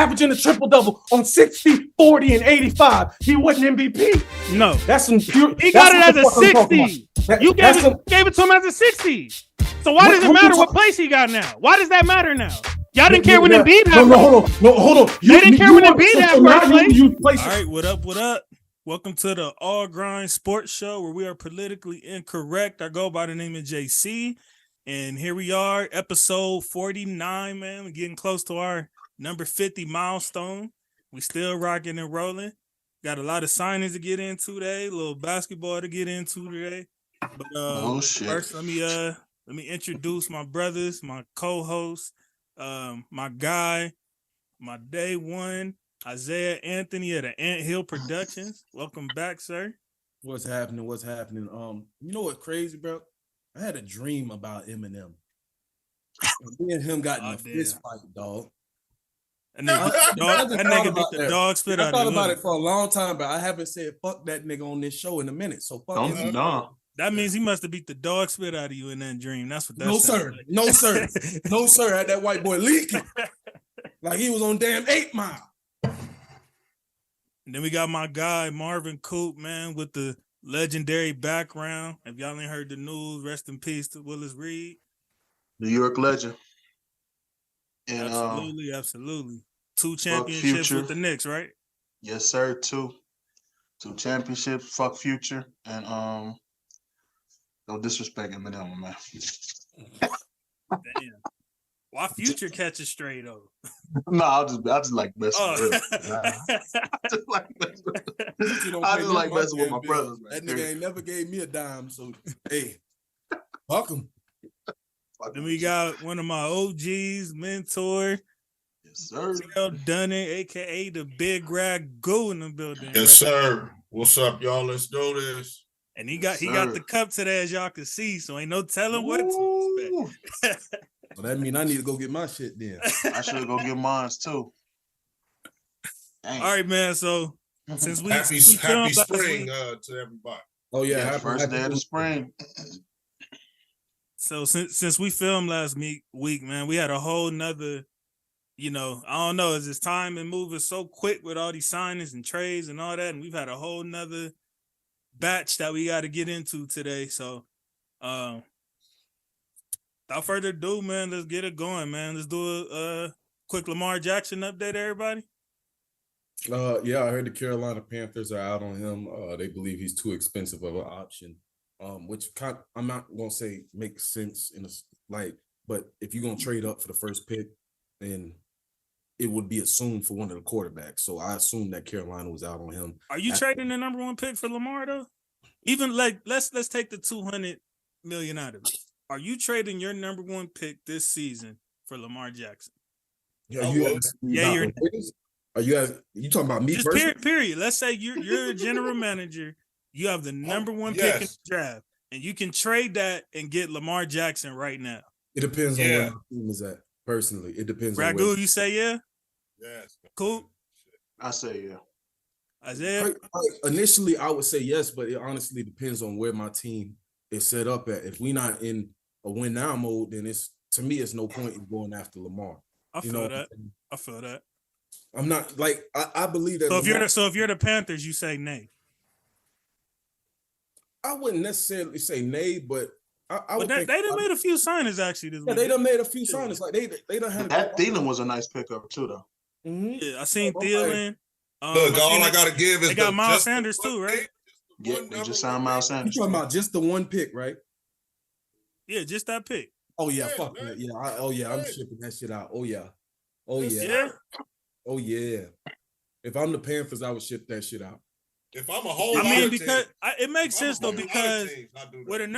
averaging a triple-double on 60, 40, and 85. He wasn't MVP. No. That's some pure... He got it as a 60. You gave it to him as a 60. So why does it matter what place he got now? Why does that matter now? Y'all didn't care when Embiid had hold on. They didn't care when Embiid had first place. All right, what up? Welcome to the All Grind Sports Show, where we are politically incorrect. I go by the name of JC, and here we are, episode 49, man. We're getting close to our number 50 milestone. We still rocking and rolling. Got a lot of signings to get into today, a little basketball to get into today. But first, let me introduce my brothers, my co-hosts, my guy, my day one, Isaiah Anthony at the Ant Hill Productions. Welcome back, sir. What's happening? You know what's crazy, bro? I had a dream about Eminem. Me and him got in a fist fight, dog. That nigga beat the dog spit out of him. I thought about it for a long time, but I haven't said fuck that nigga on this show in a minute. So fuck him. No. That means he must have beat the dog spit out of you in that dream. That's what that No, sir. like. No, sir. No, sir. Had that white boy leaking. Like he was on damn 8 Mile. And then we got my guy, Marvin Coop, man, with the legendary background. If y'all ain't heard the news, rest in peace to Willis Reed. New York legend. And absolutely. 2 championships with the Knicks, right? Yes, sir. 2 championships. Fuck Future. And don't disrespect Eminem, man. Damn. Why Future catches straight though? No, I just like messing with him. I just like messing with my brothers. That nigga ain't never gave me a dime, so hey, welcome. Then we got one of my OGs, mentor. Yes, sir. Dunning, aka the Big Ragu in the building. Yes, sir. What's up, y'all? Let's do this. And he got the cup today, as y'all can see, so ain't no telling what to expect. So that means I need to go get my shit then. I should go get mine too. Dang. All right, man. So since we happy spring to everybody. Oh yeah, first day of the spring. So since we filmed last week, man, we had a whole nother, I don't know, is this time and moving so quick with all these signings and trades and all that, and we've had a whole nother batch that we got to get into today. So without further ado, man, let's get it going, man. Let's do a quick Lamar Jackson update, everybody. Yeah, I heard the Carolina Panthers are out on him. They believe he's too expensive of an option, which I'm not gonna say makes sense but if you're gonna trade up for the first pick, then it would be assumed for one of the quarterbacks. So I assume that Carolina was out on him. Are you trading the number 1 pick for Lamar though? Even like let's take the $200 million out of it. Are you trading your number 1 pick this season for Lamar Jackson? Yeah, you talking about me? Just period. Let's say you're a general manager. You have the number 1 pick in the draft, and you can trade that and get Lamar Jackson right now. It depends on where my team is at. Personally, it depends. Ragu, you say yeah? Yes. Cool. I say yeah. Isaiah? Initially, I would say yes, but it honestly depends on where my team is set up at. If we're not in a win now mode, then it's no point in going after Lamar. I feel that. I'm not I believe that. So if you're the Panthers, you say nay. I wouldn't necessarily say nay, but I would. They done made a few signings actually this week. They done made a few signings. Like they done had that. Thielen was a nice pickup too, though. Mm-hmm. Yeah, I seen Thielen. Look, all I gotta give is they got Miles Sanders too, right? Yeah, they just signed Miles Sanders. You talking about just the 1 pick, right? Yeah, just that pick. Oh yeah, fuck that. Yeah, I'm shipping that shit out. Oh yeah. If I'm the Panthers, I would ship that shit out. If I'm a whole, because it makes sense though, because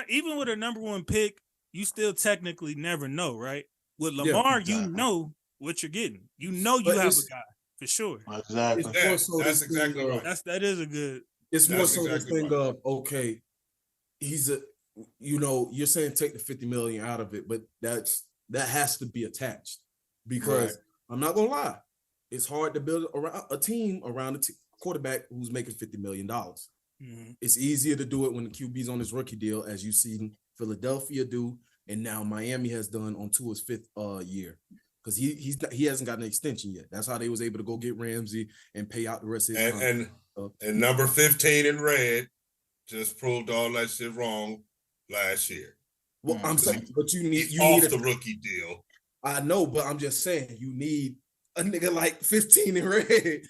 even with a number 1 pick, you still technically never know, right? With Lamar, you know what you're getting. You know you have a guy for sure. Exactly. That's exactly right. That is a good. It's more so the thing of okay, he's you're saying take the $50 million out of it, but that has to be attached because I'm not gonna lie, it's hard to build a team around a quarterback who's making $50 million. Mm-hmm. It's easier to do it when the QB's on his rookie deal, as you've seen Philadelphia do, and now Miami has done on Tua's 5th year. because he hasn't got an extension yet. That's how they was able to go get Ramsey and pay out the rest of his and number 15 in red just proved all that shit wrong last year. Well, I'm saying, but you need the rookie deal. I know, but I'm just saying you need a nigga like 15 in red.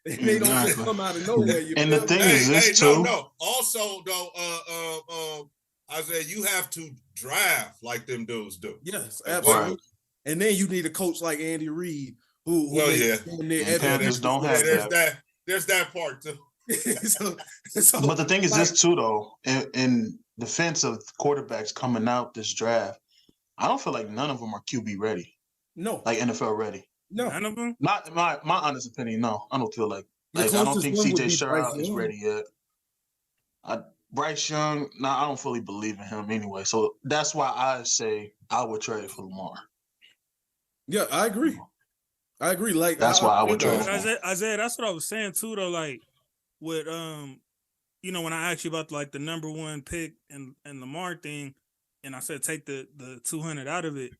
They don't just come out of nowhere. And the thing is this too. No. Also, though, Isaiah, you have to draft like them dudes do. Yes, absolutely. Right. And then you need a coach like Andy Reid, who Panthers don't have that. There's that part too. But the thing is this too, though, in defense of quarterbacks coming out this draft, I don't feel like none of them are QB ready. No, like NFL ready. No, none of them. Not my honest opinion. No, I don't feel like I don't think CJ Stroud is ready yet. Bryce Young, I don't fully believe in him anyway. So that's why I say I would trade for Lamar. Yeah, I agree. Like that's why I would trade. Isaiah, that's what I was saying too, though. Like with when I asked you about like the number one pick and Lamar thing, and I said take the 200 out of it.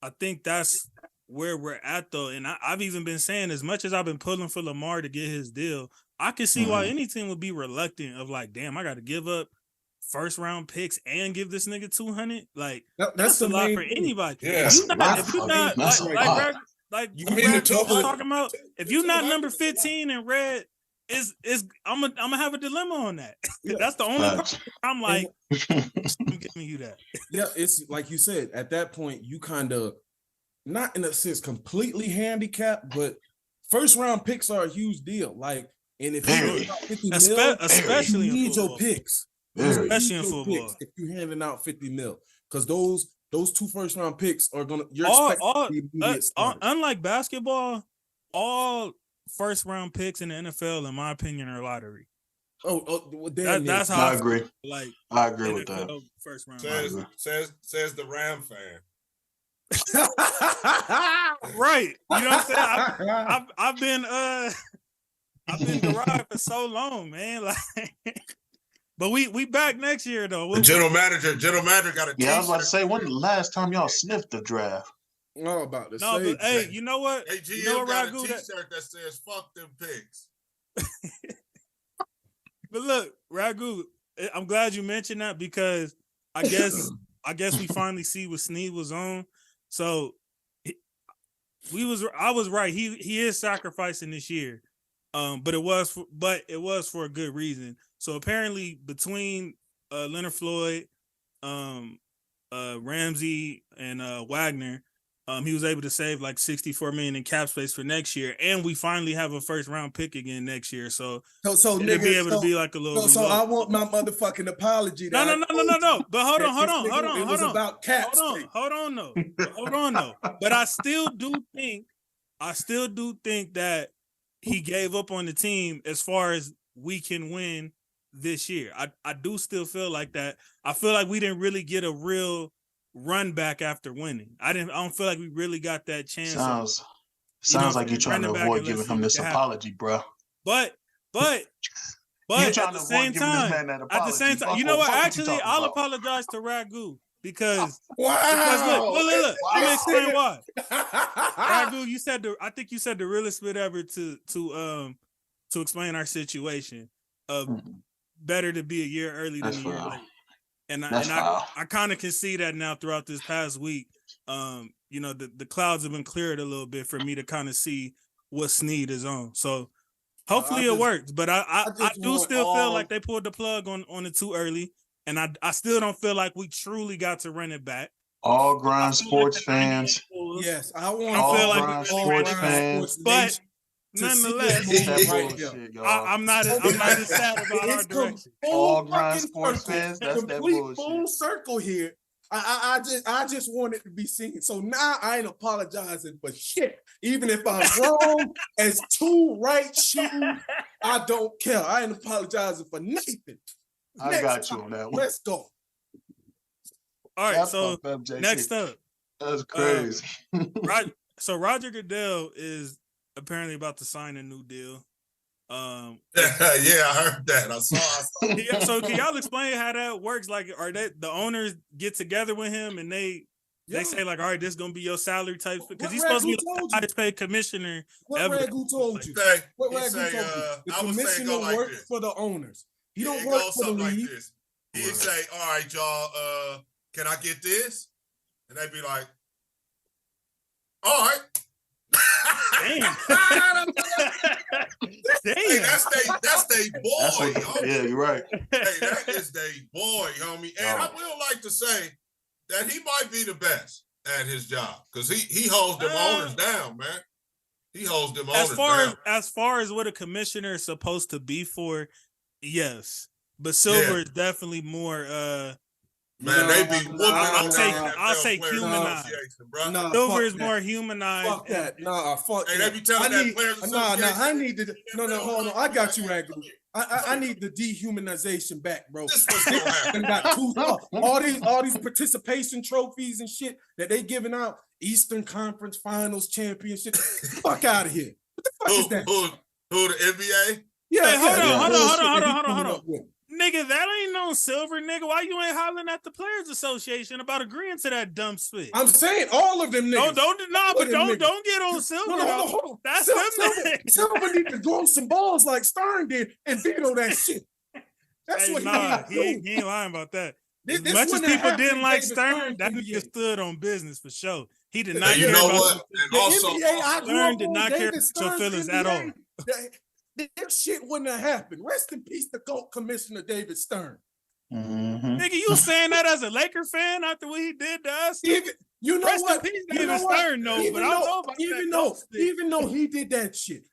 I think that's where we're at though, and I've even been saying, as much as I've been pulling for Lamar to get his deal, I can see why any team would be reluctant of like, damn, I got to give up first round picks and give this nigga 200. Like that's a lot for anybody. Yeah. If you're not like you talking about, if you're not number 15 in red, I'm gonna have a dilemma on that. Yeah. That's the only I'm like, I'm giving you that. Yeah, it's like you said, at that point, you kind of not in a sense completely handicapped, but first round picks are a huge deal. Like, and if you about 50 mil, especially you need your picks. Especially in football. If you're handing out 50 mil, because those 2 first round picks are gonna unlike basketball, all first round picks in the NFL, in my opinion, are lottery. That's how I agree. Like I agree with that. First round says the Ram fan. Right. You know what I'm saying? I've been derived for so long, man. Like, but we back next year though. The general manager got a I was about to say, when the last time y'all sniffed the draft? No, about the no, but hey, you know what? Hey, GM you know what, got Ragu, a t-shirt that says "fuck them pigs." But look, Ragu, I'm glad you mentioned that, because I guess we finally see what Snead was on. So I was right. He is sacrificing this year, but it was for a good reason. So apparently, between Leonard Floyd, Ramsey, and Wagner, he was able to save like $64 million in cap space for next year, and we finally have a first round pick again next year. So nigga, be able to be like a little. So I want my motherfucking apology. No. But hold on. It was about cap space. Hold on though. But I still do think that he gave up on the team as far as we can win this year. I do still feel like that. I feel like we didn't really get a real run back after winning. I don't feel like we really got that chance. Sounds like you're trying to avoid giving him this apology, bro. But at the same time, you know what? Actually, I'll apologize to Ragu because look, I'm gonna explain why. Ragu, I think you said the realest bit ever to explain our situation. Better to be a year early than a year late. And I kind of can see that now throughout this past week. The clouds have been cleared a little bit for me to kind of see what Snead is on. So hopefully it works. But I do still feel like they pulled the plug on it too early. And I still don't feel like we truly got to run it back. All grind sports fans. Yes, all sports fans. But nonetheless, I'm not as sad about our direction. All grind sports fans, that's that bullshit. Full circle here. I just want it to be seen. So now I ain't apologizing for shit. Even if I'm wrong as 2 right shoes, I don't care. I ain't apologizing for nothing. I got you on that one. Let's go. All right, so next up. That's crazy. So Roger Goodell is apparently about to sign a new deal. Yeah, I heard that. I saw. So can y'all explain how that works? Like, are the owners get together with him and they They say like, all right, this is gonna be your salary type because he's supposed to be the highest paid commissioner ever. What Ragu told you? What Ragu told you? The commissioner works for the owners. He don't work for the league. He'd say, all right, y'all, can I get this? And they'd be like, all right. Damn. Hey, that's they boy. Yeah, you're right. Hey, that is they boy, homie. And I will like to say that he might be the best at his job because he holds them owners down, man. He holds them owners down. As far as what a commissioner is supposed to be for, yes. But Silver is definitely more man, they be whooping. I'll say humanized. Silver is more humanized. Fuck that. Fuck hey, that. they be telling that players. I need to. Hold on. I got you, Ragu. I need the dehumanization back, bro. This was gonna happen. Got all these participation trophies and shit that they giving out. Eastern Conference Finals championship. Fuck out of here. What the fuck is that? Who the NBA? Yeah, hey, hold on. Nigga, that ain't no Silver, nigga. Why you ain't hollering at the Players Association about agreeing to that dumb spit? I'm saying all of them niggas. Don't get on Silver. Hold on. That's Silver need to grow some balls like Stern did and veto that shit. That's what he ain't lying about that. As much as people didn't like Stern, that nigga stood on business for sure. He did not care about and also Stern did not care about your feelings at all. That shit wouldn't have happened. Rest in peace, the GOAT Commissioner David Stern. Mm-hmm. Nigga, you saying that as a Laker fan after what he did to us? You know Rest what? in peace, David Stern, no, but I don't know about even though he did that shit,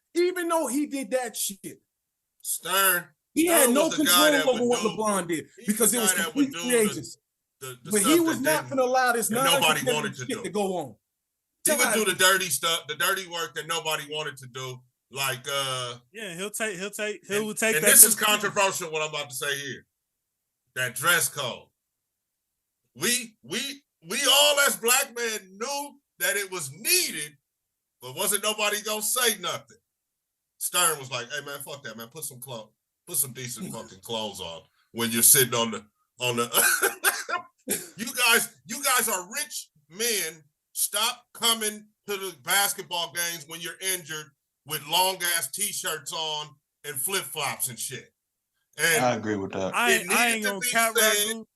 Stern. He had no control over what LeBron did because it was complete free agency. But he was not going to allow this nobody wanted to go on. He would do the dirty stuff, the dirty work that nobody wanted to do. Like he'll take and that. This is controversial what I'm about to say here. That dress code. We all as black men knew that it was needed, but wasn't nobody gonna say nothing. Stern was like, hey man, fuck that, man. Put some decent fucking clothes on when you're sitting on the you guys are rich men. Stop coming to the basketball games when you're injured with long ass t-shirts on and flip-flops and shit. And I agree with that. I ain't gonna cap Ragu.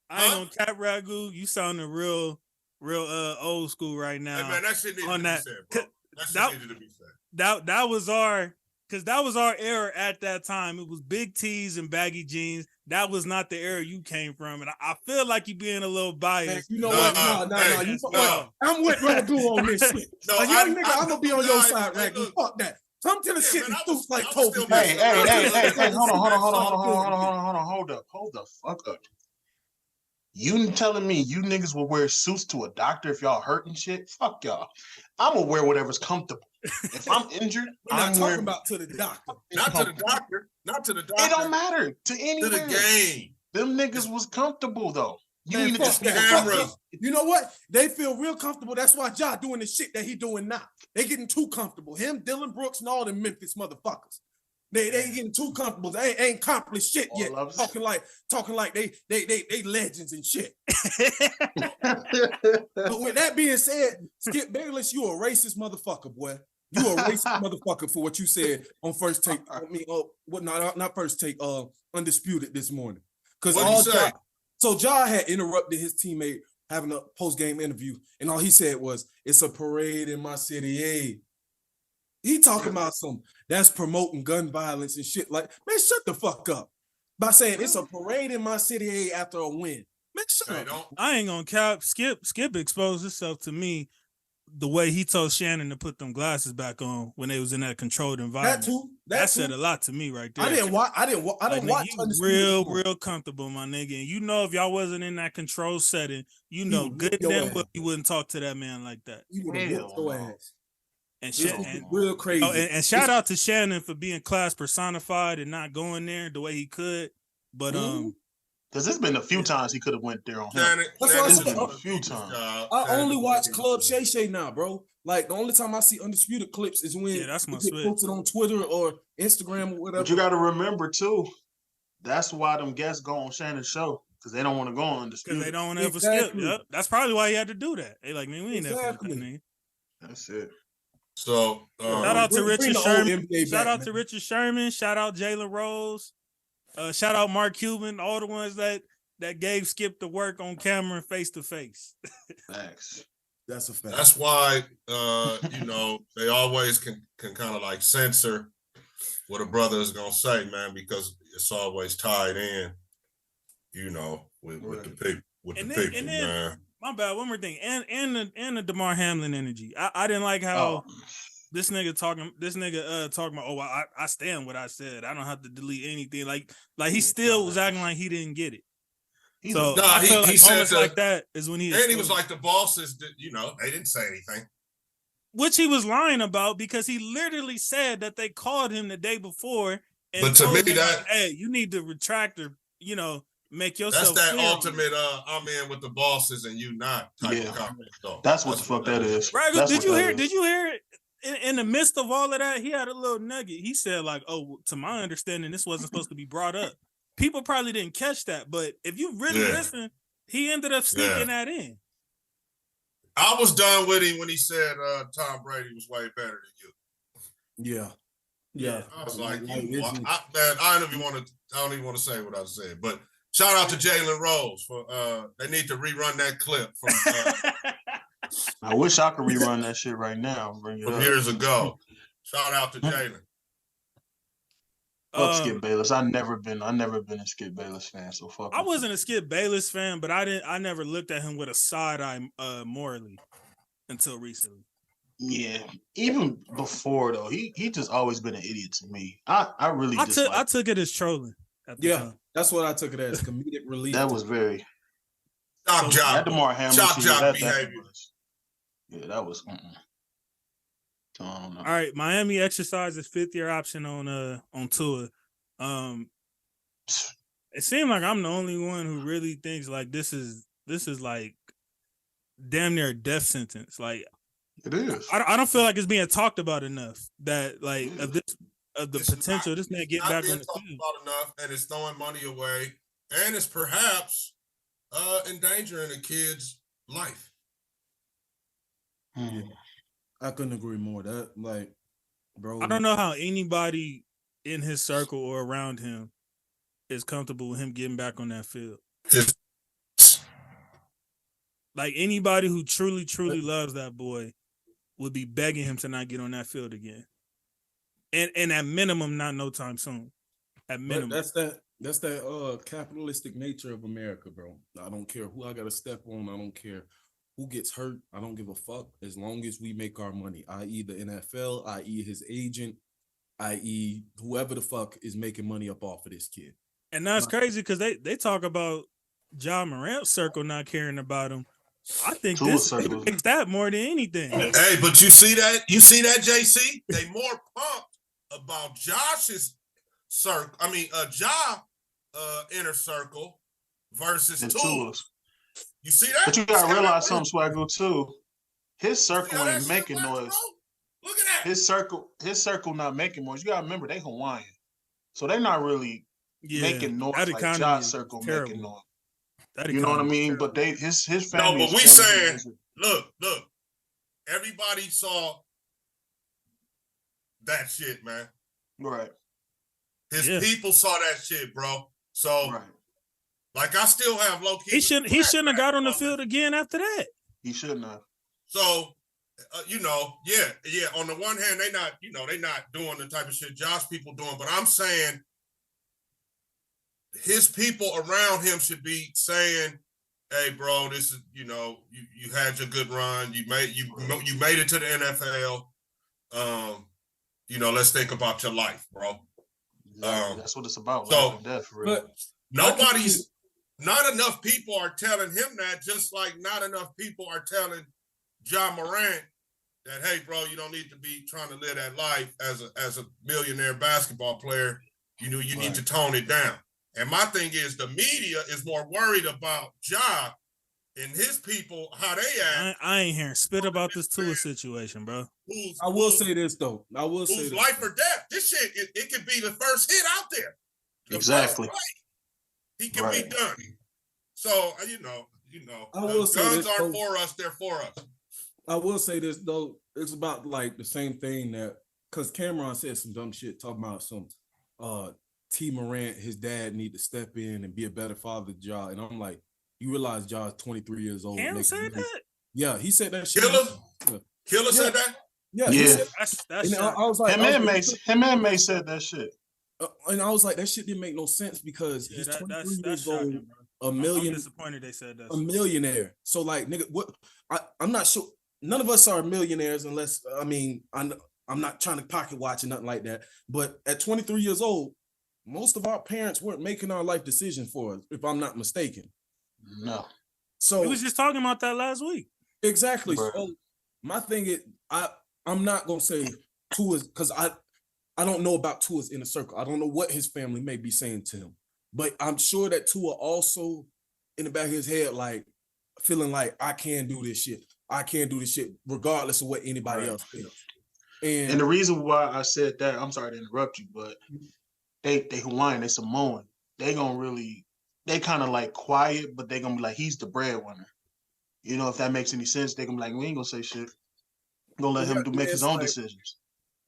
I ain't gonna cap Ragu. You sounding real old school right now. Hey man, that shit needed to be said, bro. That shit needed to be said. That was our era at that time. It was big tees and baggy jeans. That was not the era you came from, and I feel like you being a little biased. Man, you know what? No. I'm with Ragu on this shit. I'm gonna be on your side, Ragu. Fuck that. Come to the shit and suits like Kobe. Hey, hold on. Hold the fuck up. You telling me you niggas will wear suits to a doctor if y'all hurt and shit? Fuck y'all. I'm gonna wear whatever's comfortable. If I'm injured, I'm talking about to the doctor. Not to the doctor. It don't matter to anyone. To the game. Them niggas was comfortable though. You need to see cameras. You know what? They feel real comfortable. That's why Ja doing the shit that he doing now. They getting too comfortable. Him, Dylan Brooks, and all them Memphis motherfuckers. They getting too comfortable. They ain't accomplished shit yet. Talking like they legends and shit. But with that being said, Skip Bayless, you a racist motherfucker, boy. You a racist motherfucker for what you said on First Take. Not First Take. Undisputed this morning. Because Ja had interrupted his teammate having a post-game interview, and all he said was, "It's a parade in my city." Hey, he talking about that's promoting gun violence and shit. Like, man, shut the fuck up. By saying it's a parade in my city after a win. Man, shut up. I ain't gonna cap. Skip exposed himself to me the way he told Shannon to put them glasses back on when they was in that controlled environment. That said a lot to me right there. I don't watch. Real comfortable, my nigga. And you know, if y'all wasn't in that control setting, you know good damn well you wouldn't talk to that man like that. You would have whooped your ass. And real crazy. And shout out to Shannon for being class personified and not going there the way he could. But because there's been a few times he could have went there on him. That's what I said. A few times. I only watch Club Shay Shay now, bro. Like the only time I see Undisputed clips is when that's my get posted on Twitter or Instagram or whatever. But you got to remember too, that's why them guests go on Shannon's show. because they don't want to go on because undisputed. they don't want to ever skip. Yep, that's probably why he had to do that. They like, man, we ain't never that nigga. That's it. So shout out to Richard Sherman. Shout out back, to Richard Sherman. Shout out Jalen Rose. Shout out Mark Cuban. All the ones that gave Skip the work on camera and face to face. Facts. That's a fact. That's why you know, they always can kind of like censor what a brother is gonna say, man, because it's always tied in, you know, with the people, man. My bad. One more thing, and the DeMar Hamlin energy. I didn't like how this nigga talking about. Oh, I stand what I said. I don't have to delete anything. Like he still was acting like he didn't get it. So I feel like moments like that is when he was like the bosses that, you know, they didn't say anything. Which he was lying about because he literally said that they called him the day before. And but to me, that like, hey, you need to retract or, you know, make yourself. That's that ultimate. I'm in with the bosses and you not type of comment. So that's what the fuck that is. Right? Did you hear it? In the midst of all of that, he had a little nugget. He said, like, "Oh, to my understanding, this wasn't supposed to be brought up." People probably didn't catch that, but if you really listen, he ended up sneaking that in. I was done with him when he said Tom Brady was way better than you. Yeah. I was like, I don't even want to say what I said, but shout out to Jalen Rose for they need to rerun that clip from. I wish I could rerun that shit right now. From years ago. Shout out to Jalen. Fuck Skip Bayless. I never been a Skip Bayless fan. So fuck. I wasn't a Skip Bayless fan, but I never looked at him with a side eye morally until recently. Yeah, even before though, he just always been an idiot to me. I really I took it as trolling. Yeah, that's what I took it as, comedic relief. That was very shock job. Shock job behavior. Yeah, that was. All right, Miami exercised his 5th-year option on Tua. It seemed like I'm the only one who really thinks like this is like damn near a death sentence. Like it is. I don't feel like it's being talked about enough. That like of the potential of this man getting back on the field. About enough, and it's throwing money away, and it's perhaps endangering a kid's life. I couldn't agree more. That, like, bro. I don't know how anybody in his circle or around him is comfortable with him getting back on that field. Like, anybody who truly, truly loves that boy would be begging him to not get on that field again. And at minimum, not no time soon. At minimum. But that's that capitalistic nature of America, bro. I don't care who I gotta step on. I don't care who gets hurt. I don't give a fuck as long as we make our money, i.e. the NFL, i.e. his agent, i.e. whoever the fuck is making money up off of this kid. And that's crazy because they talk about Ja Morant's circle not caring about him. I think this makes that more than anything. Hey, but you see that, JC? They more pumped about Josh's circle. I mean, inner circle versus Tua's. You see that? But you gotta realize something, Swaggle, too. His circle ain't making noise. Look at that. His circle not making noise. You gotta remember they Hawaiian, so they're not really making noise like Josh's circle making noise. You know what I mean? But his family. No, but we saying, look. Everybody saw that shit, man. Right. His people saw that shit, bro. So. Right. Like, I still have low key. He shouldn't have got on the field again after that. He shouldn't have. So, yeah. On the one hand, they not doing the type of shit Josh people doing, but I'm saying his people around him should be saying, "Hey, bro, this is you had your good run. You made it to the NFL. Let's think about your life, bro." That's what it's about. So, death, really. Not enough people are telling him that, just like not enough people are telling Ja Morant that, hey, bro, you don't need to be trying to live that life as a millionaire basketball player. You need to tone it down. And my thing is the media is more worried about Ja and his people, how they act. I ain't hearing spit about this Tua situation, bro. I will say this, though. Life or death. This shit, it could be the first hit out there. Exactly. He can be done. So I will say guns this, aren't though. for us; they're for us. I will say this though, it's about like the same thing that because Cameron said some dumb shit talking about some T Morant, his dad need to step in and be a better father to Ja. And I'm like, you realize Ja's 23 years old. Cam said that? Yeah, he said that shit. Killer said that? Yeah, Yeah. he said, That's and I was like, him and May said that shit. And I was like, that shit didn't make no sense because he's 23 years old, shocking, bro. I'm disappointed they said that. A millionaire. So like, nigga, what? I'm not sure. None of us are millionaires unless I'm not trying to pocket watch or nothing like that. But at 23 years old, most of our parents weren't making our life decisions for us, if I'm not mistaken. No. So we was just talking about that last week. Exactly. Bro. So my thing is, I'm not gonna say Tua's because I don't know about Tua's inner circle. I don't know what his family may be saying to him, but I'm sure that Tua also in the back of his head, like feeling like I can do this shit. I can't do this shit regardless of what anybody else feels. And the reason why I said that, I'm sorry to interrupt you, but they Hawaiian, they Samoan, they kind of like quiet, but they gonna be like, he's the breadwinner. You know, if that makes any sense, they gonna be like, we ain't gonna say shit. We're gonna let him make his own decisions.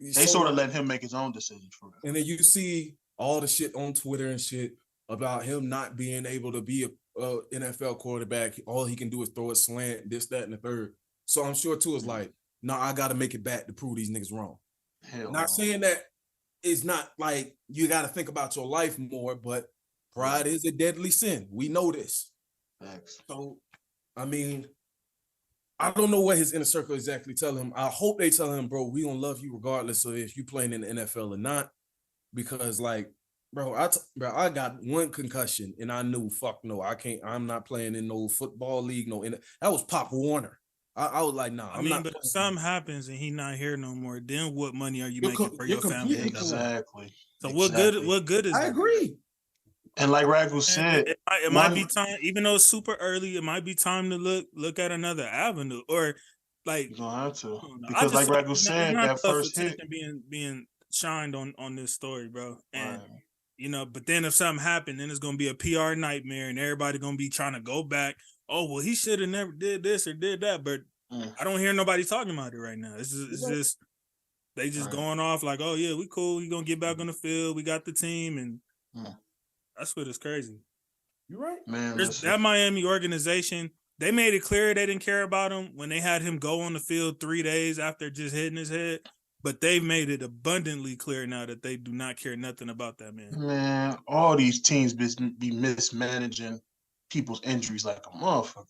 They sort of let him make his own decisions for us. And then you see all the shit on Twitter and shit about him not being able to be a NFL quarterback. All he can do is throw a slant, this, that, and the third. So I'm sure Tua's like, nah, I got to make it back to prove these niggas wrong. Not saying that it's not like you got to think about your life more, but pride is a deadly sin. We know this. Thanks. So, I mean, I don't know what his inner circle exactly tell him. I hope they tell him, bro, we gonna love you regardless of if you playing in the NFL or not. Because like, bro, I got one concussion and I knew, fuck no, I'm not playing in no football league. That was Pop Warner. I was like, nah, I'm not. But if something happens and he not here no more, then what money are you making for your family? Exactly. So what good is I agree. And like Ragu said, it might be time, even though it's super early, it might be time to look at another avenue. Or like you don't have to. Because like Ragu said, that first hit being shined on this story, bro. And but then if something happened, then it's gonna be a PR nightmare and everybody gonna be trying to go back. Oh, well, he should have never did this or did that, but I don't hear nobody talking about it right now. It's just they just going off like, oh yeah, we cool. We gonna get back on the field. We got the team, and that's what is crazy. You're right, man. That Miami organization, they made it clear they didn't care about him when they had him go on the field 3 days after just hitting his head. But they've made it abundantly clear now that they do not care nothing about that man. Man, all these teams be mismanaging people's injuries like a motherfucker.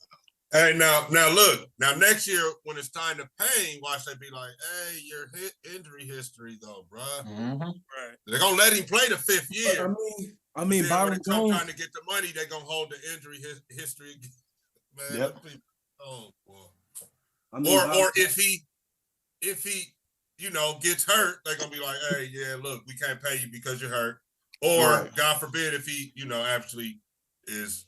Hey, now look. Now next year when it's time to pay, watch they be like, "Hey, your injury history though, bro." Mm-hmm. Right? They're gonna let him play the 5th year. I mean, Byron Jones trying to get the money, they're gonna hold the injury history. Man, yep. Oh boy. I mean, or if he gets hurt, they're gonna be like, "Hey, yeah, look, we can't pay you because you're hurt." Or God forbid if he, actually is,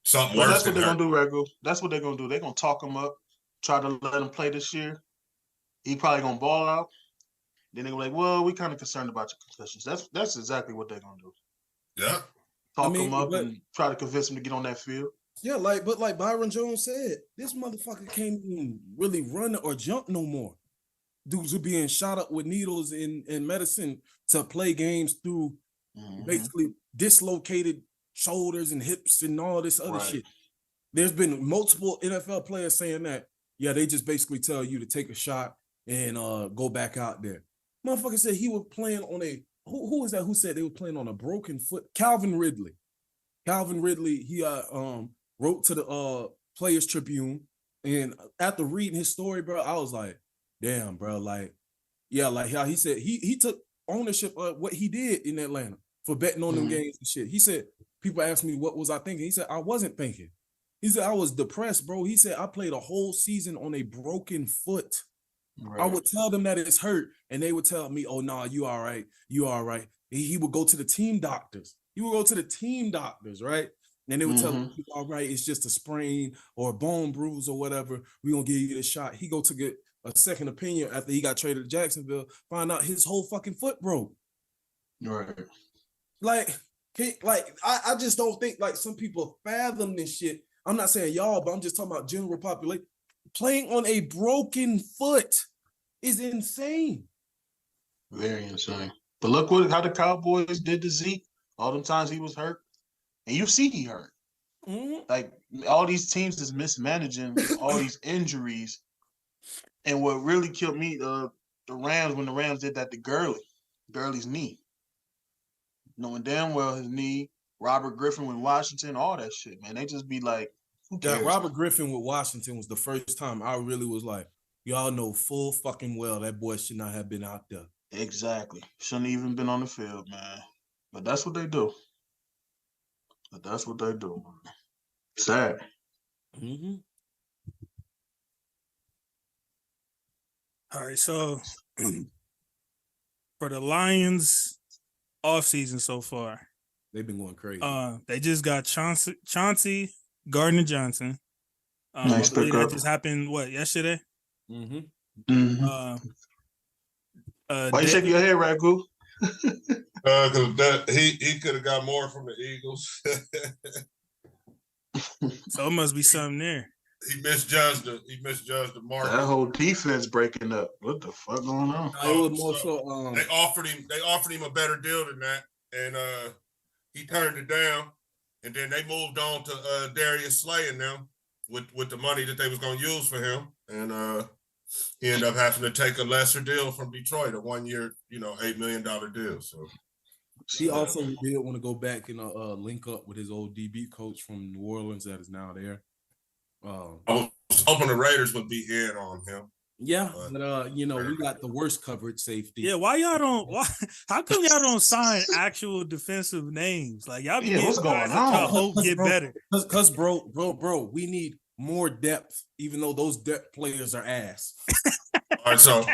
something worse. That's what they're gonna do, Rego. That's what they're gonna do. They're gonna talk him up, try to let him play this year. He probably gonna ball out. Then they're gonna be like, well, we kind of concerned about your concussions. That's exactly what they're gonna do. Yeah. Talk him up and try to convince him to get on that field. Yeah, like Byron Jones said, this motherfucker can't even really run or jump no more. Dudes are being shot up with needles in medicine to play games through basically dislocated shoulders and hips and all this other shit. There's been multiple NFL players saying that, yeah, they just basically tell you to take a shot and go back out there. Motherfucker said he was playing on a, who was that who said they were playing on a broken foot? Calvin Ridley. He wrote to the Players Tribune, and after reading his story, bro, I was like, damn, bro, like, yeah, like how he said he took ownership of what he did in Atlanta for betting on them games and shit. He said, people asked me what was I thinking. He said, I wasn't thinking. He said, I was depressed, bro. He said, I played a whole season on a broken foot. I would tell them that it's hurt, and they would tell me, oh, nah, you all right. You all right. He would go to the team doctors. Right? And they would tell him, all right, it's just a sprain or a bone bruise or whatever. We're going to give you the shot. He go to get a second opinion after he got traded to Jacksonville, find out his whole fucking foot broke. Right. Like, I just don't think like some people fathom this shit. I'm not saying y'all, but I'm just talking about general population. Playing on a broken foot is insane. Very insane. But look how the Cowboys did to Zeke. All them times he was hurt. And you see he hurt. Mm-hmm. Like, all these teams is mismanaging all these injuries. And what really killed me, the Rams, when the Rams did that to Gurley's knee. Knowing damn well his knee, Robert Griffin with Washington, all that shit, man. They just be like, who cares? Yeah, Robert Griffin with Washington was the first time I really was like, y'all know full fucking well that boy should not have been out there. Exactly. Shouldn't even been on the field, man. But that's what they do. Sad. Mm-hmm. All right, so for the Lions offseason so far, they've been going crazy. They just got Chauncey Gardner-Johnson. Nice I believe pickup. that just happened, yesterday? Mm-hmm. Mm-hmm. Why you shaking your head, Ragu? Because he could have got more from the Eagles. So it must be something there. He misjudged the market. That whole defense breaking up. What the fuck going on? It was more so. They offered him a better deal than that, and he turned it down. And then they moved on to Darius Slay and them with the money that they was going to use for him, and he ended up having to take a lesser deal from Detroit, a 1 year, $8 million deal. So he also did want to go back and link up with his old DB coach from New Orleans that is now there. I was hoping the Raiders would be in on him. Yeah, but we got the worst coverage safety. Yeah, how come y'all don't sign actual defensive names? Like y'all be what's going on? Hope get better. Because bro, we need more depth, even though those depth players are ass. All right, so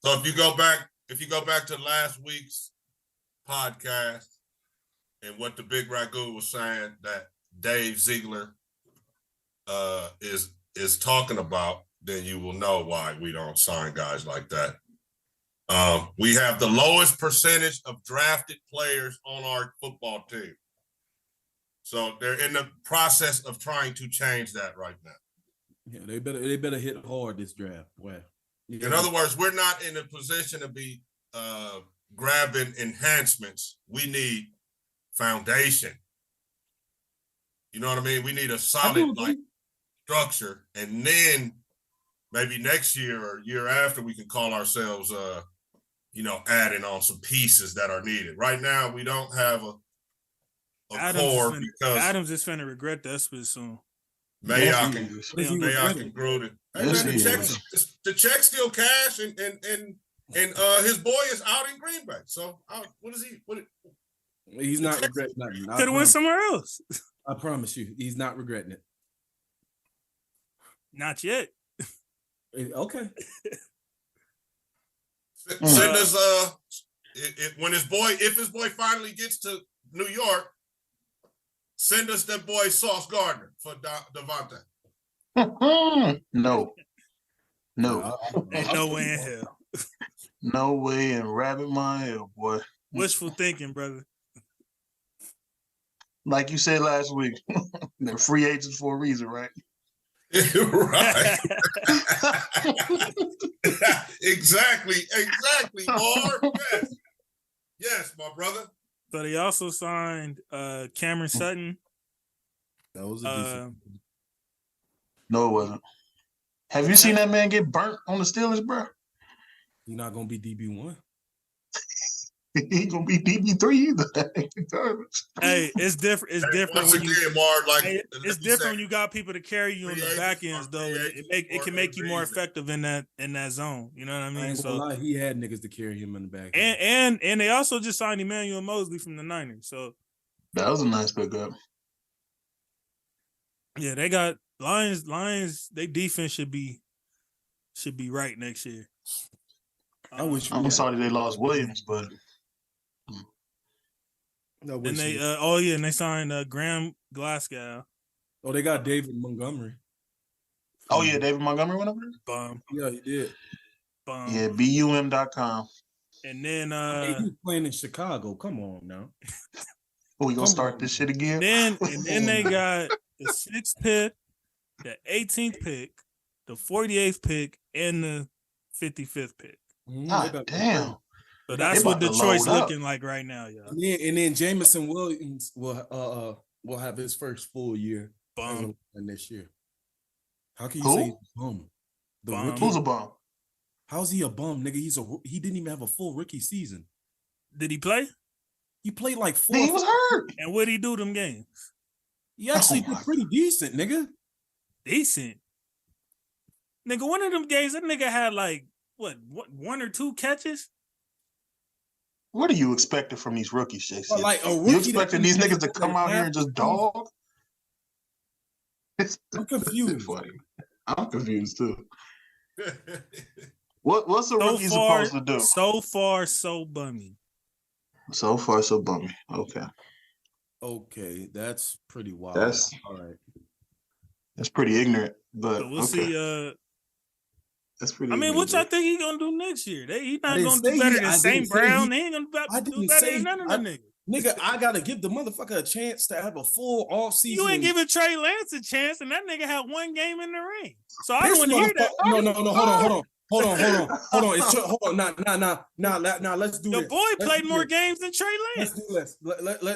if you go back to last week's podcast and what the Big Ragu was saying that Dave Ziegler is talking about, then you will know why we don't sign guys like that. We have the lowest percentage of drafted players on our football team. So they're in the process of trying to change that right now. Yeah, they better hit hard this draft. Well, in other words, we're not in a position to be grabbing enhancements. We need foundation. You know what I mean? We need a solid structure, and then maybe next year or year after we can call ourselves adding on some pieces that are needed. Right now we don't have a core because Adams is finna regret that spit soon. Mayock and Gruden. The check still cash, and his boy is out in Green Bay. So what is he? He's not regretting nothing. Could have went somewhere else. I promise you, he's not regretting it. Not yet. Okay. Send us if his boy finally gets to New York, send us that boy Sauce Gardner for Devontae. No. Ain't no way in hell. No way in rabbit my hell, boy. Wishful thinking, brother. Like you said last week, they're free agents for a reason, right? Right. Exactly. Or yes, my brother. So they also signed Cameron Sutton. That was a decent. No, it wasn't. Have you seen that man get burnt on the Steelers, bro? He's not gonna be DB1. He ain't gonna be DB3 either. Hey, it's different. It's different when it's different say, when you got people to carry you on the back ends, though. It can make you more effective in that zone. You know what I mean? I ain't gonna lie, he had niggas to carry him in the back. And they also just signed Emmanuel Mosley from the Niners. So that was a nice pickup. Yeah, they got Lions. Their defense should be right next year. I'm sorry they lost Williams, but. And they signed Graham Glasgow. Oh, they got David Montgomery. Oh yeah, David Montgomery went over there. Bum. Yeah, he did. Bum. Yeah, BUM.com. And then he was playing in Chicago. Come on now. We gonna start this shit again? And then they got the 6th pick, the 18th pick, the 48th pick, and the 55th pick. God damn. So that's what Detroit's looking like right now, y'all. And then Jameson Williams will have his first full year in this year. How can you say he's a bum? Who's a bum? How's he a bum, nigga? He didn't even have a full rookie season. Did he play? He played like 4. He was hurt. And what did he do them games? He actually did pretty decent, nigga. Decent. Nigga, one of them games, that nigga had like, what 1 or 2 catches? What are you expecting from these rookies, JC? Like you expecting these niggas to come out here and just dog? I'm confused. I'm confused too. What's a rookie supposed to do? So far, so bummy. So far, so bummy. Okay, that's pretty wild. That's all right. That's pretty ignorant, but so we'll see. That's pretty. I mean, what y'all think he gonna do next year? He not gonna do better than St. Brown. He ain't gonna do better than none of them niggas. Nigga, I gotta give the motherfucker a chance to have a full off season. You ain't giving Trey Lance a chance, and that nigga had 1 game in the ring. So I don't want to hear that. No, hold on. Now, let's do this. Your boy played more games than Trey Lance.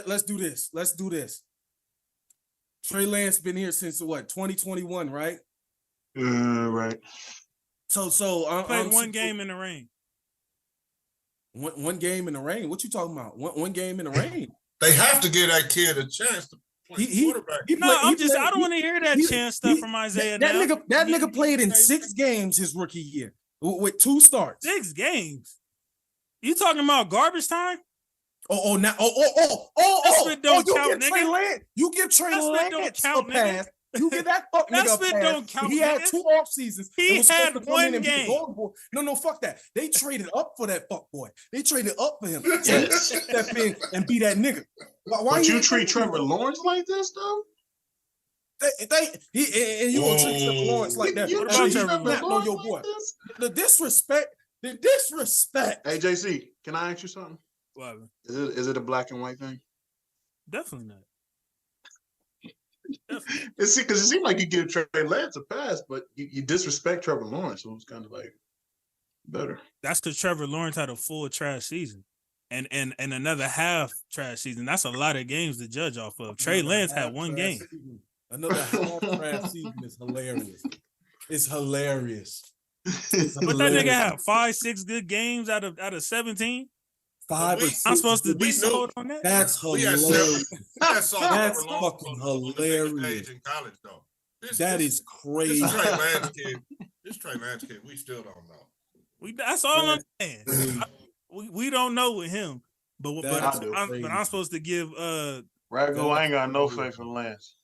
Let's do this. Trey Lance been here since what, 2021, right? Right. So I played 1 game in the ring. One game in the rain. What you talking about? One game in the rain. They have to give that kid a chance to play quarterback. I don't want to hear that chance stuff from Isaiah. That nigga played in 6 games his rookie year with 2 starts. 6 games. You talking about garbage time? You give Trey Lance a pass. You get that fuck nigga a pass. Don't count. He had 2 off seasons. He had 1 game. No, fuck that. They traded up for that fuck boy. They traded up for him. Step in and be that nigga. Why you treat Trevor Lawrence like this though? You won't treat Trevor Lawrence like that. What about Trevor Lawrence? Your boy. The disrespect. Hey JC, can I ask you something? What? Is it a black and white thing? Definitely not. Because it seemed like you give Trey Lance a pass, but you disrespect Trevor Lawrence, so it's kind of like better. That's because Trevor Lawrence had a full trash season, and another half trash season. That's a lot of games to judge off of. Trey Lance had 1 game. Another half trash season is hilarious. It's hilarious. But that nigga had 5-6 good games out of 17. 5 or 6. I'm supposed to be sold on that. That's hilarious. That's fucking hilarious. In college, though. That is crazy. This Trey Lance kid, we still don't know. That's all I'm saying. We don't know with him, but I'm supposed to give Rago, I ain't got no faith in Lance.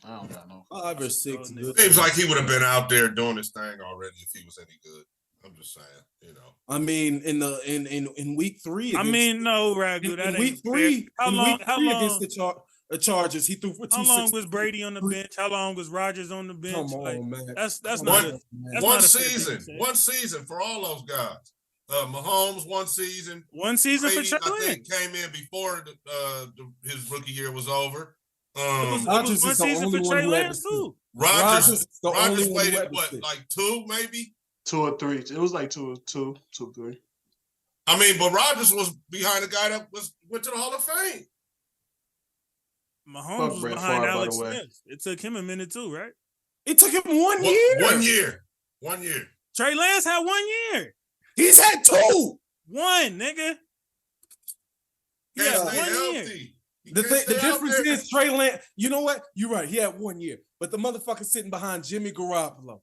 I don't got no 5 or 6. Seems like he would have been out there doing his thing already if he was any good. I'm just saying, you know. I mean, in week 3. No, Ragu. That in week 3. How long against the Chargers? He threw for 260. How long was Brady on the bench? How long was Rodgers on the bench? Come on, man. That's one season. One season for all those guys. Mahomes 1 season. 1 season Brady, for Trey Lance. I think came in before his rookie year was over. Rodgers is the only one who had too. Rodgers played what, like 2 maybe? 2 or 3. It was like 2 or 3. I mean, but Rodgers was behind the guy that went to the Hall of Fame. Mahomes was behind Alex Smith. It took him a minute too, right? It took him 1 year. 1 year. Trey Lance had 1 year. He's had 2. 1, nigga. Yeah, 1 year. The difference is Trey Lance. You know what? You're right. He had 1 year, but the motherfucker sitting behind Jimmy Garoppolo.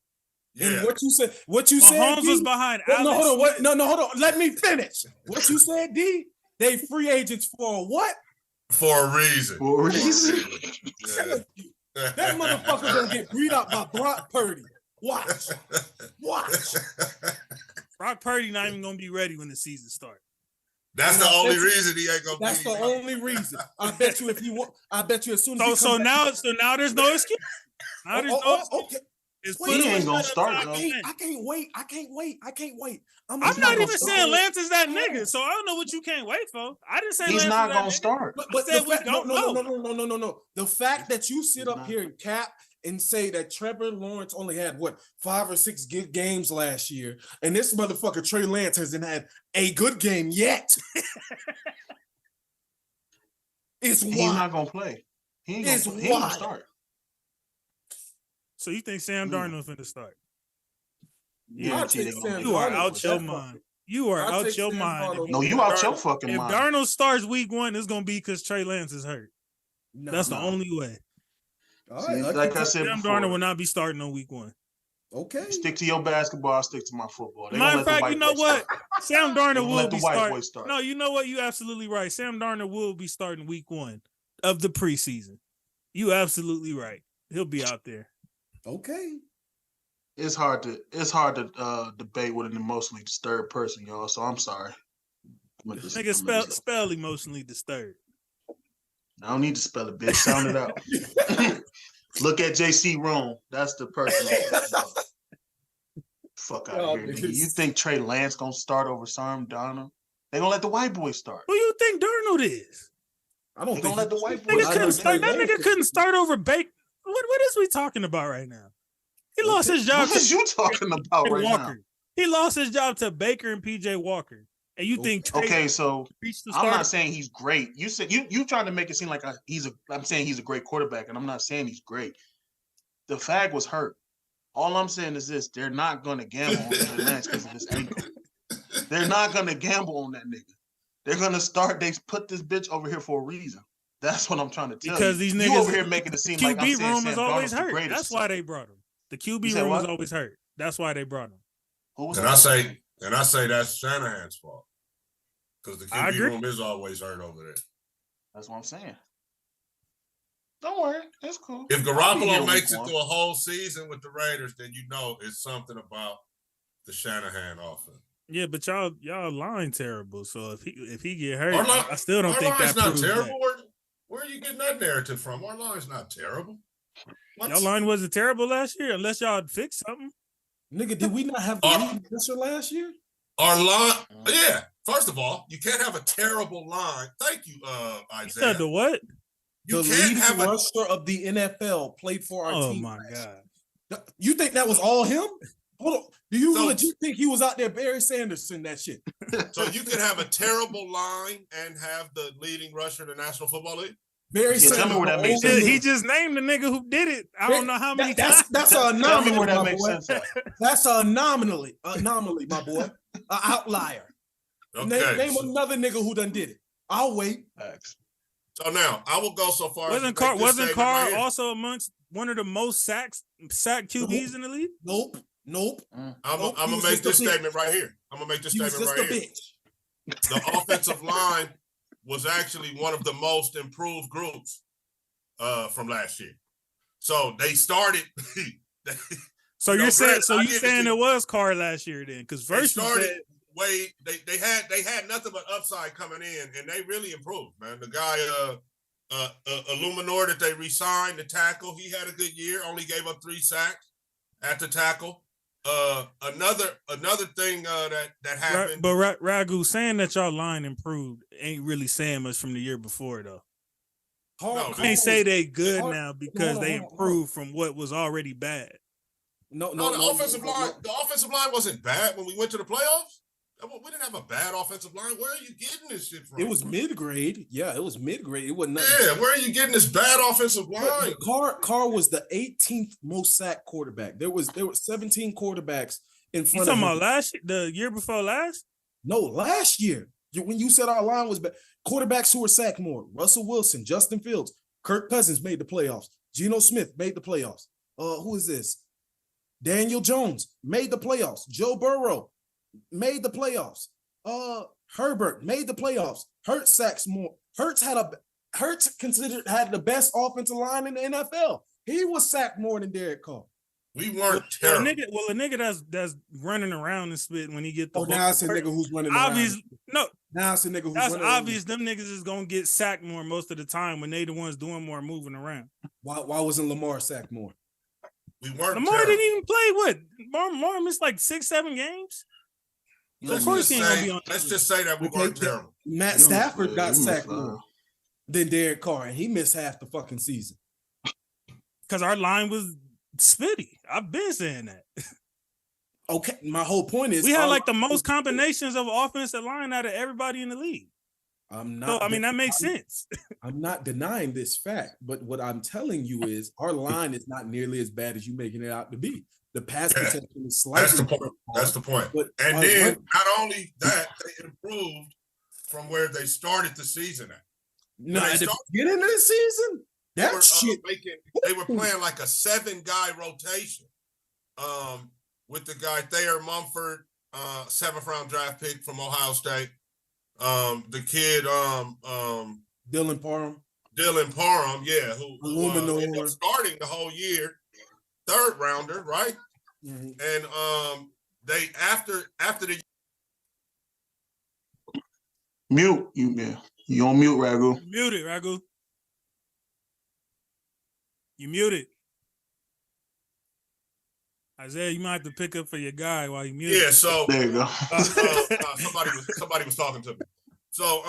Yeah. And what you said, Mahomes was behind Alex. Hold on. Let me finish. What you said, D? They free agents for what? For a reason. Yeah. That motherfucker gonna get beat up by Brock Purdy. Watch. Brock Purdy not even gonna be ready when the season starts. That's the only reason he ain't gonna. That's the only reason. I bet you if you want. I bet you as soon as. So now there's no excuse. Okay. He ain't gonna start though. I can't wait. I'm not even saying Lance is that nigga, so I don't know what you can't wait for. I didn't say he's Lance not is that gonna nigga. start. But said the we fact, don't know. no. The fact that you sit up here and cap and say that Trevor Lawrence only had 5 or 6 good games last year, and this motherfucker Trey Lance hasn't had a good game yet. It's why he's not gonna play. He ain't gonna start. So you think Sam Darnold's finna start? Yeah, you are out your mind. You are out your mind. No, you out your fucking mind. If Darnold starts week 1, it's gonna be because Trey Lance is hurt. That's the only way. See, like I said Sam before, Darnold will not be starting on week 1. Okay. Stick to your basketball. I'll stick to my football. Matter of fact, you know what? Sam Darnold will be starting. Start. No, you know what? You're absolutely right. Sam Darnold will be starting week 1 of the preseason. You absolutely right. He'll be out there. Okay. It's hard to debate with an emotionally disturbed person, y'all. So I'm sorry. Nigga, spell emotionally disturbed. I don't need to spell it, bitch. Sound it out. Look at JC Rome. That's the person. Fuck out of here, nigga. You think Trey Lance gonna start over Sam Darnold? They gonna let the white boy start. Who you think Darnold is? I don't think gonna let the white boy start. That nigga couldn't start over Baker. What is we talking about right now? He lost his job. What is you talking about right Walker. now? He lost his job to Baker and PJ Walker. And you think Trey so I'm not saying he's great. You said you trying to make it seem like I'm saying he's a great quarterback, and I'm not saying he's great. The fag was hurt. All I'm saying is this: they're not gonna gamble on Trey Lance because of his ankle. They're not gonna gamble on that nigga. They're gonna start. They put this bitch over here for a reason. That's what I'm trying to tell you. Because these niggas you over here making it seem like I'm saying room Sam is always Darnold's hurt. That's why they brought him. The QB room is always hurt. That's why they brought him. And I say that's Shanahan's fault. Because the QB room is always hurt over there. That's what I'm saying. Don't worry. It's cool. If Garoppolo makes it through a whole season with the Raiders, then you know it's something about the Shanahan offense. Yeah, but y'all line terrible. So if he get hurt, I still don't think that's not terrible. Where are you getting that narrative from? Our line's not terrible. Y'all line wasn't terrible last year unless y'all fixed something. Nigga, did we not have the lead pressure last year? Our line, yeah. First of all, you can't have a terrible line. Thank you, Isaiah. You said the what? The leading rusher of the NFL played for our team. Oh my God. You think that was all him? Hold on. Do you legit think he was out there Barry Sanderson that shit? So you can have a terrible line and have the leading rusher in the National Football League? Barry Sanderson. Tell me where that makes sense. He just named the nigga who did it. I don't know how many times. That's an anomaly. Tell me where that makes sense. That's an anomaly, my boy. An outlier. Okay. Name another nigga who done did it. I'll wait. Thanks. So now I will go so far. Wasn't Carr also amongst one of the most sacked QBs in the league? Nope. I'm gonna make this statement right here. The offensive line was actually one of the most improved groups from last year. So they started. So you're saying it was Carr last year then? Because first you said they had nothing but upside coming in, and they really improved, man. The guy Illuminor that they re-signed, the tackle, he had a good year. Only gave up 3 sacks at the tackle. Another thing that happened. But Ragu, saying that y'all line improved ain't really saying much from the year before though. You can't say they good now because they improved from what was already bad. The offensive line wasn't bad when we went to the playoffs. We didn't have a bad offensive line. Where are you getting this shit from? It was mid-grade. Yeah, it was mid-grade. It wasn't nothing. Yeah, where are you getting this bad offensive line? Carr was the 18th most sacked quarterback. There were 17 quarterbacks in front of him. You talking about the year before last? No, last year. When you said our line was bad, quarterbacks who were sacked more: Russell Wilson, Justin Fields, Kirk Cousins made the playoffs. Geno Smith made the playoffs. Who is this? Daniel Jones made the playoffs. Joe Burrow made the playoffs. Herbert made the playoffs. Hurts sacks more. Hurts had the best offensive line in the NFL. He was sacked more than Derek Carr. We weren't terrible. A nigga that's running around and spit when he get the ball. Now it's a nigga who's running around. Now it's a nigga who's running around. That's obvious. Them niggas is gonna get sacked more most of the time when they the ones doing more moving around. Why wasn't Lamar sacked more? We weren't. Lamar didn't even play. What? Lamar missed like 6-7 games. So of course he ain't gonna be on. Let's just say that we weren't terrible. Matt Stafford got sacked more than Derek Carr, and he missed half the fucking season. Because our line was spitty. I've been saying that. Okay, my whole point is we had like the most combinations of offensive line out of everybody in the league. That makes sense. I'm not denying this fact, but what I'm telling you is our line is not nearly as bad as you making it out to be. The pass protection is slightly. That's the point. And then not only that, they improved from where they started the season at. No, at the beginning of the season, they were playing like a 7-guy rotation. With the guy Thayer Mumford, 7th round draft pick from Ohio State. The kid, Dylan Parham, yeah, who ended up starting the whole year, 3rd rounder, right? Mm-hmm. And they after the mute you on mute, Ragu. Muted, Ragu. You muted. Isaiah, you might have to pick up for your guy while you mute. Yeah, so there you go. Somebody was talking to me. So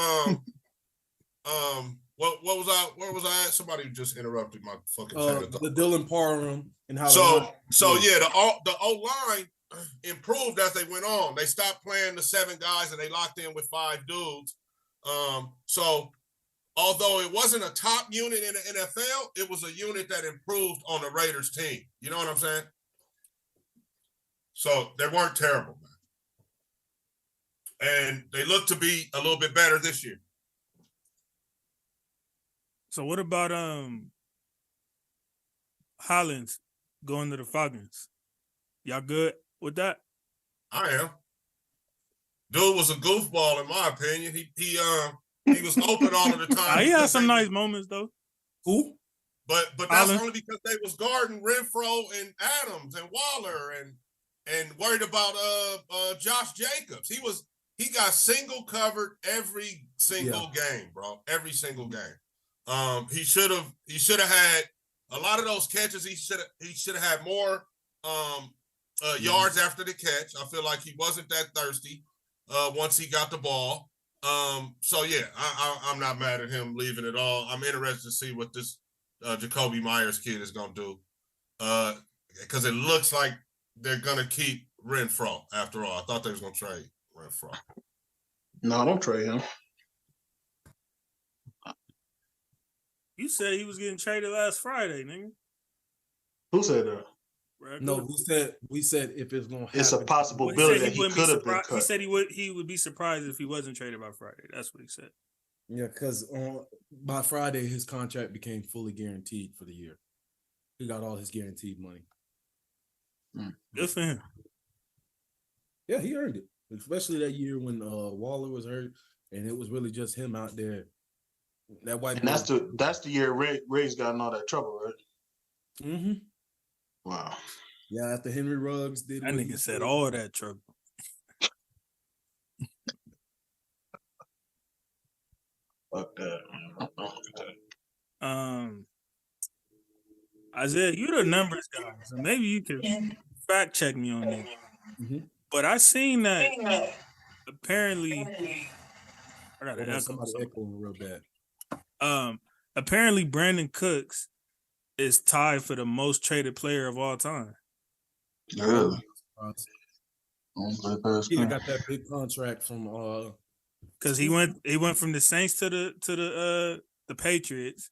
what was I? Where was I at? Somebody just interrupted my fucking chat. The Dylan Parham and how the O-line improved as they went on. They stopped playing the 7 guys and they locked in with 5 dudes. So although it wasn't a top unit in the NFL, it was a unit that improved on the Raiders team. You know what I'm saying? So they weren't terrible, man. And they look to be a little bit better this year. So what about Hollins going to the Falcons? Y'all good with that? I am. Dude was a goofball in my opinion. He was open all of the time. He had some nice moments though. Who? But that's only because they was guarding Renfro and Adams and Waller and worried about Josh Jacobs. He got single covered every single game, bro. Every single game. He should have had a lot of those catches. He should have had more yards after the catch. I feel like he wasn't that thirsty once he got the ball. So yeah, I'm not mad at him leaving at all. I'm interested to see what this Jacoby Myers kid is gonna do. Because it looks like they're gonna keep Renfro after all. I thought they was gonna trade Renfro. No, don't trade him. You said he was getting traded last Friday, nigga. Who said that? No, we said if it's gonna happen. It's a possibility that he could have been cut. He said he would be surprised if he wasn't traded by Friday. That's what he said. Yeah, because by Friday his contract became fully guaranteed for the year. He got all his guaranteed money. Good for him. Yeah, he earned it, especially that year when Waller was hurt and it was really just him out there. That white. And that's the year Ray's got in all that trouble, right? Mm-hmm. Wow. Yeah, after Henry Ruggs did. That nigga said all that trouble. Fuck that, man. Isaiah, you're the numbers guy, so maybe you can fact check me on that. Mm-hmm. But I seen that apparently. I got an somebody echoing real bad. Apparently Brandon Cooks is tied for the most traded player of all time. Really? He got that big contract from because he went from the Saints to the Patriots,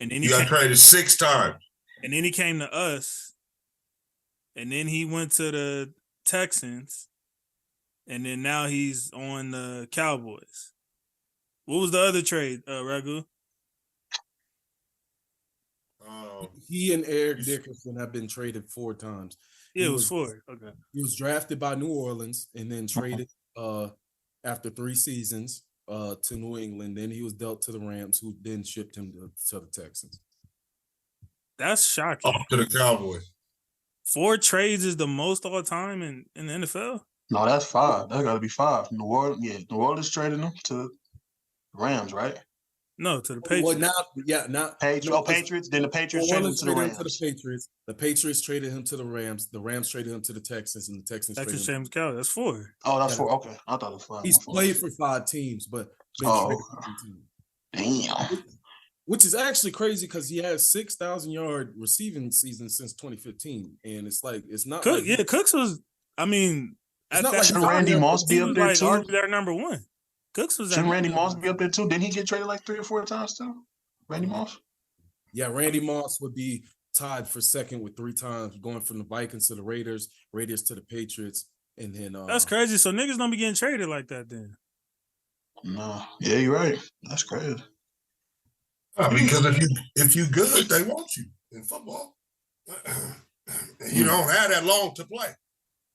and then he got traded 6 times. And then he came to us, and then he went to the Texans, and then now he's on the Cowboys. What was the other trade, Ragu? He and Eric Dickerson have been traded 4 times. Yeah, it was 4. Okay. He was drafted by New Orleans and then traded after 3 seasons to New England. Then he was dealt to the Rams, who then shipped him to the Texans. That's shocking. To the Cowboys. 4 trades is the most all time in the NFL? No, that's 5. That got to be 5. New Orleans traded him to the Rams, right? No, to the Patriots. Well, now Patriots. Then the Patriots traded him to the Rams. The Patriots traded him to the Rams. The Rams traded him to the Texans, and the Texans traded him. James Cowell. That's 4. Oh, that's 4. Okay, I thought it was 5. He's played for 5 teams, but been traded for 2 teams. Damn. Which is actually crazy because he has 6,000-yard receiving season since 2015, and it's not. Cooks was. I mean, shouldn't Randy Moss be up there too? Arguably their number 1. Cooks was. Shouldn't Randy Moss be up there too? Didn't he get traded like 3 or 4 times too? Randy Moss. Yeah, Randy Moss would be tied for second with 3 times, going from the Vikings to the Raiders to the Patriots, and then that's crazy. So niggas don't be getting traded like that then. No, yeah, you're right. That's crazy. Because if you good, they want you in football. You don't have that long to play.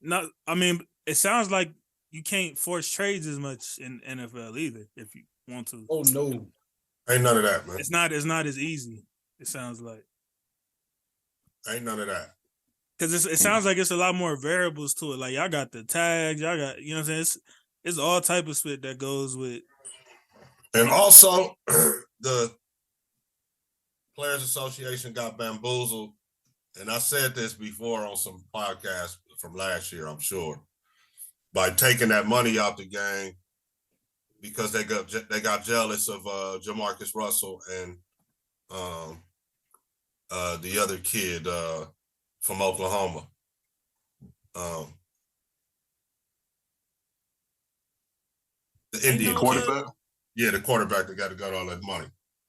No, I mean, it sounds like you can't force trades as much in NFL either if you want to. Oh no, ain't none of that, man. It's not as easy. It sounds like ain't none of that. Because it sounds like it's a lot more variables to it. Like y'all got the tags, y'all got what I'm saying. It's all type of shit that goes with. And also the Players Association got bamboozled, and I said this before on some podcasts from last year, I'm sure, by taking that money out the game because they got jealous of Jamarcus Russell and the other kid from Oklahoma. The Indian quarterback. Yeah, the quarterback that got all that money.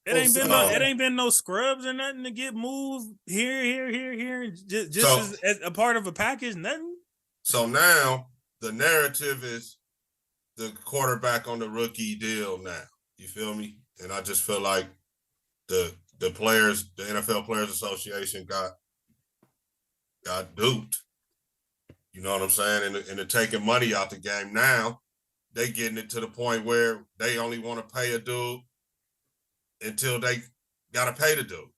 It ain't been no scrubs or nothing to get moved here, just as a part of a package, nothing. So now the narrative is the quarterback on the rookie deal now. You feel me? And I just feel like the players, the NFL Players Association got duped. You know what I'm saying? And they're taking money out the game now. They getting it to the point where they only want to pay a dude until they got to pay the dude.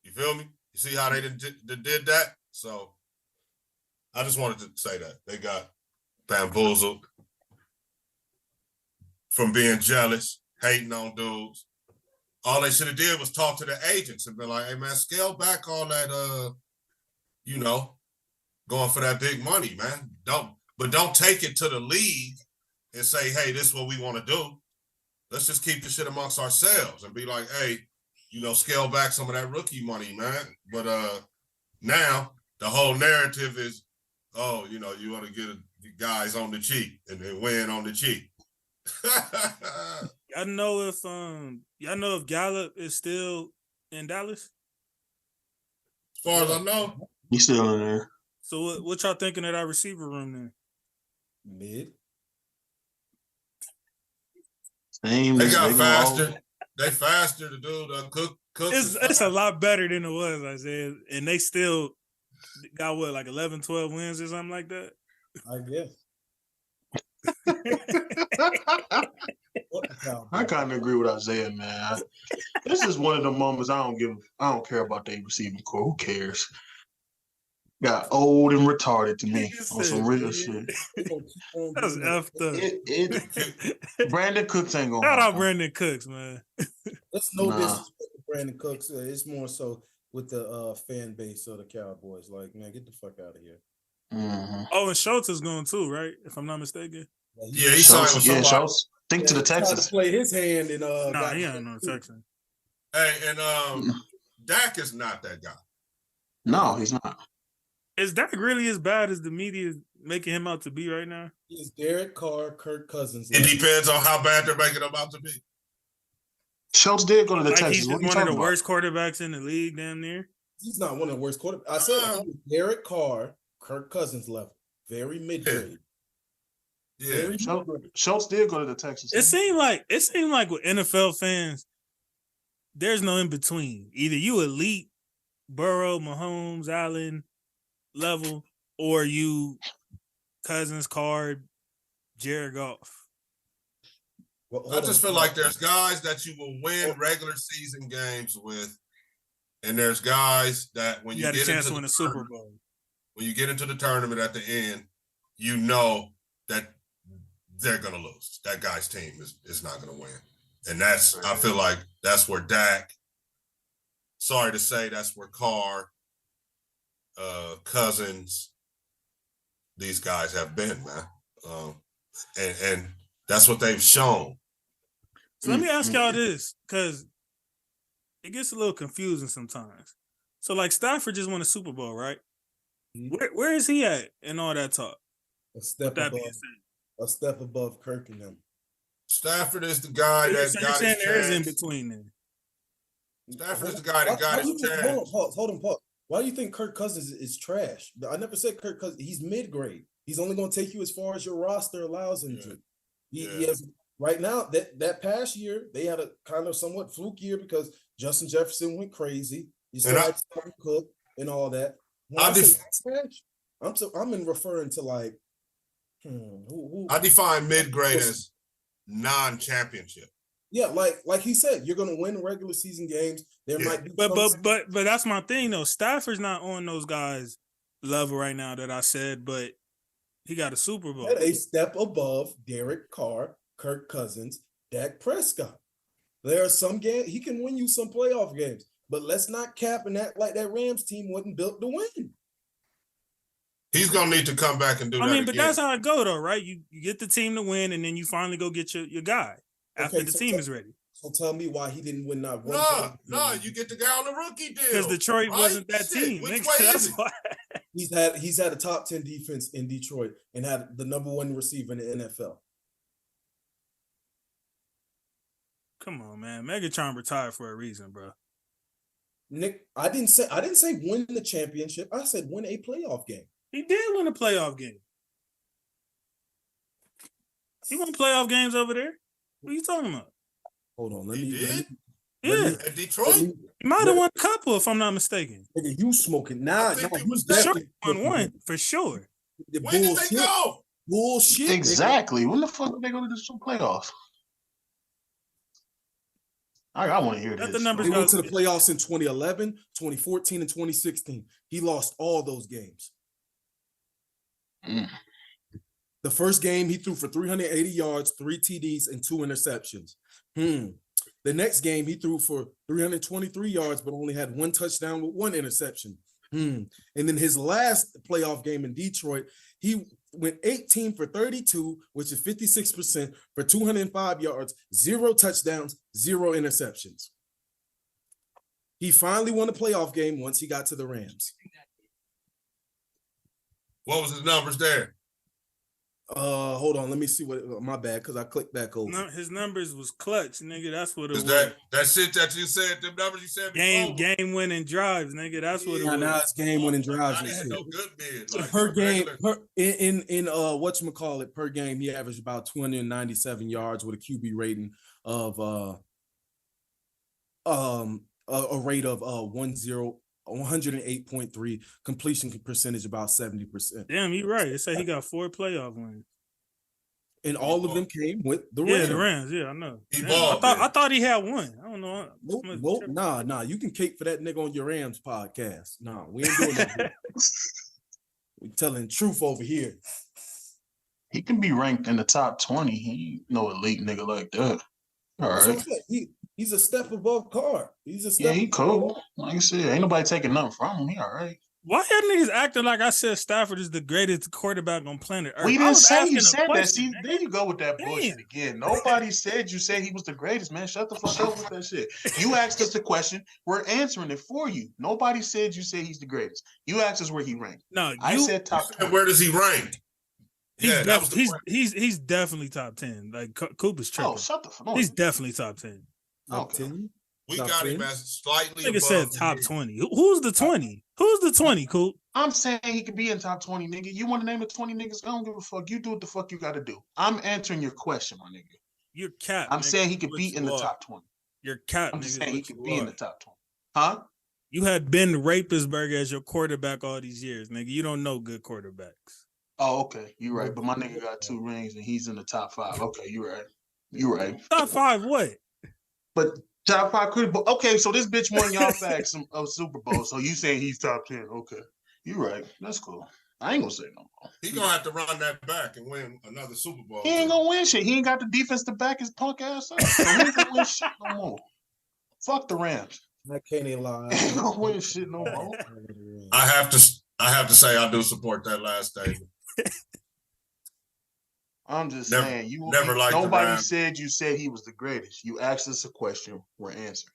You feel me? You see how they did that? So I just wanted to say that. They got bamboozled from being jealous, hating on dudes. All they should have did was talk to the agents and be like, hey, man, scale back all that, going for that big money, man. Don't take it to the league and say, hey, this is what we want to do. Let's just keep the shit amongst ourselves and be like, hey, scale back some of that rookie money, man. But now the whole narrative is, oh, you want to get guys on the cheap and then win on the cheap. Y'all know if Gallup is still in Dallas? As far as I know, he's still in there. So what y'all thinking of our receiver room then? Mid. They got faster. They faster to do the Cook. It's a lot better than it was, I said. And they still got 11, 12 wins or something like that? I guess. I kind of agree with Isaiah, man. This is one of the moments I don't care about their receiving core. Who cares? Got old and retarded to me on some real shit. That's effed up. Brandon Cooks ain't gonna. Shout out Brandon Cooks, man. That's no disrespect to Brandon Cooks. It's more so with the fan base of the Cowboys. Like, man, get the fuck out of here. Mm-hmm. Oh, and Schultz is going too, right? If I'm not mistaken. Yeah, he signed with somebody. Schultz. Think to the Texans. To play his hand and Nah, he ain't no Texan. Hey, and Dak is not that guy. No, he's not. Is Dak really as bad as the media is making him out to be right now? He's Derek Carr, Kirk Cousins. It depends on how bad they're making him out to be. Schultz did go to the Texans. He's one of the worst quarterbacks in the league, damn near. He's not one of the worst quarterbacks. I said Derek Carr, Kirk Cousins level. Very mid-grade. Yeah. Schultz did go to the Texans. It seemed like with NFL fans, there's no in between. Either you elite Burrow, Mahomes, Allen level, or you Cousins, Carr, Jared Goff. Well, I just feel like there's guys that you will win regular season games with, and there's guys that when you got get a chance into to win a Super Bowl. When you get into the tournament at the end, you know that they're gonna lose. That guy's team is not gonna win. And I feel like that's where Dak, sorry to say, that's where Carr, Cousins, these guys have been, man. And that's what they've shown. So let me ask y'all this, because it gets a little confusing sometimes. So, like, Stafford just won a Super Bowl, right? Where is he at in all that talk? A step above Kirk and them. Stafford is the guy that got his there is in chance. between then. Stafford is the guy that got his chance. Hold on, pause. Why do you think Kirk Cousins is trash? I never said Kirk Cousins. He's mid-grade. He's only going to take you as far as your roster allows him to. He has, right now, that past year, they had a kind of somewhat fluke year because Justin Jefferson went crazy. You still had Stephen Cook and all that. When I say trash, I'm referring to like, I define mid-grade as non-championship. Yeah, like he said, you're going to win regular season games. There might be, but that's my thing though. Stafford's not on those guys' level right now that I said, but he got a Super Bowl. A step above Derek Carr, Kirk Cousins, Dak Prescott. There are some games he can win you some playoff games, but let's not cap and act like that Rams team wasn't built to win. He's gonna need to come back and do that. I mean, but that's how it go though, right? You get the team to win, and then you finally go get your guy after the team is ready. So tell me why he didn't win not one. No, you get the guy on the rookie deal. Because Detroit wasn't that team. That's why. He's had a top 10 defense in Detroit and had the number 1 receiver in the NFL. Come on, man. Megatron retired for a reason, bro. Nick, I didn't say win the championship. I said win a playoff game. He did win a playoff game. He won playoff games over there. What are you talking about? Hold on, at Detroit? He might have won a couple, if I'm not mistaken. Nigga, you smoking now? Sure, won one for sure. When did they go? Bullshit. Exactly. When the fuck are they going to do some playoffs? I want to hear this. The numbers they went to the playoffs in 2011, 2014, and 2016. He lost all those games. The first game, he threw for 380 yards, 3 TDs, and 2 interceptions. The next game, he threw for 323 yards, but only had 1 touchdown with 1 interception. And then his last playoff game in Detroit, he went 18 for 32, which is 56%, for 205 yards, 0 touchdowns, 0 interceptions. He finally won a playoff game once he got to the Rams. What was his numbers there? Hold on, let me see what. My bad, because I clicked back over. No, his numbers was clutch, nigga. That's what it was. That shit that you said, the numbers you said before. Game winning drives, nigga. That's what it was. Now it's game winning drives. I had no good bids. Like per game, in whatchamacallit, per game, he averaged about 297 yards with a QB rating of a rate of 108.3, completion percentage about 70%. Damn, you're right. It said he got 4 playoff wins. And all of them came with the Rams. Yeah, the Rams. Yeah, I know. I thought he had 1. I don't know. Nope. Nah. You can cake for that nigga on your Rams podcast. Nah, we ain't doing that. We telling truth over here. He can be ranked in the top 20. He ain't no elite nigga like that. All right. He's a step above Carr. He cool. Like I said, ain't nobody taking nothing from him. He all right. Why y'all niggas acting like I said Stafford is the greatest quarterback on planet Earth? We didn't say you said that. See, there you go with that bullshit again. Nobody said you said he was the greatest, man. Shut the fuck up with that shit. You asked us the question. We're answering it for you. Nobody said you said he's the greatest. You asked us where he ranked. No, I said top 10. Where does he rank? He's definitely top 10. Like Cooper's tripping. Oh, shut the fuck up. He's definitely top 10. Top 10? We got him as slightly above. Nigga said top 20. Who's the 20? Who's the 20, Coop? I'm saying he could be in top 20, nigga. You want to name the 20 niggas? I don't give a fuck. You do what the fuck you got to do. I'm answering your question, my nigga. You're cap. I'm saying he could be in the top 20. You're cap. I'm just saying he could be in the top 20. Huh? You had Ben Roethlisberger as your quarterback all these years, nigga. You don't know good quarterbacks. Oh, okay. You're right. But my nigga got 2 rings and he's in the top 5. Okay, you're right. You're right. Top 5 what? But top 5 could. Okay, so this bitch won y'all back some Super Bowl. So you saying he's top 10? Okay, you're right. That's cool. I ain't gonna say no more. He gonna have to run that back and win another Super Bowl. He ain't gonna win shit. He ain't got the defense to back his punk ass up. So he ain't gonna win shit no more. Fuck the Rams. I can't even lie. He ain't gonna win shit no more. I have to say I do support that last statement. I'm just Never- saying, never liked the nobody Rams. said you said he was the greatest. You asked us a question, we're answering.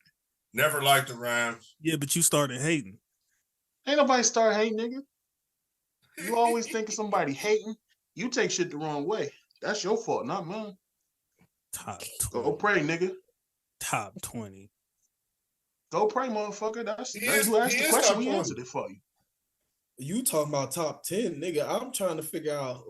Never liked the Rams. Yeah, but you started hating. Ain't nobody start hating, nigga. You always think of somebody hating. You take shit the wrong way. That's your fault, not mine. Top Go 20. pray, nigga. Top 20. Go pray, motherfucker. That's He you is asked the top question. We 20. answered it for you. You talking about top 10, nigga? I'm trying to figure out.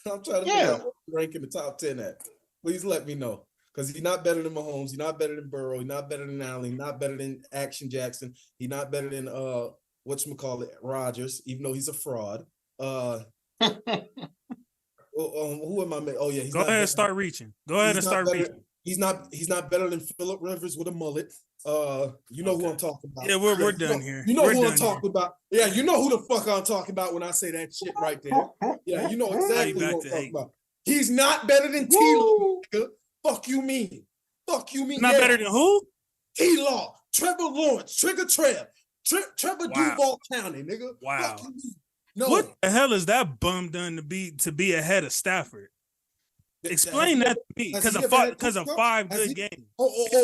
I'm trying to figure Yeah. out what rank in the top 10 at. Please let me know, because he's not better than Mahomes. He's not better than Burrow. He's not better than Allen. He's not better than Action Jackson. He's not better than whatchamacallit, Rodgers, even though he's a fraud. Who am I? Oh yeah, he's Go not ahead better- and start reaching. Go ahead and he's not start better- reaching. He's not better than Phillip Rivers with a mullet. You know who I'm talking about. Yeah, we're you done know, here. You know We're who I'm done talking about. Yeah, you know who the fuck I'm talking about when I say that shit right there. Yeah, you know exactly back who to I'm talking hate. about. He's not better than T-Law, nigga. Fuck you mean. Fuck you mean. Not better than who? T-Law, Trevor Lawrence, Trigger Trev, Trevor Wow. Duval County, nigga. Wow. Fuck you mean. No. What the hell is that bum done to be ahead of Stafford? Explain that to me. has Because he of ever had because of Cooper? 5 Has good he- games.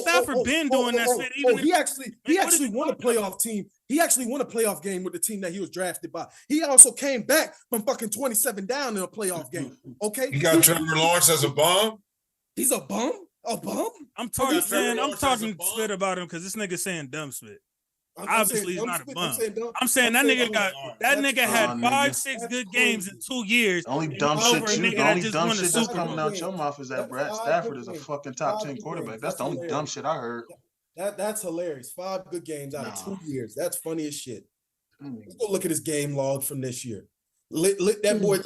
Stafford been doing that shit even he in- actually Man, what is he won a talking playoff team. He actually won a playoff game with the team that he was drafted by. He also came back from fucking 27 down in a playoff game. Okay, You got Trevor Lawrence as a bum. he's a bum. A bum. I'm talking, got Trevor man. I'm Lawrence as a talking bum? spit about him because this nigga saying dumb spit. I'm Obviously, saying he's not a dumb bum. spit. I'm saying that nigga got that That's nigga had crazy. 5-6 That's good games in crazy. 2 years. The only and dumb over a shit nigga the that only just dumb won a shit that's Super coming Bowl. out your mouth is that That's Brad 5 Stafford good is a games. fucking top 5 10 good quarterback. games. That's the That's only dumb hilarious. shit I heard. That's hilarious. 5 good games out of Nah. 2 years. That's funny as shit. Mm. Let's go look at his game log from this year. Lit that boy,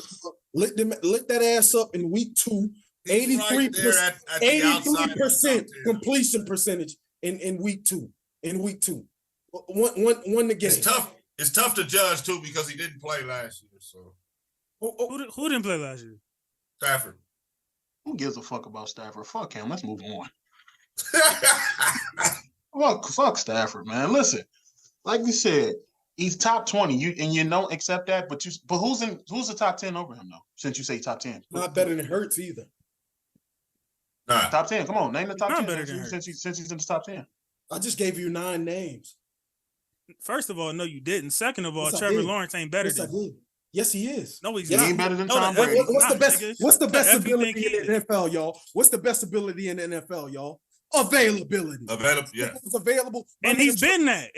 lit that ass up in week 2. He's right there at the outside of the 83% top 10. completion percentage in week 2. In week 2. Won the game. It's tough to judge too because he didn't play last year. So Who didn't play last year? Stafford. Who gives a fuck about Stafford? Fuck him. Let's move on. Fuck Stafford, man. Listen, like you said, he's top 20. You don't accept that, but who's the top 10 over him though? Since you say top 10, Not better than Hurts either. Nah. top 10. Come on, name the top Not 10 better than since he's in the top 10. I just gave you 9 names. First of all, no, you didn't. Second of all, Yes, I Trevor did. Lawrence ain't better Yes, I than you. did. Yes, he is. No, he's He not. ain't better than No, Tom that- Brady. What's the Nah, best? nigga. What's the best Everything ability he in the NFL, y'all? What's the best ability in the NFL, y'all? Availability. Available, yeah. It's available. And he's been that.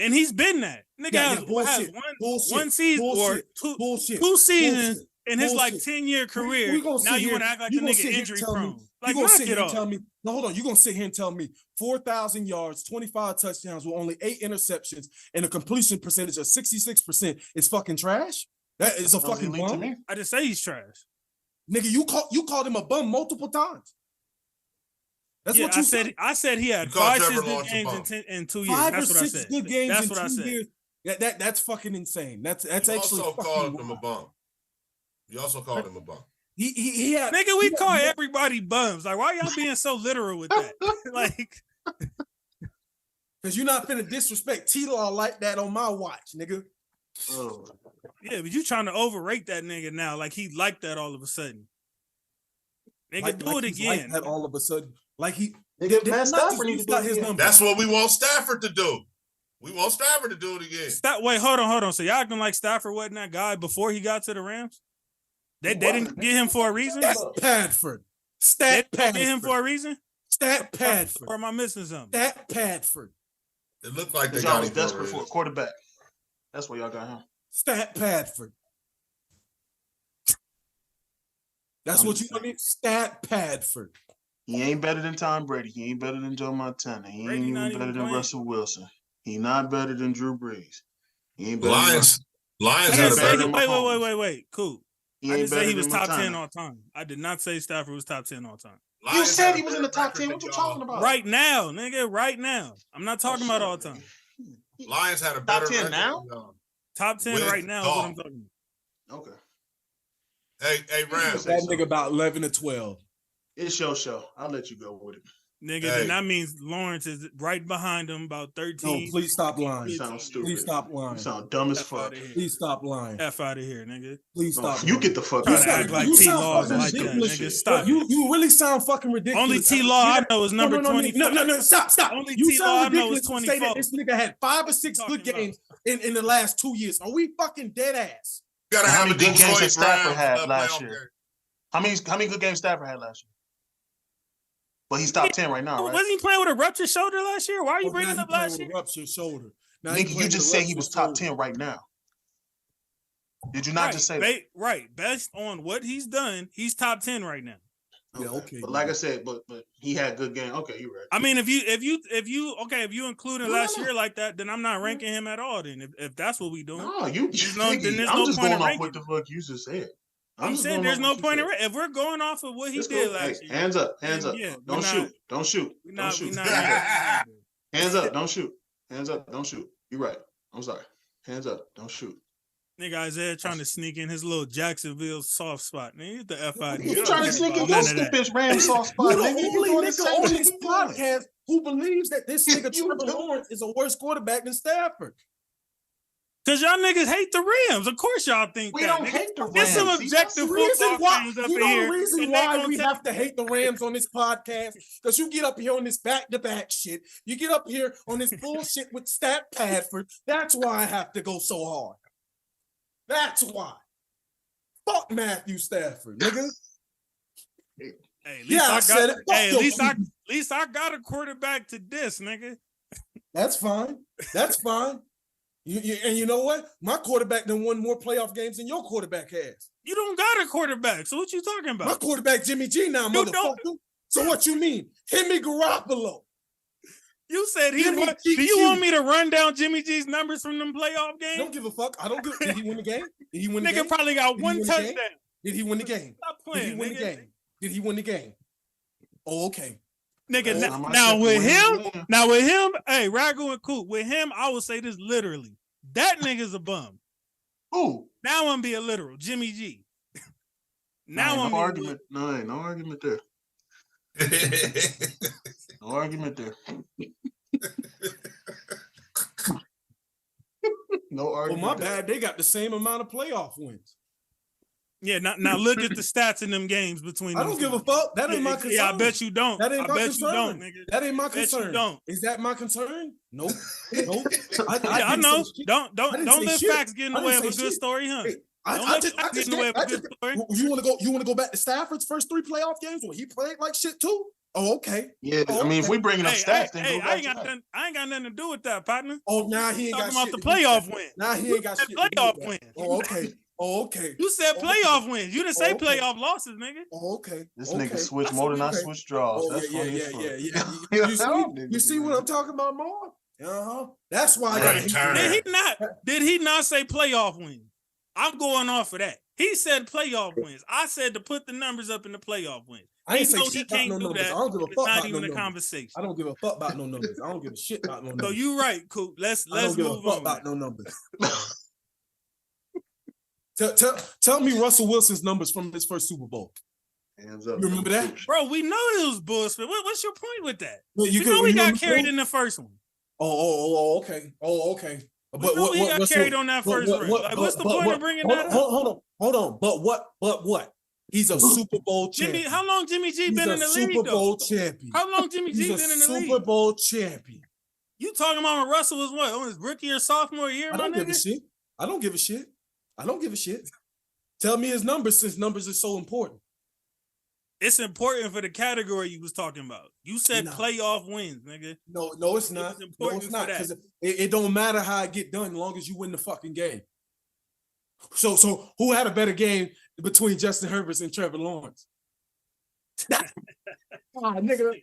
Nigga has bullshit. one Bullshit. season Bullshit. or Bullshit. two seasons Bullshit. in his like Bullshit. 10-year career. We gonna Now sit you here- want to act like you the gonna nigga sit here and injury tell me- prone. Like, you gonna knock sit it here and off. tell me? No, hold on. You gonna sit here and tell me 4,000 yards, 25 touchdowns with only 8 interceptions, and a completion percentage of 66% is fucking trash? That is a Sounds fucking elite to bum, me. I just say he's trash. nigga. You called him a bum multiple times. That's Yeah, what you said. I said he had You called 5-6 Trevor good Lawrence a games bum. in 2 years. 5 or That's what I 6 said. good games That's in what I 2 said. years. That's fucking insane. That's You actually also fucking called him a wild. bum. You also called him a bum. He had, Nigga, we he call had- everybody bums. Like, why y'all being so literal with that? Like, Cause you're not finna disrespect T-Law like that on my watch, nigga. Oh. yeah, but you trying to overrate that nigga now. Like, he like that all of a sudden. Nigga, do it he's again. Like that all of a sudden, like he. Nigga, did Matt not Stafford just need use to do out it his again. numbers. That's what we want Stafford to do. We want Stafford to do it again. Wait, hold on. So y'all acting like Stafford wasn't that guy before he got to the Rams? They didn't get him for a reason? Stat Padford. They Stat didn't get him for Padford. a reason? Stat Or Padford. am I missing something? Stat Padford. It looked like they Because y'all got was him for a desperate for a reason. quarterback. That's why y'all got him. Stat Padford. That's I'm what just you mean? Stat Padford. He ain't better than Tom Brady. He ain't better than Joe Montana. He Brady ain't not even better even than playing. Russell Wilson. He not better than Drew Brees. He ain't better Lions I had didn't a say better. than Mahomes. wait. Cool. He I ain't didn't say better he was than top 10 Montana. all time. I did not say Stafford was top 10 all time. You Lions said had a he was in the better top 10. record What than you y'all. talking about? Right now, nigga, right now. I'm not talking about all time. Lions had a better 10 record now? than y'all. Top 10 With right now is what I'm Goff. talking about. Okay. Hey, Rams. That nigga about 11 or 12. It's your show. I'll let you go with it. Nigga, then that means Lawrence is right behind him, about 13. No, please stop lying. You sound stupid. Please stop lying. You sound dumb as fuck. Please stop lying. F out of here, nigga. Please No, stop. you get the fuck Trying out to of act here. like T-Law is like that, nigga. Stop. You really sound fucking ridiculous. Only T-Law I know is number 24. No, stop. Only You T-Law sound I know is ridiculous to say 24. that this nigga had 5 or 6 good games in the last 2 years. Are we fucking dead ass? You gotta How have many good games Detroit did Stafford Browns have last playoff year? game. How many good games Stafford had last year? But he's top 10 right now, right? Wasn't he playing with a ruptured shoulder last year? Why are you bringing up last year? Ruptured shoulder. Now Nigga, you just said he was top 10 right now. Did you not just say that? Right. Based on what he's done, he's top 10 right now. Yeah, okay. But like I said, but he had good game. Okay, you're right. I mean, if you include him last year like that, then I'm not ranking him at all. Then if that's what we doing, No, then there's I'm no just point going in off ranking. what the fuck you just said. I'm saying there's no point in ranking. If we're going off of what he did last year, hands up. yeah, Don't shoot. Don't shoot. Don't shoot. Hands up. Don't shoot. Hands up. Don't shoot. You're right. I'm sorry. Hands up. Don't shoot. Nigga Isaiah trying to sneak in his little Jacksonville soft spot. Nigga, get the F out of here. You trying to sneak in your stupid Rams soft spot? You're the Nigga, you only doing the nigga same on shit this he doing. podcast who believes that this nigga You Trevor do. Lawrence is a worse quarterback than Stafford. Cause y'all niggas hate the Rams. Of course y'all think We that. don't nigga. hate the Rams. There's some See, objective The reason football why, fans up you in know here. the reason and they why gonna we tell- have to hate the Rams on this podcast? Because you get up here on this back-to-back shit. You get up here on this bullshit with Stat Padford. That's why I have to go so hard. That's why. Fuck Matthew Stafford, nigga. Hey, at least Yeah, I I said got. it. Fuck Hey, your at team. least I got a quarterback to diss, nigga. That's fine. That's fine. And you know what? My quarterback done won more playoff games than your quarterback has. You don't got a quarterback, so what you talking My about? quarterback Jimmy G now, You don't- motherfucker. So what you mean? Jimmy Garoppolo. You said he. Jimmy Won. G Do you cute. want me to run down Jimmy G's numbers from them playoff I don't games? give a fuck. I don't give. Did he win the game? Did he win the Nigga game? probably got Did he one win the game? touchdown. Did he win the game? Stop Did he playing, win the nigga. game? Did he win the game? Oh, okay. Nigga, Oh, now with him, hey, Ragu and Coop, with him, I will say this literally. That nigga's a bum. Who? Now I'm gonna be a literal. Jimmy G. Now no I'm argument. No, ain't no argument there. No argument there. No Well, argument. my there. bad. They got the same amount of playoff wins. Yeah, now look at the stats in them games between I them don't give a two. fuck. That ain't my concern. Yeah, I bet you don't. That ain't I my bet concern. you don't, nigga. That ain't my Bet you concern. don't. Is that my concern? Nope. Nope. I I didn't know. say shit. Don't I didn't say let shit. facts get in the I way didn't of a say good shit. story, huh? Hey, Don't let facts get in the way of a good story. You want to go back to Stafford's first 3 playoff games where he played like shit too? Oh, okay. Yeah, Oh, I mean, if we bringing up Hey, stats, then hey, go I back ain't to got that. nothing. I ain't got nothing to do with that, partner. Oh, now he ain't Talking got about shit the to do with playoff that. win. Now he ain't got said shit to do playoff with that. win. Oh, okay. Oh, okay. You said Oh, playoff wins. You didn't say Oh, okay. playoff losses, nigga. Oh, okay. This okay. nigga switch That's more what than I okay. switch draws. Oh, That's funny as fuck. Yeah. You see what I'm talking about, Mark? Uh-huh. That's why I got Right, turn it. Did he not say playoff wins? I'm going off of that. He said playoff wins. I said to put the numbers up in the playoff wins. I ain't He say knows shit he about can't no do numbers. that. I don't give a It's fuck not about no even a numbers. conversation. I don't give a fuck about no numbers. I don't give a shit about no numbers. So you right, Coop. Let's I don't give a move fuck on. about no numbers. Tell me Russell Wilson's numbers from his first Super Bowl. Hands up. You remember that? Bro, we know it was bullshit. What's your point with that? Well, You know he got remember carried that? in the first one. Oh, okay. Oh, okay. We know he got carried on that first run. Like, what's the point of bringing that up? Hold on. But what? He's a Super Bowl champion. How long Jimmy G He's been a in the league, Super Bowl though? champion. How long Jimmy G He's a been in the Super league? Bowl champion. You talking about when Russell was what, on his rookie or sophomore year, I my don't give a nigga? shit. I don't give a shit. Tell me his numbers since numbers are so important. It's important for the category you was talking about. You said No. playoff wins, nigga. No, it's not. It's No, important it's not. for that. Because it don't matter how it get done as long as you win the fucking game. So who had a better game between Justin Herbert and Trevor Lawrence? Nigga.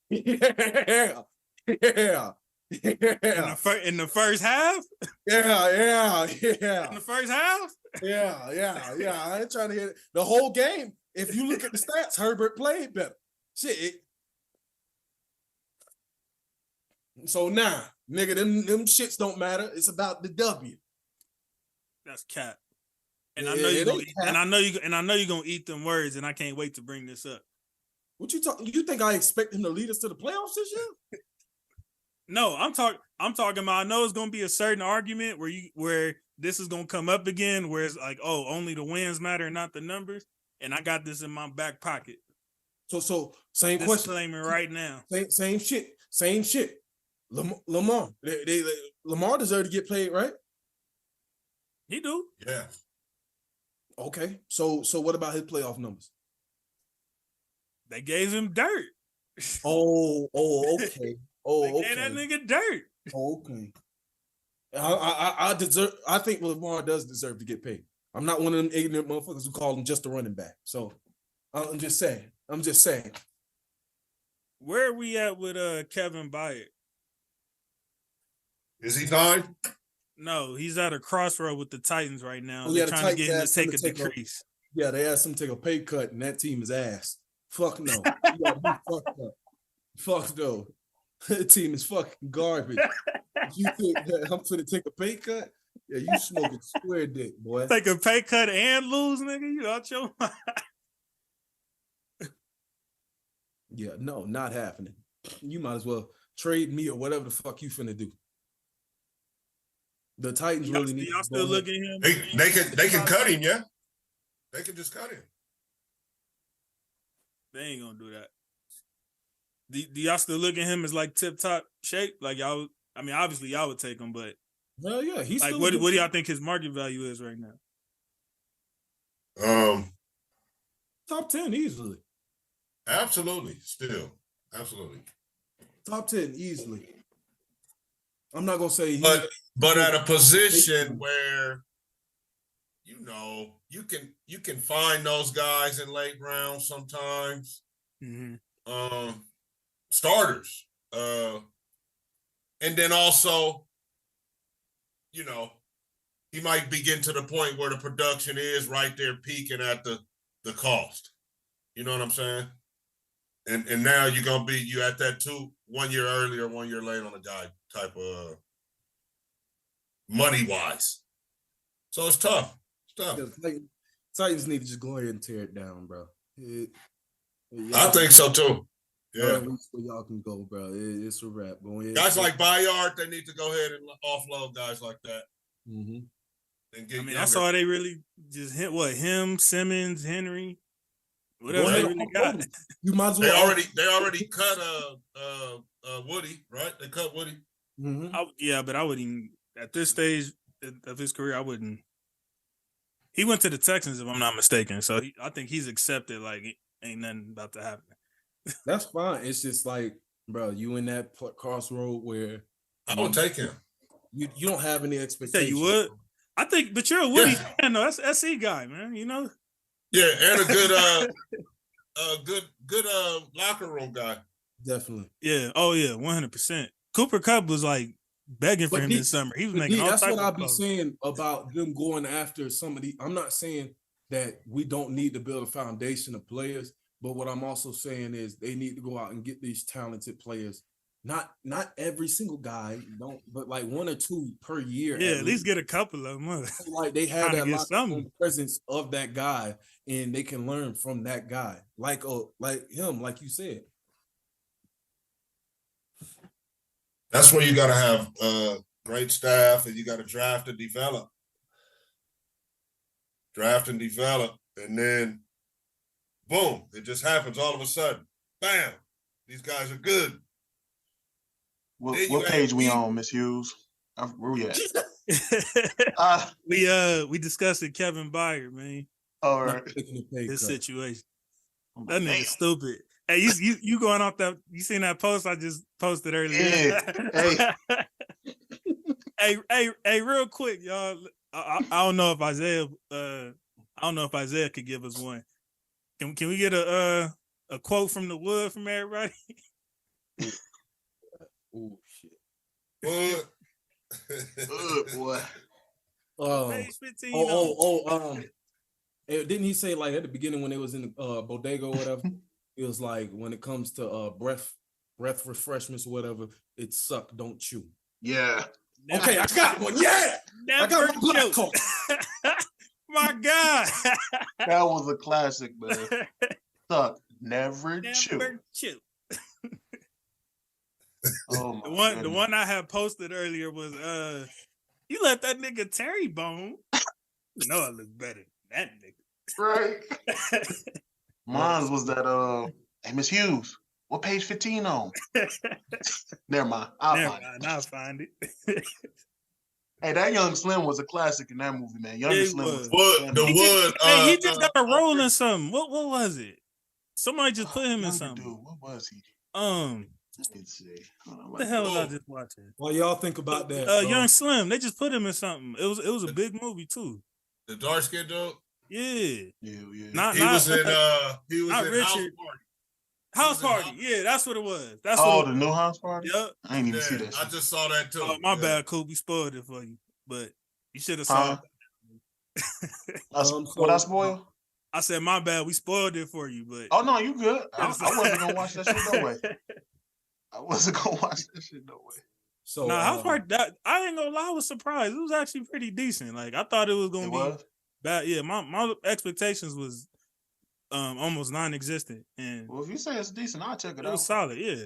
Yeah. In the first half? Yeah. In the first half? Yeah. I ain't trying to hear it. The whole game. If you look at the stats, Herbert played better. Shit. So now, nigga, them shits don't matter. It's about the W. That's cap. And I know you're gonna eat, and I know you're gonna eat them words, and I can't wait to bring this up. What you talking? You think I expect him to lead us to the playoffs this year? No, I'm talking about. I know it's gonna be a certain argument where this is gonna come up again, where it's like, oh, only the wins matter, not the numbers. And I got this in my back pocket. So same question. Disclaimer right now. Same shit. Lamar, Lamar deserved to get played, right? He do. Yeah. Okay. So what about his playoff numbers? They gave him dirt. Oh, okay. Oh, they gave that nigga dirt. Oh, okay. I think Lamar does deserve to get paid. I'm not one of them ignorant motherfuckers who call him just a running back. So I'm just saying. Where are we at with Kevin Byard? Is he signed? No, he's at a crossroad with the Titans right now. Oh, They're trying to get him to take a decrease. Yeah, they asked him to take a pay cut, and that team is ass. Fuck no. You gotta be fucked up. Fuck no. That team is fucking garbage. You think that I'm gonna take a pay cut? Yeah, you smoking square dick, boy. Take a pay cut and lose, nigga. You out your mind. Yeah, no, not happening. You might as well trade me or whatever the fuck you finna do. The Titans really need. Y'all still look at him? They can cut him, yeah. They can just cut him. They ain't gonna do that. Do y'all still look at him as like tip top shape? Like y'all, I mean, obviously y'all would take him, but hell yeah, he's like, what do y'all think his market value is right now? Top 10 easily. Absolutely, still, absolutely. Top 10 easily. I'm not gonna say, but at a position where, you know, you can find those guys in late rounds sometimes. Mm-hmm. Starters, and then also, you know, he might be getting to the point where the production is right there peaking at the cost. You know what I'm saying? And now you're gonna be at that 1 year early or 1 year late on a guy type of money wise. So it's tough. It's tough. Titans need to just go ahead and tear it down, bro. I think so too. Yeah. At least where y'all can go, bro. It's a wrap. Go ahead. Guys like Bayard, they need to go ahead and offload guys like that. Mm-hmm. And get that's all they really just hit. What, him, Simmons, Henry, whatever they really got. You might as well. They already cut Woody, right? They cut Woody. Mm-hmm. But I wouldn't, at this stage of his career, I wouldn't. He went to the Texans, if I'm not mistaken. So I think he's accepted. Like, ain't nothing about to happen. That's fine. It's just like, bro, you in that crossroad where I would take him. You don't have any expectations. You would. I think, but you're a Woody fan, though. That's an SC guy, man. You know. Yeah, and a good locker room guy. Definitely. Yeah. Oh yeah. 100%. Cooper Kupp was like begging for him this summer. He was making all types of That's what I'll be saying about them going after somebody. I'm not saying that we don't need to build a foundation of players. But what I'm also saying is they need to go out and get these talented players. Not every single guy, but like 1 or 2 per year. Yeah, at least get a couple of them. Like they have that presence of that guy, and they can learn from that guy. Like him, like you said. That's where you got to have great staff, and you got to draft and develop. And then boom, it just happens all of a sudden. Bam, these guys are good. What page we on, Miss Hughes? Where we at? We discussed it, Kevin Byard, man. All right. His situation. That nigga stupid. Hey, you going off that? You seen that post I just posted earlier? Yeah. Hey, real quick, y'all. I don't know if Isaiah could give us one. Can we get a quote from the wood from everybody? Oh shit! Boy. Page 15. Didn't he say like at the beginning when it was in the bodega or whatever? It was like when it comes to breath refreshments or whatever, it suck, don't chew. Yeah. Okay, I got one. Yeah, I got one black coat. My God. That was a classic, man. Suck, never chew. Oh my The one I had posted earlier was you let that nigga Terry bone. No, I look better than that nigga. Right. Mine was that hey, Miss Hughes, what page 15 on? Never mind. I'll find it. Hey, that Young Slim was a classic in that movie, man. Young Slim was he just got a role in something. What was it? Somebody just put him in something. Dude, what was he? Let's see. What the hell was I just watching? While y'all think about that, Young Slim, they just put him in something. It was a big movie too. The dark skinned dude? Yeah. He was in House Party. House Party. Yeah, that's what it was. That's the new House Party? Yep. I ain't even see that shit. I just saw that too. Oh, my bad, Coop. We spoiled it for you. But you should have saw it. What I spoiled? I said, my bad. We spoiled it for you, but oh no, you good. I wasn't gonna watch that shit no way. I wasn't gonna watch that shit no way. So House Party, that I ain't gonna lie, I was surprised. It was actually pretty decent. Like I thought it was gonna be bad. Yeah, my expectations was almost non-existent. And well, if you say it's decent, I'll check it out. It was solid, yeah.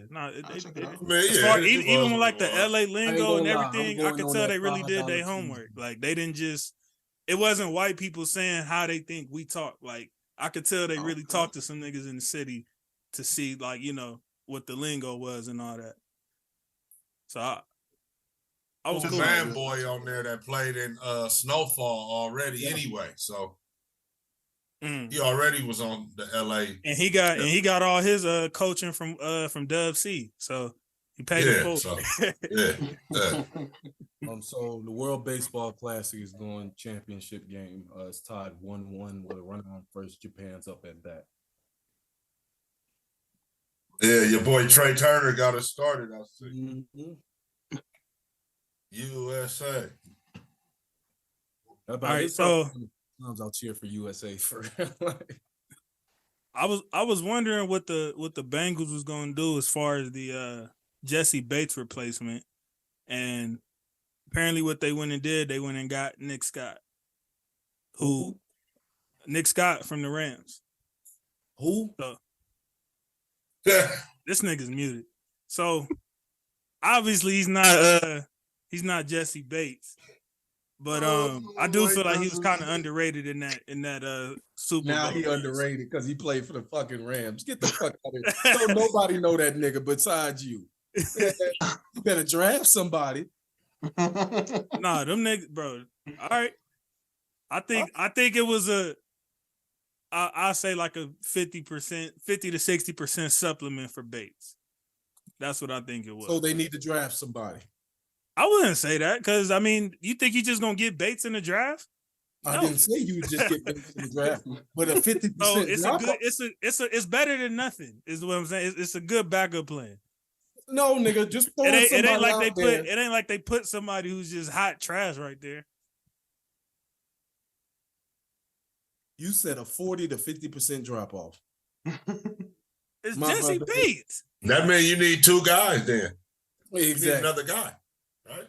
Even when like the LA lingo and everything, I could tell they really did their homework. Like they didn't just. It wasn't white people saying how they think we talk. Like I could tell they really talked to some niggas in the city to see, like, you know, what the lingo was and all that. So I was cool. Man boy on there that played in Snowfall already anyway. So he already was on the LA. And he got all his coaching from Dub C. So he paid it full. So, so the World Baseball Classic is going championship game. It's tied 1-1 with a run on first. Japan's up at bat. Yeah, your boy Trey Turner got us started. I see. USA. All right, so sometimes I'll cheer for USA for. I was wondering what the Bengals was going to do as far as the Jesse Bates replacement, and apparently what they went and did, they went and got Nick Scott, Nick Scott from the Rams. Who? So, this nigga's muted. So obviously he's not Jesse Bates. But I do feel like he was kind of underrated in that Super Bowl. Now he underrated because he played for the fucking Rams. Get the fuck out of here. Don't nobody know that nigga besides you. You better draft somebody. Nah, them niggas, bro. All right. I think it was I say like a 50% to 60% supplement for Bates. That's what I think it was. So they need to draft somebody. I wouldn't say that because I mean, you think you just gonna get Bates in the draft? I didn't say you would just get Bates in the draft, but a 50%. So it's better than nothing. Is what I'm saying. It's a good backup plan. No, nigga, just throw it ain't like it ain't like they put somebody who's just hot trash right there. You said a 40 to 50% drop off. It's Jesse Bates. That means you need two guys then. Exactly. You need another guy, right?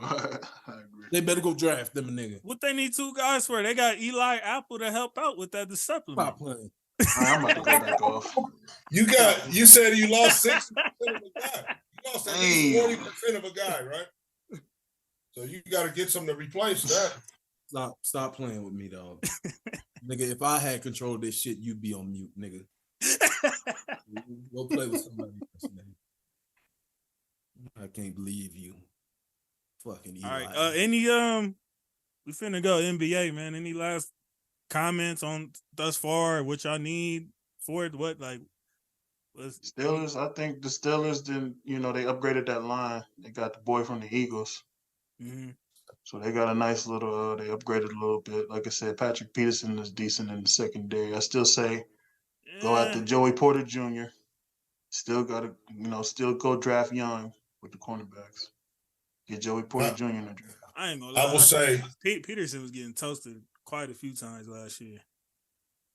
I agree. They better go draft them a nigga. What they need two guys for? They got Eli Apple to help out with that, the supplement. Stop playing. I'm about to go back off. You said you lost 60% of a guy. You lost at least 40% of a guy, right? So you got to get something to replace that. Stop playing with me, dog. Nigga, if I had control of this shit, you'd be on mute, nigga. Go play with somebody else, nigga. I can't believe you. Fucking Eli. All right. We finna go NBA, man. Any last comments on thus far? What y'all need for it? What Steelers? I think the Steelers didn't. They upgraded that line. They got the boy from the Eagles. Mm-hmm. So they got a nice little. They upgraded a little bit. Like I said, Patrick Peterson is decent in the secondary. I still say go after Joey Porter Jr. Still got to, still go draft young with the cornerbacks. Get Joey Porter Jr. in the draft. I ain't gonna lie. I will say Peterson was getting toasted quite a few times last year.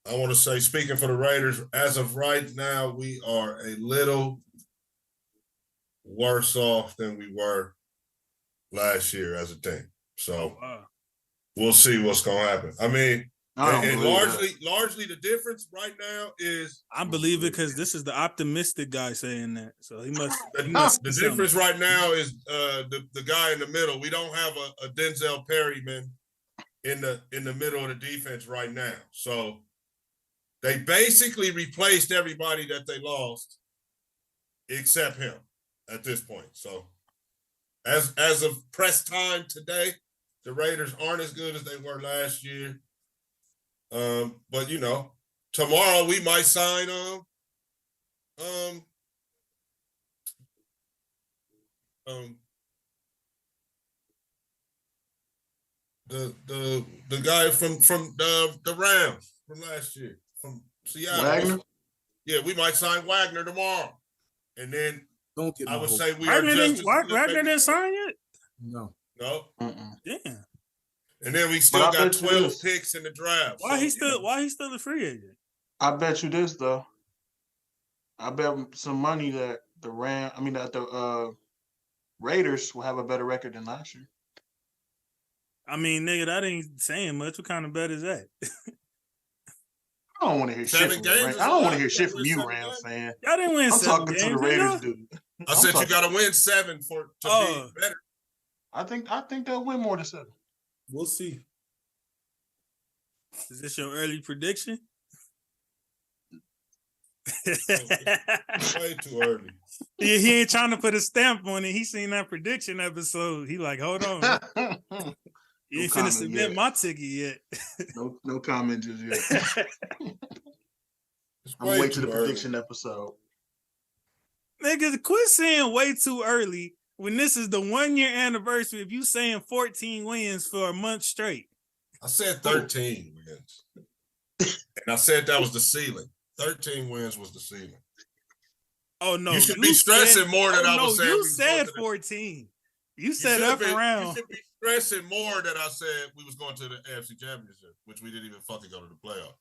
I want to say, speaking for the Raiders, as of right now, we are a little worse off than we were last year as a team. So, we'll see what's gonna happen. I mean, and largely the difference right now is I believe it because this is the optimistic guy saying that. So he must. The difference right now is the guy in the middle. We don't have a Denzel Perryman in the middle of the defense right now. So they basically replaced everybody that they lost except him at this point. So as of press time today, the Raiders aren't as good as they were last year. But you know, tomorrow we might sign the guy from the Rams from last year from Seattle. Wagner? Yeah, we might sign Wagner tomorrow, and then I would say Wagner didn't sign yet. No. Damn. And then we still got 12 picks in the draft. Why he still a free agent? I bet you this though. I bet some money that the Raiders will have a better record than last year. I mean, nigga, that ain't saying much. What kind of bet is that? I don't want to hear shit from you, I don't want to hear shit from you, Rams fan. Y'all didn't win 7 I'm talking games, to the Raiders, dude. I said you got to win 7 to be better. I think they'll win more than 7. We'll see. Is this your early prediction? Way too early. Yeah, he ain't trying to put a stamp on it. He seen that prediction episode. He like, hold on. You ain't finna submit my ticket yet. No comment just yet. I'm waiting to the prediction episode. Nigga, quit saying way too early when this is the 1-year anniversary of you saying 14 wins for a month straight. I said 13 wins. And I said that was the ceiling. 13 wins was the ceiling. Oh, no. You should be stressing more than I was saying. You said 14. You said up around. You should be stressing more than I said we was going to the AFC Championship, which we didn't even fucking go to the playoff.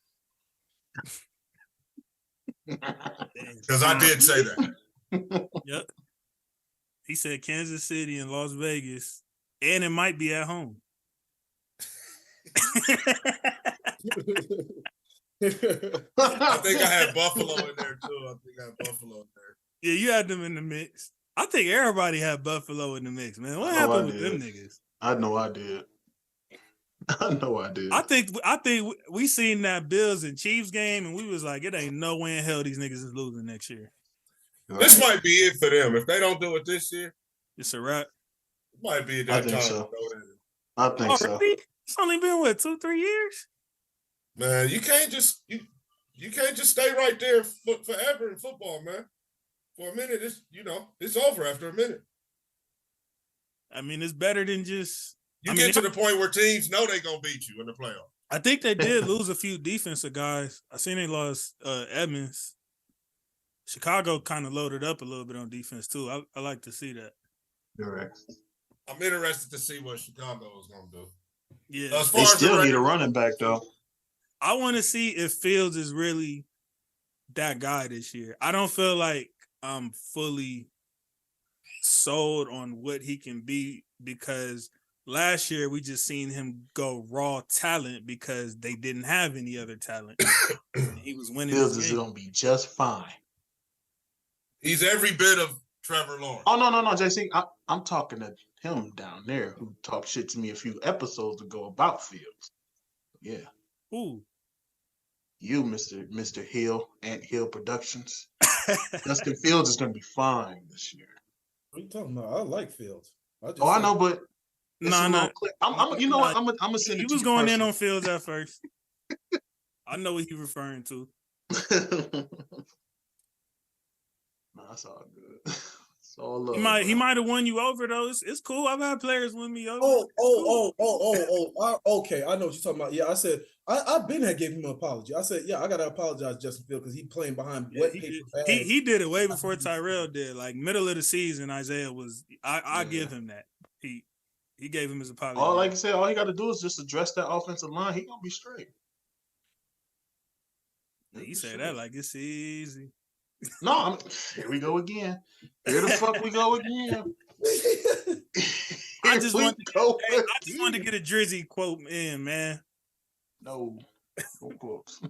Because I did say that. Yep. He said Kansas City and Las Vegas, and it might be at home. I think I had Buffalo in there too. Yeah, you had them in the mix. I think everybody had Buffalo in the mix, man. What happened with them niggas? I know I did. I think we seen that Bills and Chiefs game, and we was like, it ain't no way in hell these niggas is losing next year. This might be it for them. If they don't do it this year, it's a wrap. It might be that time. So. I think so. Really? It's only been 2-3 years. Man, you can't just stay right there forever in football, man. For a minute, it's over after a minute. I mean, it's better than just. You get to the point where teams know they're gonna beat you in the playoffs. I think they did lose a few defensive guys. I seen they lost Edmonds. Chicago kind of loaded up a little bit on defense too. I like to see that. Correct. I'm interested to see what Chicago is gonna do. Yeah, they still need a running back though. I want to see if Fields is really that guy this year. I don't feel like I'm fully sold on what he can be because last year we just seen him go raw talent because they didn't have any other talent. He was winning. Fields is gonna be just fine. He's every bit of Trevor Lawrence. Oh no, JC. I'm talking to him down there who talked shit to me a few episodes ago about Fields. Yeah. Who? You, Mr. Hill, Ant Hill Productions. Justin Fields is gonna be fine this year. What are you talking about? I like Fields. I know, but no. I'm you know what? I'm gonna send it to you. He was going in on Fields at first. I know what he's referring to. That's all good. It's all love. He might have won you over though. It's cool. I've had players win me over. Okay. I know what you're talking about. Yeah, I said I've been had gave him an apology. I said, yeah, I gotta apologize, Justin Fields, because he playing behind wet paper. He did it way before Tyrell did. Like middle of the season, Isaiah was. I give him that. He gave him his apology. Like you said, all he got to do is just address that offensive line. He gonna be straight. He said that like it's easy. No, here we go again. Here the fuck we go again. I just wanted to get a Drizzy quote in, man. No quotes.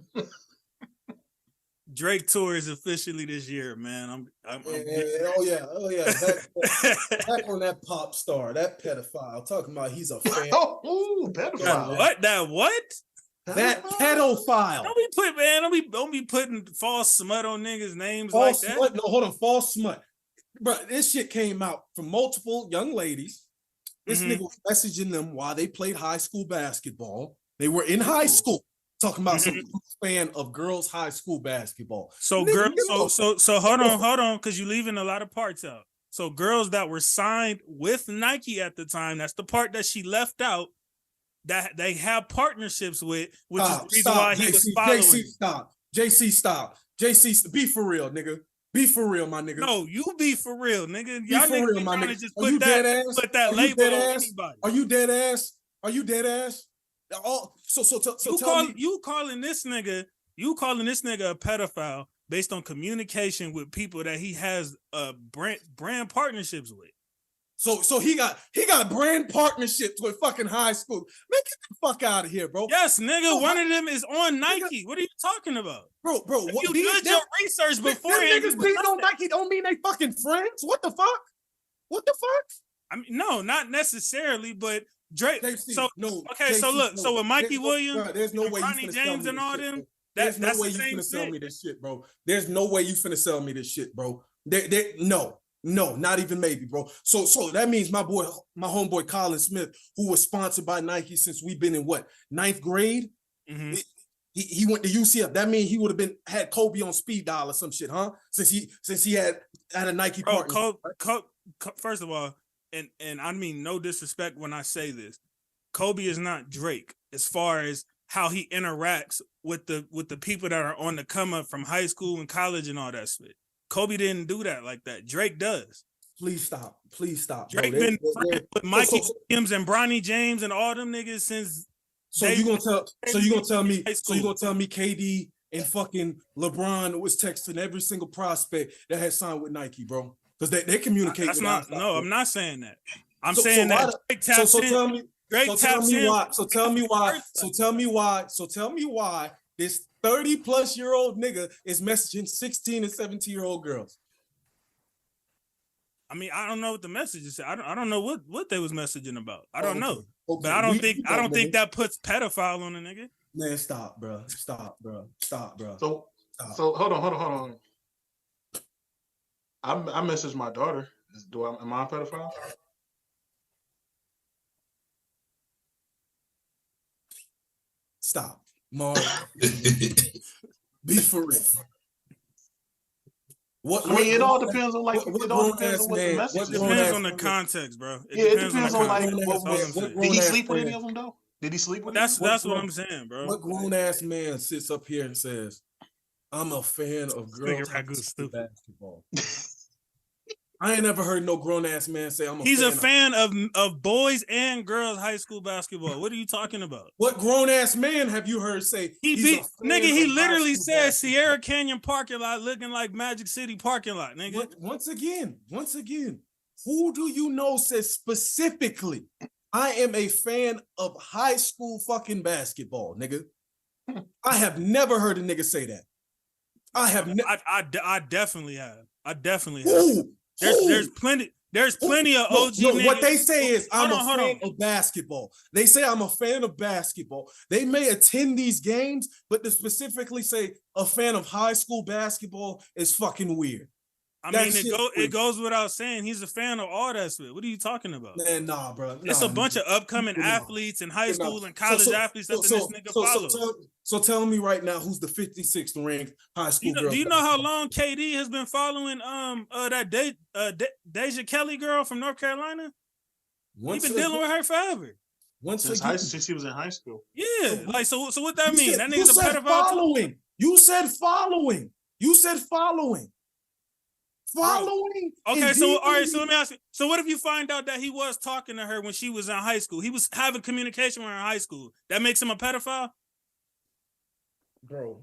Drake tour is officially this year, man. Oh yeah. Back on that pop star, that pedophile, talking about he's a fan. Ooh, pedophile. What? That pedophile. Don't be putting false smut on niggas' names False like smut? that. No, hold on, false smut. Bro, this shit came out from multiple young ladies. This nigga was messaging them while they played high school basketball. They were in high school talking about some fan of girls' high school basketball. So hold on, because you're leaving a lot of parts out. So girls that were signed with Nike at the time, that's the part that she left out, that they have partnerships with, which is the reason why he was following. JC, stop. JC, be for real, nigga. Be for real, my nigga. No, you be for real, nigga. Y'all niggas my nigga. Just put that label on anybody. Are you dead ass? Are you dead ass? Oh, you calling this nigga a pedophile based on communication with people that he has brand partnerships with. So he got brand partnerships with fucking high school. Man, get the fuck out of here, bro. Yes, nigga. One of them is on Nike. What are you talking about? Bro, what, you did your research beforehand. Niggas being on Nike don't mean they fucking friends. What the fuck? What the fuck? I mean, no, not necessarily, but Drake. So with Mikey Williams, there's no way Ronnie James and all them. There's no way you finna sell me this shit, bro. There's no way you finna sell me this shit, bro. No, not even maybe, bro. So that means my homeboy Colin Smith, who was sponsored by Nike since we've been in what, 9th grade? Mm-hmm. He went to UCF. That means he would have had Kobe on speed dial or some shit, huh? Since he had a Nike partner. First of all, and I mean no disrespect when I say this, Kobe is not Drake as far as how he interacts with the people that are on the come up from high school and college and all that shit. Kobe didn't do that like that. Drake does. Please stop. Drake been friends with Mikey Williams and Bronny James and all them niggas since. So you gonna tell me KD and fucking LeBron was texting every single prospect that had signed with Nike, bro? Because they communicate. I'm not saying that. I'm saying that Drake taps in. So tell me why this 30-plus-year-old nigga is messaging 16 and 17-year-old girls. I mean, I don't know what the message is. I don't know what they was messaging about. I don't know. Okay. But I don't think that puts pedophile on a nigga. Man, stop, bro. Stop, bro. So hold on. I messaged my daughter. Am I a pedophile? Stop. Mark. Be for real. It all depends on what the message is. It depends on the context, bro. It depends on did he sleep with any of them though? Did he sleep with them? That's what I'm saying, bro. What grown ass man sits up here and says, I'm a fan of girls basketball? I ain't never heard no grown ass man say He's a fan of boys and girls high school basketball. What are you talking about? What grown ass man have you heard say? He literally said Sierra Canyon parking lot looking like Magic City parking lot, nigga. Once again, who do you know says specifically, I am a fan of high school fucking basketball, nigga? I have never heard a nigga say that. I definitely have. Ooh. There's plenty of OG niggas. What they say is I'm a fan of basketball. They say I'm a fan of basketball. They may attend these games, but to specifically say a fan of high school basketball is fucking weird. I mean, it goes without saying he's a fan of all that shit. What are you talking about? Man, nah, bro. It's a bunch of upcoming athletes and high school and college athletes that this nigga follows. So tell me right now, who's the 56th ranked high school girl? Do you know how long KD has been following Deja Kelly girl from North Carolina? He's been dealing with her forever. Since he was in high school. Yeah, like so what that mean? That nigga's a pedophile. You said following. Okay, so all right, so let me ask you. So what if you find out that he was talking to her when she was in high school? He was having communication with her in high school. That makes him a pedophile? Bro.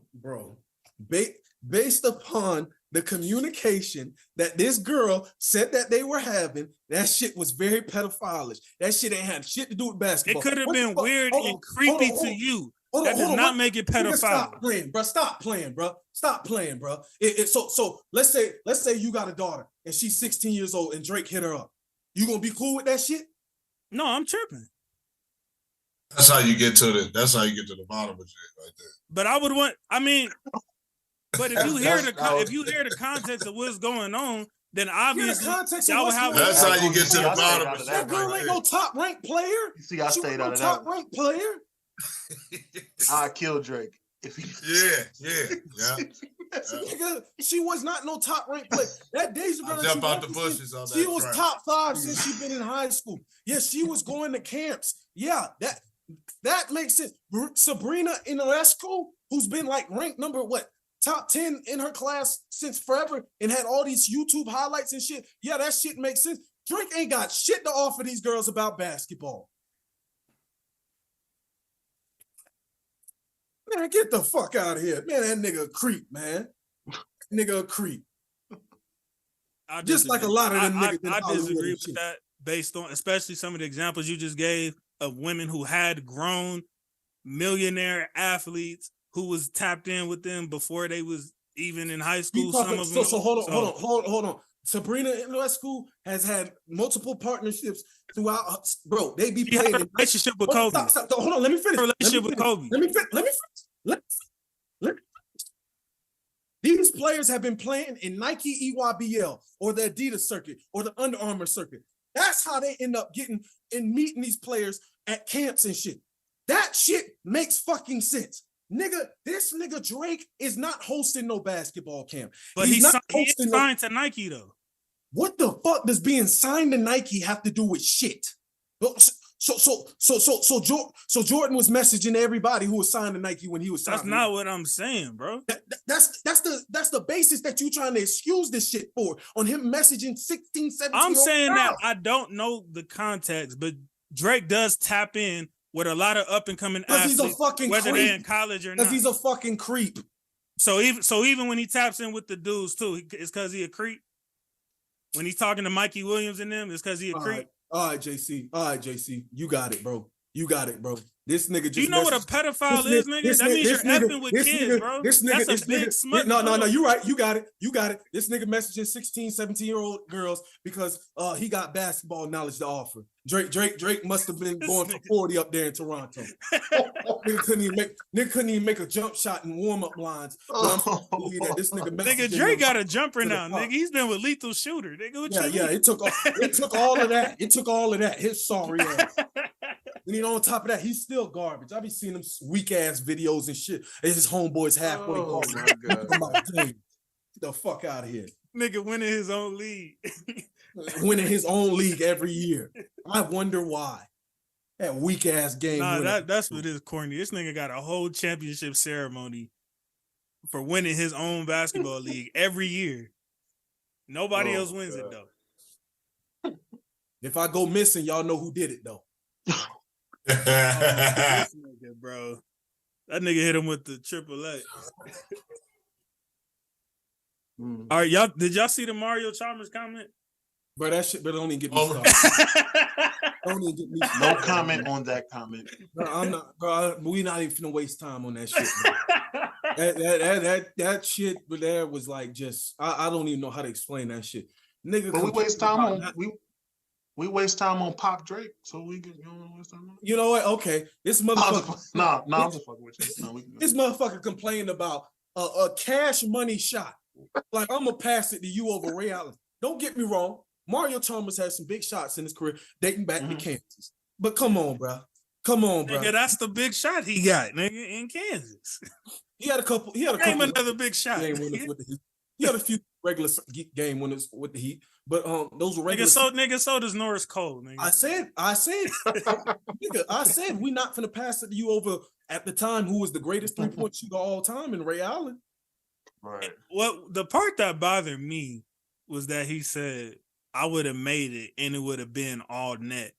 Based upon the communication that this girl said that they were having, that shit was very pedophilish. That shit ain't had shit to do with basketball. It could have been weird and creepy to you. That does not make it pedophile. Stop playing, bro. Stop playing, bro. Stop playing, bro. So let's say you got a daughter and she's 16 years old and Drake hit her up. You gonna be cool with that shit? No, I'm tripping. That's how you get to the bottom of it right there. But I would want. I mean, but if you hear the context of what's going on, then obviously y'all would have. That's how you get to the bottom of that girl ain't no top ranked player. You see, I stayed out of that. Top ranked player. I kill Drake. If he... Yeah. Nigga, she was not no top ranked player. That Deja girl, jump out the bushes on that. She was top 5 since she been in high school. Yes, she was going to camps. Yeah, that makes sense. Sabrina Ionescu, who's been like ranked number top 10 in her class since forever and had all these YouTube highlights and shit. Yeah, that shit makes sense. Drake ain't got shit to offer these girls about basketball. Man, get the fuck out of here. Man, that nigga a creep, man. Nigga a creep. Just like a lot of them niggas. I disagree with that based on especially some of the examples you just gave of women who had grown millionaire athletes who was tapped in with them before they was even in high school. Some of them. So hold on. Sabrina Ionescu has had multiple partnerships throughout. Bro, they be playing a relationship with Kobe. Stop. Hold on, let me finish. Relationship with Kobe. Let me finish. These players have been playing in Nike EYBL or the Adidas circuit or the Under Armour circuit. That's how they end up getting and meeting these players at camps and shit. That shit makes fucking sense. Nigga, this nigga Drake is not hosting no basketball camp. But he's signed to Nike though. What the fuck does being signed to Nike have to do with shit? So Jordan was messaging everybody who was signed to Nike when he was signed. That's not what I'm saying, bro. That's the basis that you trying to excuse this shit for on him messaging 16, 17. I'm saying that I don't know the context, but Drake does tap in with a lot of up and coming athletes, he's a fucking whether creep. they're in college or not. Because he's a fucking creep. So even when he taps in with the dudes too, it's because he a creep. When he's talking to Mikey Williams and them, it's because he a creep. All right, JC. You got it, bro. This nigga just. Do you know what a pedophile is, nigga? That means you're effing with kids, bro. That's a big smut. No, you're right. You got it. This nigga messaging 16, 17-year-old girls because he got basketball knowledge to offer. Drake must have been going for 40 up there in Toronto. Nigga couldn't even make a jump shot in warm-up lines. That this nigga Drake got a jumper now, nigga. He's been with Lethal Shooter, nigga. It took all of that. It took all of that. His sorry ass. And on top of that, he's still garbage. I be seeing them weak ass videos and shit. And his homeboys halfway home. My God. Get the fuck out of here. Nigga winning his own league. Winning his own league every year. I wonder why. That weak ass game. Nah, that's what is corny. This nigga got a whole championship ceremony for winning his own basketball league every year. Nobody else wins it though. If I go missing, y'all know who did it though. This nigga, bro. That nigga hit him with the AAA. All right, y'all. Did y'all see the Mario Chalmers comment? Bro, that shit better only get me started. No comment on that comment. Bro, I'm not, bro. We not even finna waste time on that shit. That shit there was like just I don't even know how to explain that shit. Nigga, but we waste time on we waste time on Pop Drake, so we get waste time on. You know what? Okay, this motherfucker. I'm just fucking with you. This motherfucker complained about a cash money shot. Like I'm gonna pass it to you over Ray Allen. Don't get me wrong. Mario Chalmers has some big shots in his career dating back to Kansas. But come on, bro. Nigga, that's the big shot he got, nigga, in Kansas. He had a couple. Name another big shot. He had a few regular game winners with the Heat, but those were regular. Nigga, so does Norris Cole. Nigga. I said, nigga, I said we not finna pass it to you over at the time who was the greatest 3-point shooter of all time in Ray Allen. Right. Well, the part that bothered me was that he said I would have made it and it would have been all net.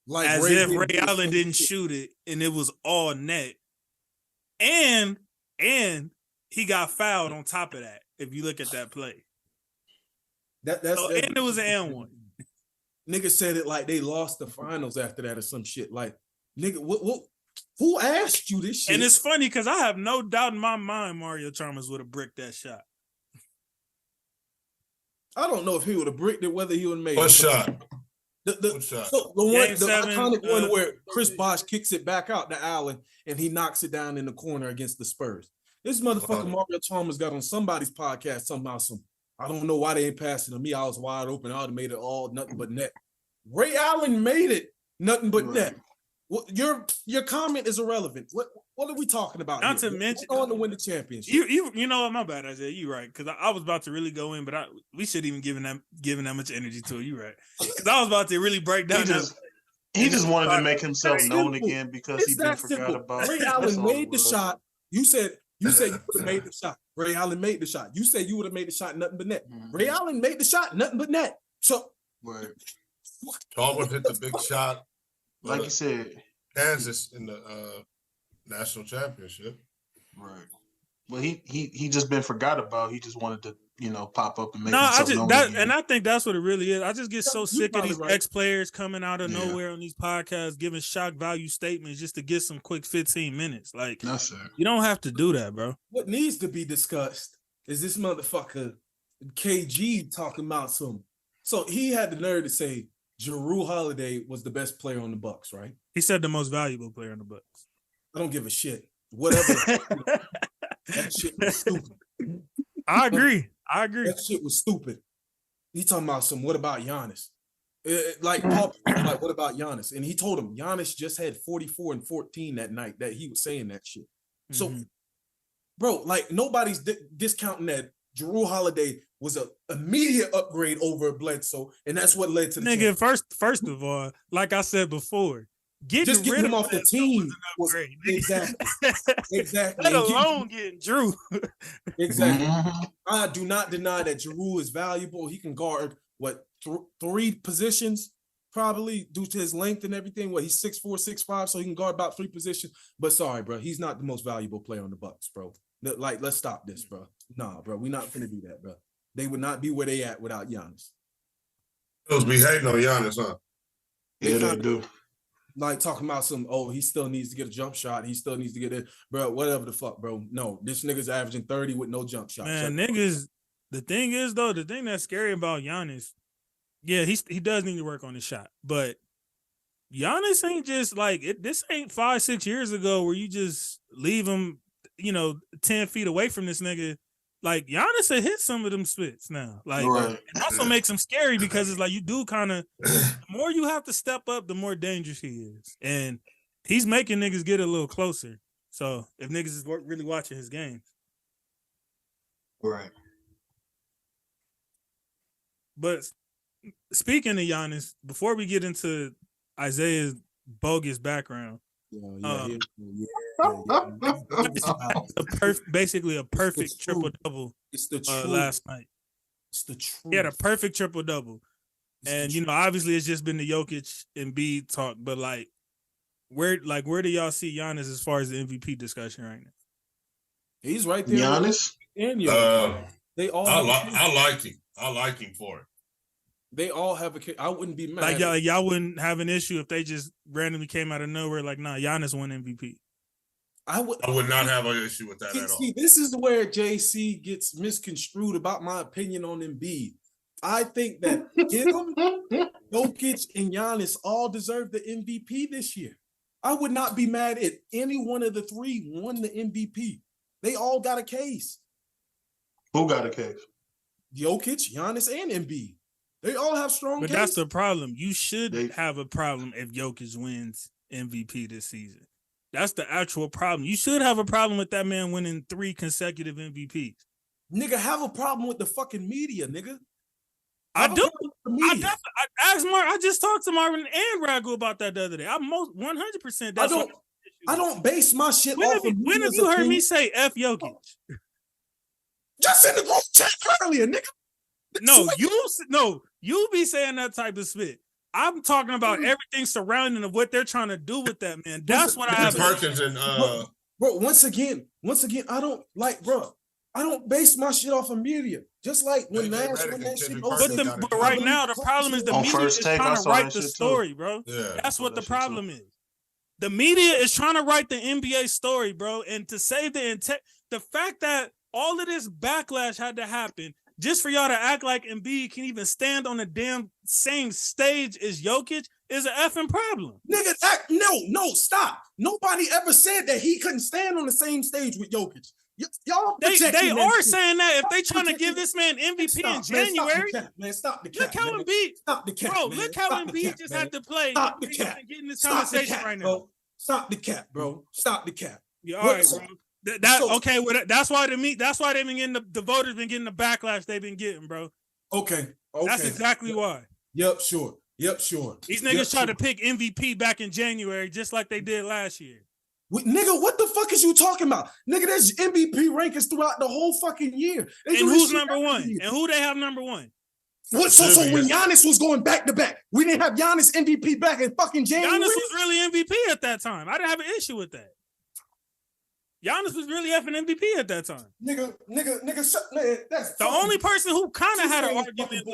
Like as if Ray Allen didn't shoot it and it was all net. And he got fouled on top of that. if you look at that play. That's and it was an and one. Nigga said it like they lost the finals after that or some shit. Like, nigga, what who asked you this shit? And it's funny because I have no doubt in my mind Mario Chalmers would have bricked that shot. I don't know if he would have bricked it, whether he would have made What it. shot? The shot? So the Game 7, iconic one where Chris Bosh kicks it back out to Allen and he knocks it down in the corner against the Spurs. This motherfucker Mario Chalmers got on somebody's podcast somehow. I don't know why they ain't passing to me. I was wide open. I would have made it all nothing but net. Ray Allen made it nothing but net. Well, your comment is irrelevant. What are we talking about? Not here? to mention, on to win the championship. You know what? My bad, Isaiah. You right, because I was about to really go in, but we shouldn't even giving that much energy to it. You right, because I was about to really break down. He just wanted to make himself known again because he been forgot about. Ray Allen made the shot. You said you would have made the shot. Ray Allen made the shot. You said you would have made the shot nothing but net. Ray Allen made the shot nothing but net. So Chalmers hit the big shot, like you said, Kansas in the national championship. Right. Well, he just been forgot about. He just wanted to, pop up and make himself known again. And I think that's what it really is. I just get so sick of these ex-players coming out of nowhere on these podcasts giving shock value statements just to get some quick 15 minutes. Like, you don't have to do that, bro. What needs to be discussed is this motherfucker KG talking about some. So he had the nerve to say Jrue Holiday was the best player on the Bucks, right? He said the most valuable player on the Bucks. I don't give a shit. Whatever. That shit was stupid. I agree. That shit was stupid. He talking about what about Giannis? Paul, what about Giannis? And he told him Giannis just had 44 and 14 that night that he was saying that shit. So, bro, nobody's discounting that Jrue Holiday was an immediate upgrade over Bledsoe, and that's what led to the nigga. First of all, like I said before, getting him off the team was exactly. Let alone getting Jrue. Exactly. I do not deny that Jrue is valuable. He can guard three positions, probably due to his length and everything. He's 6'4", 6'5", so he can guard about 3 positions. But sorry, bro, he's not the most valuable player on the Bucks, bro. Let's stop this, bro. Nah, bro, we're not gonna do that, bro. They would not be where they at without Giannis. Those be hating on Giannis, huh? Yeah, they do. Talking about he still needs to get a jump shot. He still needs to get it, bro. Whatever the fuck, bro. No, this nigga's averaging 30 with no jump shot. Man, niggas. The thing is, though, the thing that's scary about Giannis, yeah, he does need to work on his shot, but Giannis ain't just this ain't 5-6 years ago where you just leave him, 10 feet away from this nigga. Like, Giannis had hit some of them spits now. It also makes him scary because it's you do kind of, the more you have to step up, the more dangerous he is. And he's making niggas get a little closer. So if niggas is really watching his games. Right. But speaking of Giannis, before we get into Isaiah's bogus background, basically a perfect triple-double last night. It's the truth. He had a perfect triple-double. And, obviously it's just been the Jokic and Embiid talk, but where do y'all see Giannis as far as the MVP discussion right now? He's right there. Giannis? And Jokic. I like him. I like him for it. They all have I wouldn't be mad. Y'all wouldn't have an issue if they just randomly came out of nowhere nah, Giannis won MVP. I would not have an issue with that at all. See, this is where JC gets misconstrued about my opinion on Embiid. I think that him, Jokic, and Giannis all deserve the MVP this year. I would not be mad if any one of the three won the MVP. They all got a case. Who got a case? Jokic, Giannis, and Embiid. They all have strong cases. But that's the problem. You should have a problem if Jokic wins MVP this season. That's the actual problem. You should have a problem with that man winning 3 consecutive MVPs. Nigga, have a problem with the fucking media, nigga. I do. I just talked to Marvin and Ragu about that the other day. I'm 100%. I don't base my shit off of when have you heard me say F Jokic? Just in the group chat earlier, nigga. You be saying that type of spit. I'm talking about everything surrounding of what they're trying to do with that man. That's what I have. Perkins and bro. Once again, I don't bro. I don't base my shit off of media. Just like when Nash won that shit. But right now, the problem is the media is trying to write the story, bro. Yeah, that's what the problem is. The media is trying to write the NBA story, bro. And to save the fact that all of this backlash had to happen just for y'all to act like Embiid can even stand on the damn same stage as Jokic is an effing problem. Nigga, no, stop. Nobody ever said that he couldn't stand on the same stage with Jokic. Y'all they are shit. saying that if they trying to give this man MVP in January, stop the cap. Look how Embiid, stop the cap, bro. man. Look how Embiid just had to play. Stop the cap. Getting this conversation right now. Stop the cap, bro. Stop the cap. Yeah, all right, bro. Okay. Well, that's why they've been getting the voters been getting the backlash they've been getting, bro. Okay. That's exactly why. Yep, sure. These niggas tried to pick MVP back in January, just like they did last year. Nigga, what the fuck is you talking about? Nigga, there's MVP rankings throughout the whole fucking year. And who's number one? And who they have number one? What? So when Giannis was going back to back, we didn't have Giannis MVP back in fucking January? Giannis was really MVP at that time. I didn't have an issue with that. Giannis was really effing MVP at that time. Nigga, that's the only person who kind of had an argument.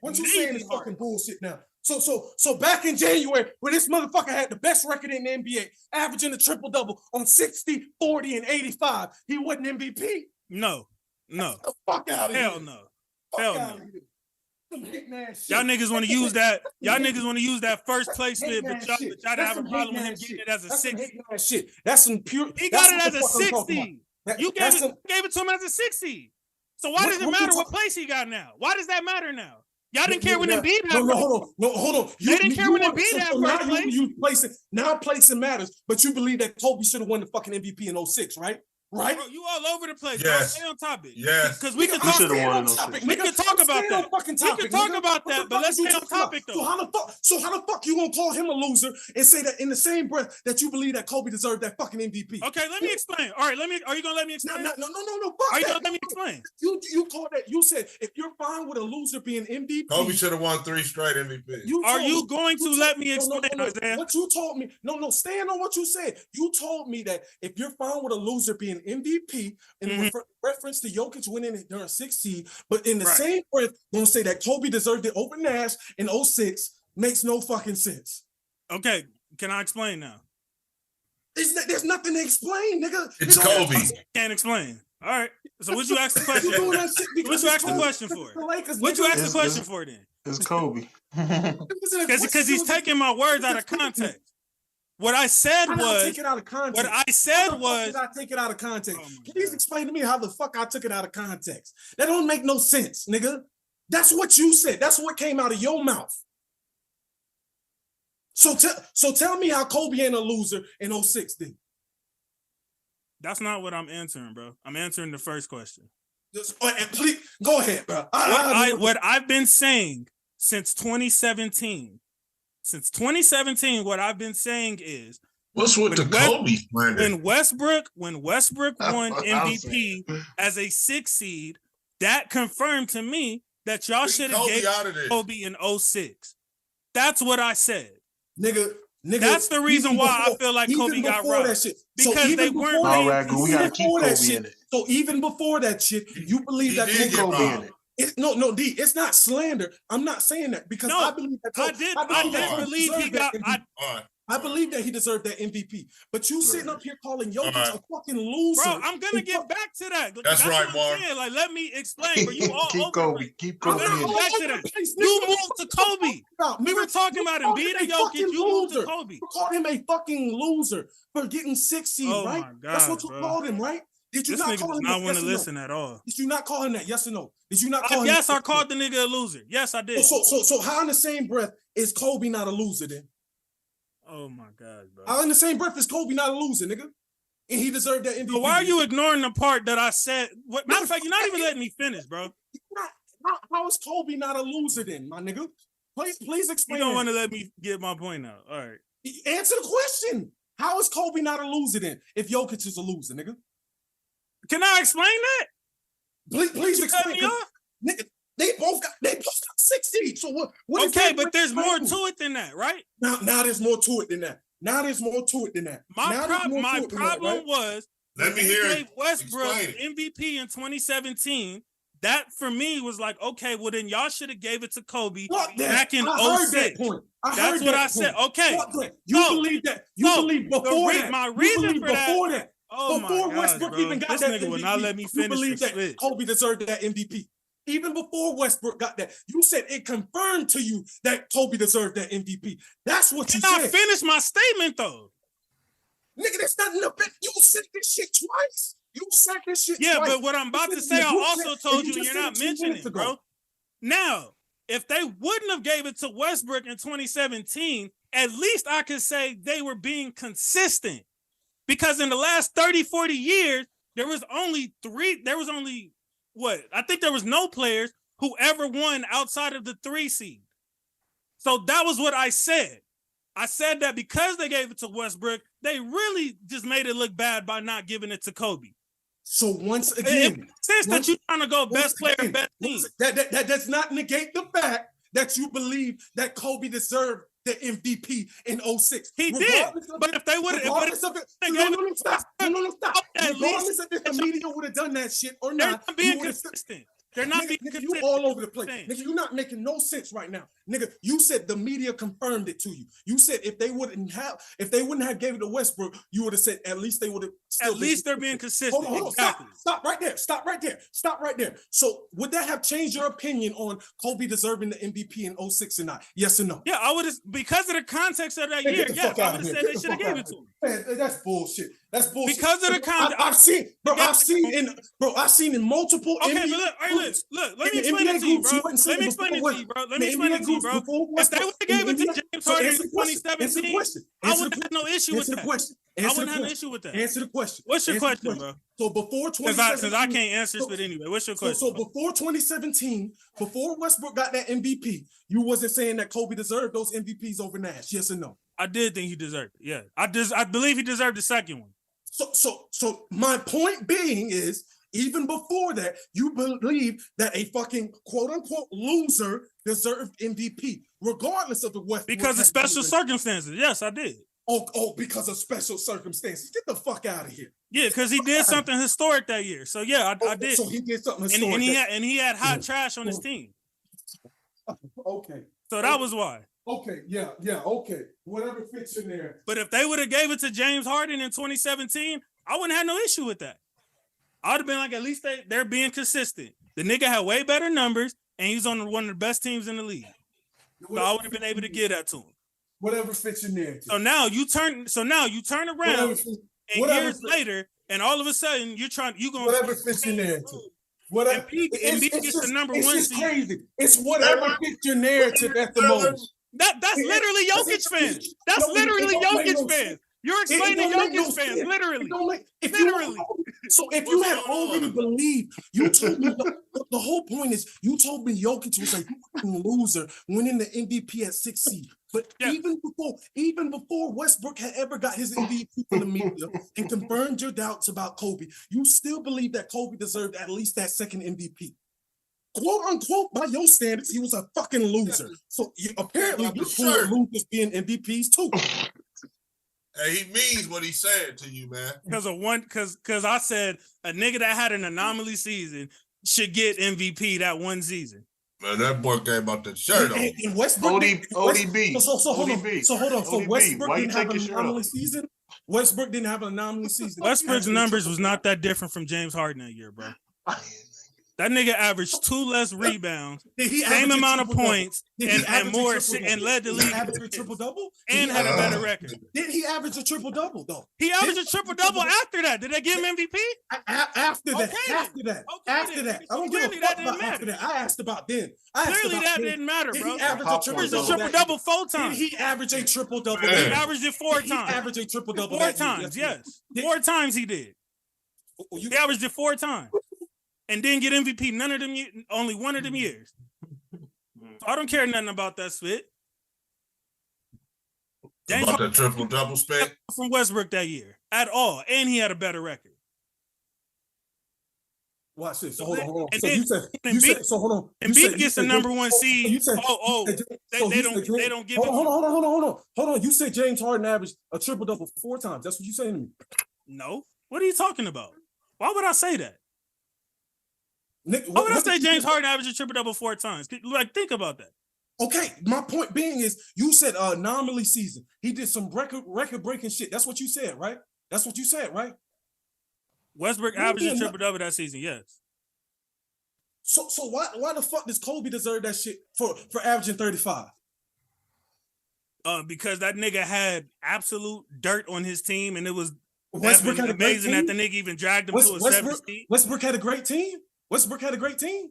What you saying is fucking bullshit now. So back in January, when this motherfucker had the best record in the NBA, averaging a triple-double on 60, 40, and 85, he wasn't MVP? No. Get the fuck out of here. Hell no. Y'all niggas want to use that. Y'all niggas want to use that first placement, but y'all didn't have a problem with him getting it as a 60. Shit. That's some pure. He got it as a 60. You gave it to him as a 60. So why does it matter what place he got now? Why does that matter now? Y'all didn't care when Embiid had. Hold on. They didn't care when Embiid had first place. Now placing matters, but you believe that Kobe should have won the fucking MVP in 06, right? Right? Bro, you all over the place. Yes. Bro. Stay on topic. Yes. Because we can talk about that. We can talk about that, but let's stay on topic though. So how the fuck you gonna call him a loser and say that in the same breath that you believe that Kobe deserved that fucking MVP? Okay, let me explain. All right, are you gonna let me explain? No. Are you gonna let me explain? You called that. You said if you're fine with a loser being MVP, Kobe should have won 3 straight MVP. Are you going to let me explain, Isaiah? What you told me? No. Stand on what you said. You told me that if you're fine with a loser being MVP in reference to Jokic winning it during 6 seed, but in the same breath, gonna say that Kobe deserved it over Nash in 06 makes no fucking sense. Okay, can I explain now? There's nothing to explain, nigga. It's Kobe. Can't explain. All right. So what you ask the question for? What you ask the question for? What you ask the question for then? It's Kobe. Because he's taking my words out of context. What I said was. Take it out of context. What I said was. Did I take it out of context? Please explain to me how the fuck I took it out of context. That don't make no sense, nigga. That's what you said. That's what came out of your mouth. So tell me how Kobe ain't a loser in 06 then. That's not what I'm answering, bro. I'm answering the first question. Please go ahead, bro. What I've been saying since 2017. Since 2017, what I've been saying is what's with the Kobe slander? When Westbrook won MVP as a 6 seed, that confirmed to me that y'all should have gave Kobe in 06. That's what I said. Nigga. That's the reason why I feel like Kobe got robbed. Because they weren't ready. We gotta keep Kobe in it. So even before that shit, you believe that Kobe in it. No, D, it's not slander. I'm not saying that because I believe that I believe that he deserved that MVP. But you sitting up here calling Jokic a fucking loser. Bro, I'm gonna get back to that. That's right, Mark. Like, let me explain. But you all keep Kobe. Keep Kobe. Back to that. You moved to Kobe. We were talking about Embiid and Jokic. You moved to Kobe. You called him a fucking loser for getting 6 seed, right? My God, that's what you called him, right? Did you not call him that? I want to listen at all. Did you not call him that? Yes or no? Did you not call him? Yes, I called the nigga a loser. Yes, I did. So how in the same breath is Kobe not a loser then? Oh my God, bro. How in the same breath is Kobe not a loser, nigga? And he deserved that MVP. So why are you ignoring the part that I said? Matter of fact, you're not even letting me finish, bro. How is Kobe not a loser then, my nigga? Please explain. You don't want to let me get my point out. All right. Answer the question. How is Kobe not a loser then if Jokic is a loser, nigga? Can I explain that? Please explain. Nigga, they both got 6 seed. So what okay, but there's more to it than that, right? Now there's more to it than that. My problem was Let me hear it. Westbrook Explain it. MVP in 2017. That for me was like, okay, well then y'all should have gave it to Kobe back in 06. That's what I said. Okay, you believe that? You believe before that? My reason for before that. Oh before my gosh, Westbrook bro. even got this that nigga MVP, will not let me you finish believe the that switch. Kobe deserved that MVP. Even before Westbrook got that, you said it confirmed to you that Kobe deserved that MVP. That's what you Can said. I finish my statement though? Nigga, that's not enough. You said this shit twice. You said this shit twice. Yeah, but what I'm about to say, I also told you, and you're not mentioning it, bro. Now, if they wouldn't have gave it to Westbrook in 2017, at least I could say they were being consistent. Because in the last 30, 40 years, there was only I think there was no players who ever won outside of the 3 seed. So that was what I said. I said that because they gave it to Westbrook, they really just made it look bad by not giving it to Kobe. So once again, since that you're trying to go best player, best team, that does not negate the fact that you believe that Kobe deserved the MVP in 06. He did, but if they would have, regardless of it, no, stop. Regardless of if the media would have done that shit or not, they're not being consistent. They're not being nigga, consistent. you all over the place. Nigga, you're not making no sense right now. Nigga, you said the media confirmed it to you. You said if they wouldn't have gave it to Westbrook, you would have said at least they would have. At least they're being consistent. Hold on, exactly. Stop right there. So would that have changed your opinion on Kobe deserving the MVP in 06 or not? Yes or no? Yeah, I would have, because of the context of that year. Yes, I would have said they should have gave it to him. Man, that's bullshit. That's bullshit. Because of the context. I've seen in multiple. Okay, but look. Let me explain it to you, bro. Let me explain it to you, bro. If they would have gave it to James Harden in 2017, I wouldn't have no issue with that. I wouldn't have an issue with that. Answer the question. What's your question, bro? So before 2017, because I can't answer it anyway. What's your question? So before 2017, before Westbrook got that MVP, you wasn't saying that Kobe deserved those MVPs over Nash. Yes or no? I did think he deserved it. Yeah, I believe he deserved the second one. So my point being is, even before that, you believe that a fucking quote unquote loser deserved MVP, regardless of the Westbrook. Because of special circumstances. Yes, I did. Oh, because of special circumstances. Get the fuck out of here. Yeah, because he did something historic that year. So yeah, I did. So he did something historic. And he had hot trash on his team. Okay. So that was why. Okay, yeah, okay. Whatever fits in there. But if they would have gave it to James Harden in 2017, I wouldn't have no issue with that. I would have been like, at least they're being consistent. The nigga had way better numbers, and he's on one of the best teams in the league. So I would have been able to give that to him. Whatever fits in there. So now you turn around, and years later, and all of a sudden you're going whatever fits in there. Whatever. Embiid gets the number 1 seed. Crazy. It's whatever fits your narrative at the moment. That's literally Jokic fans. That's literally Jokic fans. You're explaining Jokic fans, literally. So if you had already believed, you told me the whole point is you told me Jokic was a loser winning the MVP at 6 seed. But even before Westbrook had ever got his MVP from the media and confirmed your doubts about Kobe, you still believe that Kobe deserved at least that second MVP. Quote unquote, by your standards, he was a fucking loser. So apparently you losers being MVPs too. Hey, he means what he said to you, man. Because I said a nigga that had an anomaly season should get MVP that one season. Man, that boy came out the shirt on. And Westbrook, ODB. So hold on. So Westbrook Why didn't have an anomaly season. Westbrook didn't have an anomaly season. Westbrook's numbers was not that different from James Harden that year, bro. That nigga averaged 2 less rebounds, same amount of points, and more, and led the league. Average a triple double and had a better record. Did he average a triple double though? He averaged a triple double after that. Did they give him MVP? After that. I don't give a fuck about matter. after that. I asked about then. Clearly that didn't matter, bro. He averaged a triple double 4 times. Did he average a triple double? He averaged it 4 times. He averaged a triple double 4 times. Yes, 4 times he did. He averaged it 4 times. And didn't get MVP none of them, only one of them years. So I don't care nothing about that spit. About the triple double spit from Westbrook that year at all, and he had a better record. Watch this. So hold on. And so then, you said. So hold on. Embiid gets the number 1 seed. They don't give it. Hold on. You said James Harden averaged a triple double 4 times. That's what you saying to me. No. What are you talking about? Why would I say that? Nick, Why would I say James Harden averaged a triple-double 4 times? Like, think about that. Okay, my point being is you said anomaly season. He did some record-breaking shit. That's what you said, right? That's what you said, right? Westbrook averaged a triple-double that season, yes. So why the fuck does Kobe deserve that shit for averaging 35? Because that nigga had absolute dirt on his team, and it was Westbrook had amazing that the nigga even dragged him to a 7 seed. Westbrook had a great team. Westbrook had a great team.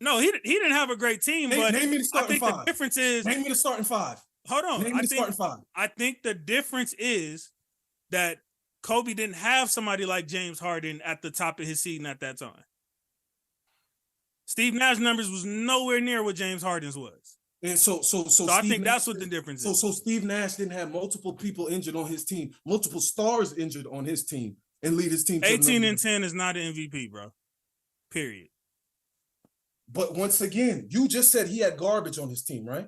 No, he didn't have a great team, but name me the starting I think five. The difference is name me the starting five. Hold on. Name me the starting five. I think the difference is that Kobe didn't have somebody like James Harden at the top of his season at that time. Steve Nash's numbers was nowhere near what James Harden's was. And so I think that's what the difference is. So Steve Nash didn't have multiple people injured on his team, multiple stars injured on his team, and lead his team. 18-10 is not an MVP, bro. Period. But once again, you just said he had garbage on his team, right?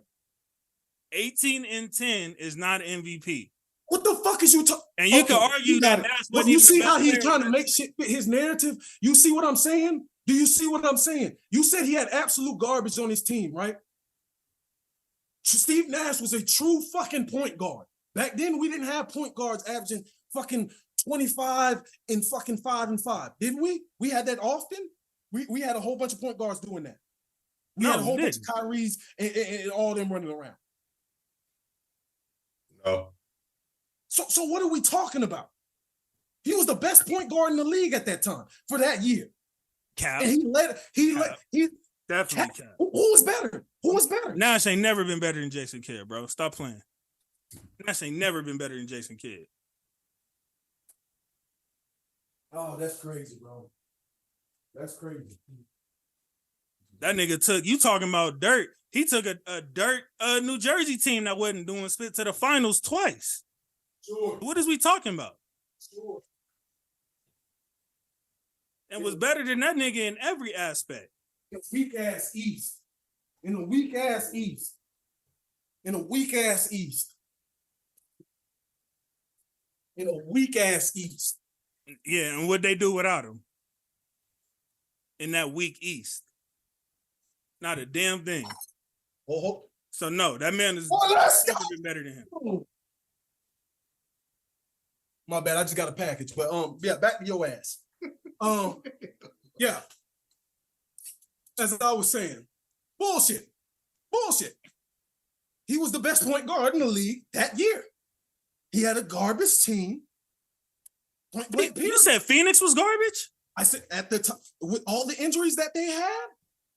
18-10 is not MVP. What the fuck is you talking? And you can argue that Nash wasn't you even see the how best he's player trying to make shit fit his narrative? You see what I'm saying? Do you see what I'm saying? You said he had absolute garbage on his team, right? Steve Nash was a true fucking point guard. Back then, we didn't have point guards averaging fucking 25 and fucking 5 and 5. Didn't we? We had that often. We had a whole bunch of point guards doing that. We had a whole bunch of Kyries and all them running around. No. So what are we talking about? He was the best point guard in the league at that time for that year. Cap. And he definitely Cap. Who was better? Who was better? Nash ain't never been better than Jason Kidd, bro. Stop playing. Nash ain't never been better than Jason Kidd. Oh, that's crazy, bro. That's crazy. That nigga took, you talking about dirt. He took a dirt New Jersey team that wasn't doing split to the finals twice. Sure. What is we talking about? Sure. And was better than that nigga in every aspect. In a weak ass East. In a weak ass East. In a weak ass East. In a weak ass East. Yeah, and what they do without him in that weak East? Not a damn thing. Oh. So no, that man has never been better than him. My bad, I just got a package, but yeah, back to your ass. Yeah. As I was saying, bullshit. He was the best point guard in the league that year. He had a garbage team. You said Phoenix was garbage? I said at the time, with all the injuries that they had,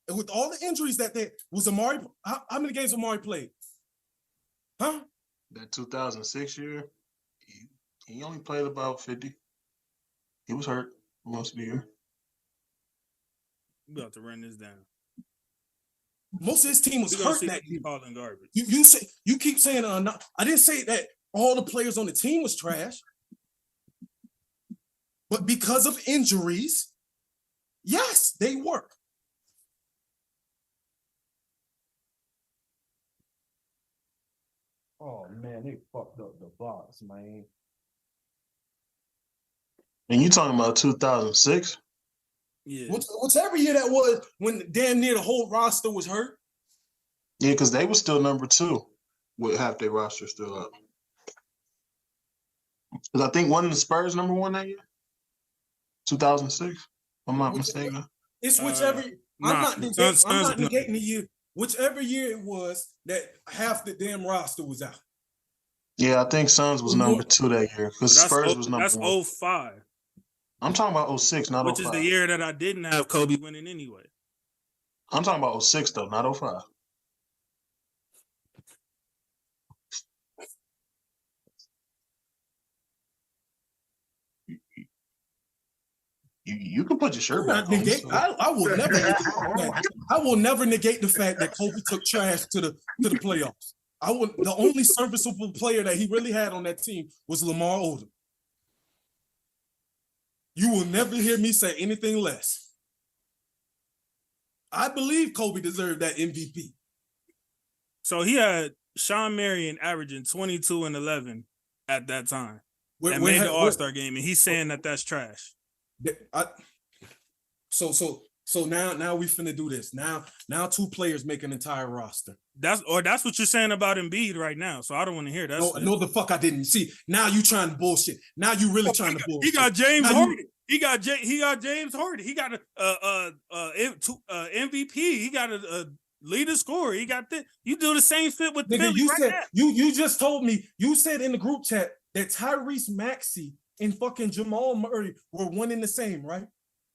and with all the injuries that they was Amari. How many games Amari played? Huh? That 2006 year, he only played about 50. He was hurt most of the year. We about to run this down. Most of his team was hurt that year. Calling garbage. You keep saying no, I didn't say that all the players on the team was trash, but because of injuries, yes, they were. Oh man, they fucked up the box, man. And you talking about 2006? Yeah. Whichever year that was, when damn near the whole roster was hurt. Yeah, because they were still number 2 with half their roster still up. Because I think one of the Spurs number 1 that year, 2006. If I'm not mistaken. It's whichever. I'm not negating the year. Whichever year it was that half the damn roster was out. Yeah, I think Suns was number 2 that year because Spurs was number 1. That's 05. I'm talking about 06, not 05. Which is the year that I didn't have Kobe winning anyway. I'm talking about 06 though, not 05. You can put your shirt back on. I will never negate the fact that Kobe took trash to the playoffs. The only serviceable player that he really had on that team was Lamar Odom. You will never hear me say anything less. I believe Kobe deserved that MVP. So he had Sean Marion averaging 22 and 11 at that time. that made the All-Star game, and he's saying that that's trash. So now we finna do this. Now 2 players make an entire roster. That's what you're saying about Embiid right now. So I don't want to hear that. No, the fuck I didn't. See, now you trying to bullshit. Now you really trying to bullshit. He got James Harden. He got James Harden. He got a MVP. He got a leader scorer. He got this. You do the same shit with Philly you right said now. you just told me. You said in the group chat that Tyrese Maxey and fucking Jamal Murray were one and the same, right?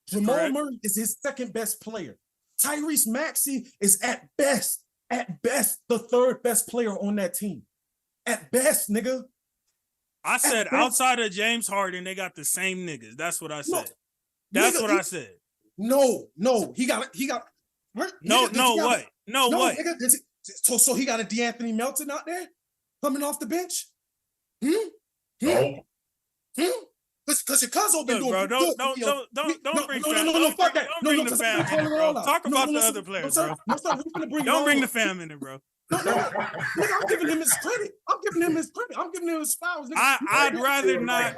Jamal Murray is his second best player. Tyrese Maxey is at best, the third best player on that team. At best, nigga. I said outside of James Harden, they got the same niggas. That's what I said. That's what I said. No, he got. What? Nigga, so he got a DeAnthony Melton out there coming off the bench? No. Because your cousin been doing bro, don't bring fuck that. Don't bring the fam in it, bro. Talk about the other players, bro. Don't bring the fam in it, bro. I'm giving him his credit. I'm giving him his flowers. I'd rather not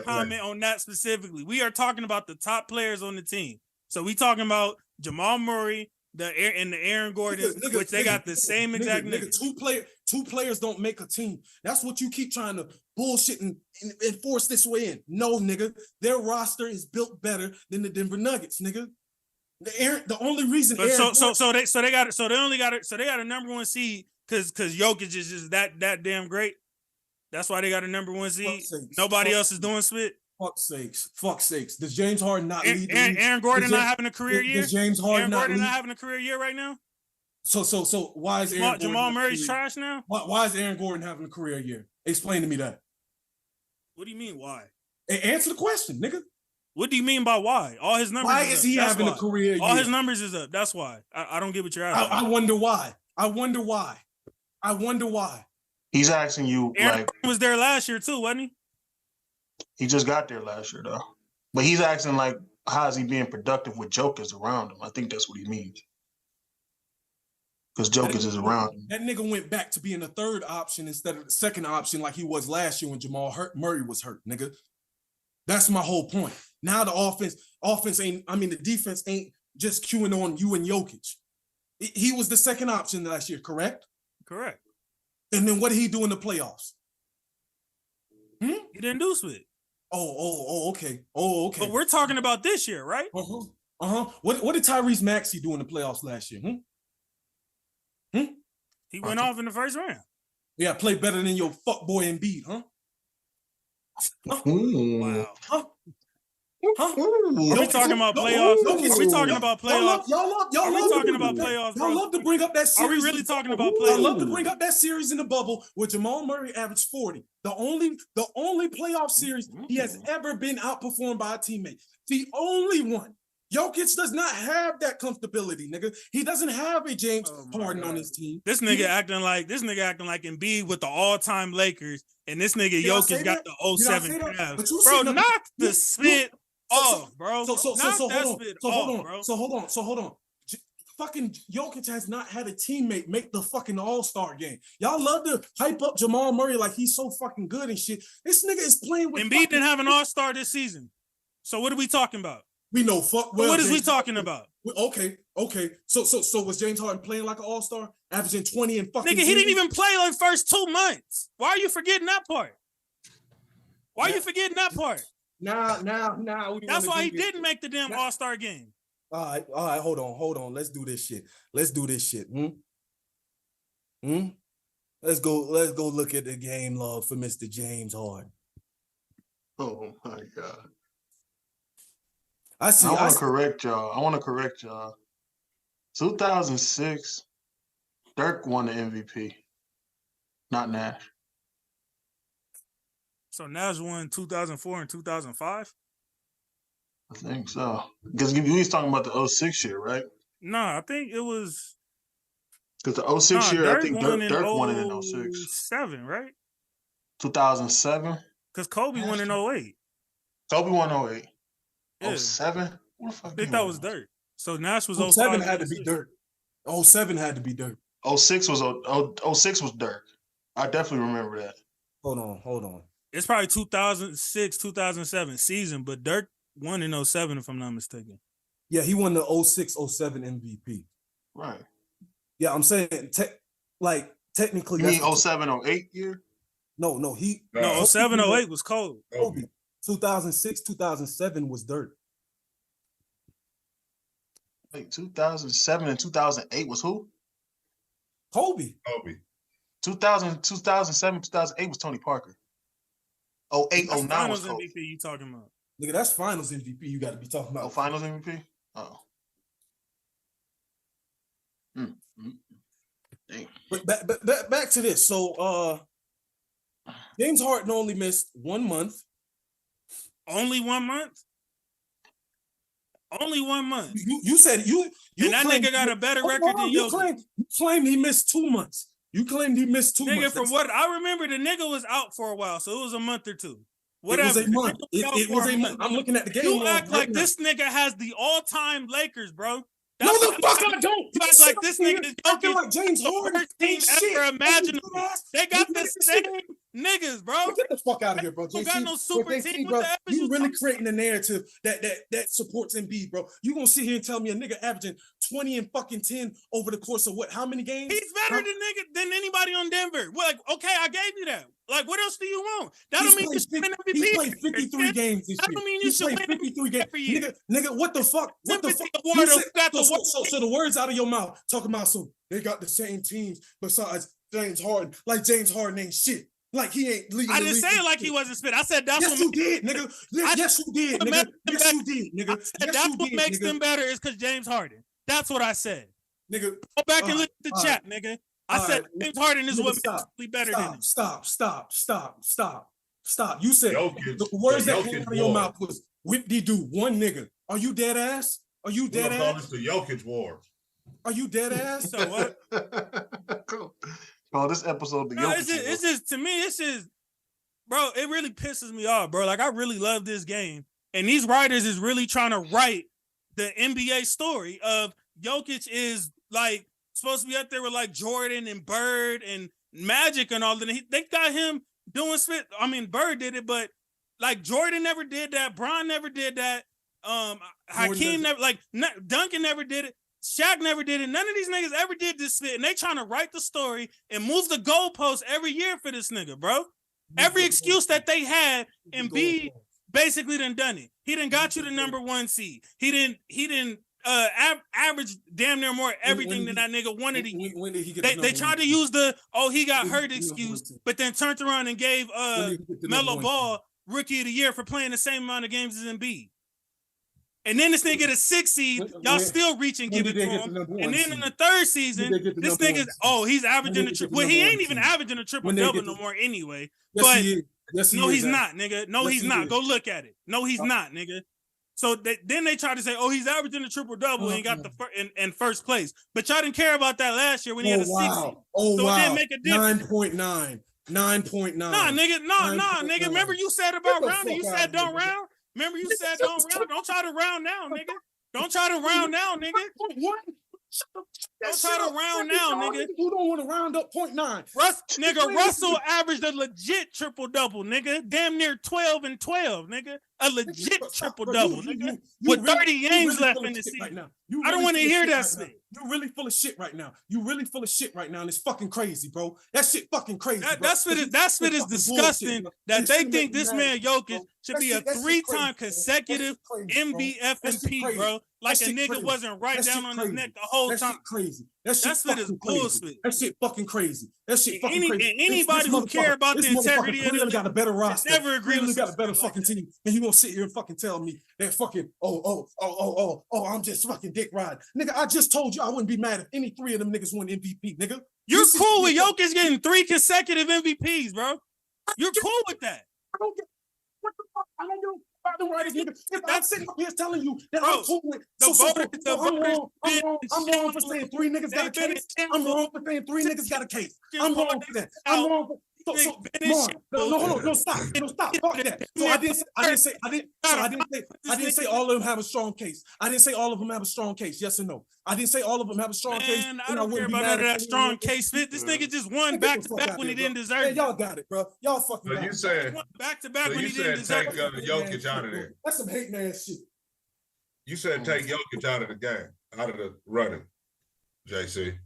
comment on that specifically. We are talking about the top players on the team. So we talking about Jamal Murray, the Aaron Gordon, which they got the same exact niggas. Two players don't make a team. That's what you keep trying to bullshit and force this way in. No, nigga, their roster is built better than the Denver Nuggets, nigga. The only reason. They got a number 1 seed because Jokic is just that damn great. That's why they got a number 1 seed. Nobody else is doing spit. Fuck sakes. Does James Harden not lead? Aaron Gordon not having a career year? Does James Harden not having a career year right now? So why is Jamal Murray's trash now? Why is Aaron Gordon having a career year? Explain to me that. What do you mean why? Answer the question, nigga. What do you mean by why? All his numbers. Why is he having a career year? All his numbers is up. That's why. I don't get what you're asking. I wonder why. He's asking you. Aaron was there last year too, wasn't he? He just got there last year though. But he's asking like, how is he being productive with Jokic around him? I think that's what he means. Because Jokic is around him. That nigga went back to being the third option instead of the second option like he was last year when Jamal Murray was hurt, nigga. That's my whole point. Now the the defense ain't just queuing on you and Jokic. He was the second option last year, correct? Correct. And then what did he do in the playoffs? He didn't do split. Okay. But we're talking about this year, right? What did Tyrese Maxey do in the playoffs last year? He went off in the first round. Yeah, played better than your fuckboy Embiid, huh? Wow. Huh? Are we talking about playoffs? Are we talking about playoffs? Y'all love to bring up that series. Are we really talking about playoffs? I love to bring up that series in the bubble where Jamal Murray averaged 40. The only playoff series he has ever been outperformed by a teammate. The only one. Jokic does not have that comfortability, nigga. He doesn't have a James Harden on his team. This nigga acting like Embiid with the all-time Lakers, and this nigga Jokic got the 07 Cavs. Bro, knock the spit off, bro. So hold on. Fucking Jokic has not had a teammate make the fucking all-star game. Y'all love to hype up Jamal Murray like he's so fucking good and shit. This nigga is playing with Embiid didn't have an all-star this season. So what are we talking about? We know fuck well. What is we talking about? Okay. So was James Harden playing like an all-star, averaging 20 and fucking? Nigga, he didn't even play like first 2 months. Why are you forgetting that part? Why are you forgetting that part? Now. That's why he didn't make the damn all-star game. All right. Hold on. Let's do this shit. Let's go look at the game log for Mr. James Harden. Oh my God. I want to correct y'all. 2006, Dirk won the MVP, not Nash. So Nash won 2004 and 2005? I think so. Because we was talking about the 06 year, right? No, I think it was... Because the 06 year, Dirk I think Dirk won it in 06. 7, right? 2007? Because Kobe won in 08. Kobe won 08. Yeah. 07? What the fuck? I think that was Dirk. So Nash was 07 had to be Dirk. 07 had to be Dirk. 06 was Dirk. I definitely remember that. Hold on. It's probably 2006, 2007 season, but Dirk won in 07, if I'm not mistaken. Yeah, he won the 06, 07 MVP. Right. Yeah, I'm saying, technically. You mean 07, 08 year? No, No, 07, 08 was cold. Kobe. 2006, 2007 was Dirk. Wait, 2007 and 2008 was who? Kobe. 2007, 2008 was Tony Parker. 08, 09 was Finals Kobe. MVP you talking about? Nigga, that's finals MVP you got to be talking about. Oh, finals MVP? Oh. Dang. But back to this. So, James Harden only missed 1 month. Only 1 month? Only 1 month. You said you and that nigga got a better record than Jokic. You claimed he missed 2 months. You claimed he missed 2 months. Nigga, from what I remember, the nigga was out for a while, so it was a month or two. It Whatever. was a month. It was a month. I'm looking at the game. You act like this nigga has the all-time Lakers, bro. No, the fuck I don't. You act like this nigga is acting like James Harden. First team ever imaginable. They got the same niggas, bro. Get the fuck out of here, bro. You got no super team. What the F is you really talking creating a narrative that supports Embiid, bro. You gonna sit here and tell me a nigga averaging 20 and fucking 10 over the course of what? How many games? He's better than anybody on Denver. Well, like, okay, I gave you that. Like, what else do you want? That don't mean you should win MVP. He played 53 games this year. That don't mean you should win 53 games. Nigga, what the fuck? What the fuck? Award, so the words out of your mouth talking about they got the same teams besides James Harden. Like James Harden ain't shit. Like he ain't leading. I didn't say it like he wasn't spit. I said that's yes, what you did, nigga. Yes, you did, nigga. Yes, you did, nigga. That's what makes them better is because James Harden. That's what I said. Nigga, go back and look at the chat, nigga. I said James Harden is what makes me better than him. Stop. You said the words that came out of your mouth was whip-de-doo, one nigga. Are you dead ass? Are you dead ass? Call this the Jokic war. Are you dead ass? So what? Oh, this episode the Jokic. It's just to me, it's just, bro, it really pisses me off, bro. Like I really love this game. And these writers is really trying to write the NBA story of Jokic is like supposed to be up there with like Jordan and Bird and Magic and all that. They got him doing spit. I mean, Bird did it, but like Jordan never did that. Bron never did that. Hakeem never, like Duncan never did it. Shaq never did it. None of these niggas ever did this spit. And they trying to write the story and move the goalposts every year for this nigga, bro. Every excuse that they had, Embiid basically done it. He done got you the number 1 seed. He didn't average damn near more everything than that nigga wanted to use. They tried to use he got hurt excuse, but then turned around and gave Melo Ball Rookie of the Year for playing the same amount of games as Embiid. And then this nigga get a 6 seed, y'all still reach and give it to him. And then in the 3rd season, this nigga's he's averaging a triple. Well, he ain't even averaging a triple double no more anyway. But no, he's not, nigga. No, he's not. Go look at it. No, he's not, nigga. So then they tried to say, he's averaging a triple double and got the in first place. But y'all didn't care about that last year when he had a 6 seed. So it didn't make a difference. 9.9. Nah, nigga. Remember you said about rounding? You said don't round. Remember you said don't round. Don't try to round now, nigga. Don't try to round now, nigga. Don't try to round now, nigga. Who don't want to round up 0.9? Russell averaged a legit triple double, nigga. Damn near 12 and 12, nigga. A legit triple double, nigga. With 30 games left in the season. I don't want to hear that shit. You're really full of shit right now. And it's fucking crazy, bro. That shit fucking crazy. That's what is disgusting. That they think this man Jokic should be a 3-time consecutive MVP, bro. Like a nigga wasn't right down on his neck the whole time. That shit crazy. That shit is bullshit. That shit fucking crazy. That shit fucking crazy. Anybody who care about the integrity of the got a better roster. Never agree with got a better fucking team. And you gonna sit here and fucking tell me that fucking I'm just fucking dick riding. Nigga, I just told you I wouldn't be mad if any 3 of them niggas won MVP, nigga. You're cool with Jokic getting 3 consecutive MVPs, bro. You're cool with that. I don't get what the fuck. I don't know. If I'm sitting up here telling you that I'm cool with I'm wrong for saying 3 niggas got a case. I'm wrong for saying 3 niggas got a case. I'm wrong for that. Hold on, no, stop. Fuck that. So I didn't say all of them have a strong case. I didn't say all of them have a strong case. Yes or no? I didn't say all of them have a strong case. I don't care about none of that strong case. This nigga just won back to back when he didn't deserve it. Y'all got it, bro. Y'all fucking. So you said back to back when he didn't deserve it. Take Jokic out of there. That's some hate man shit. You said take Jokic out of the game, out of the running, JC.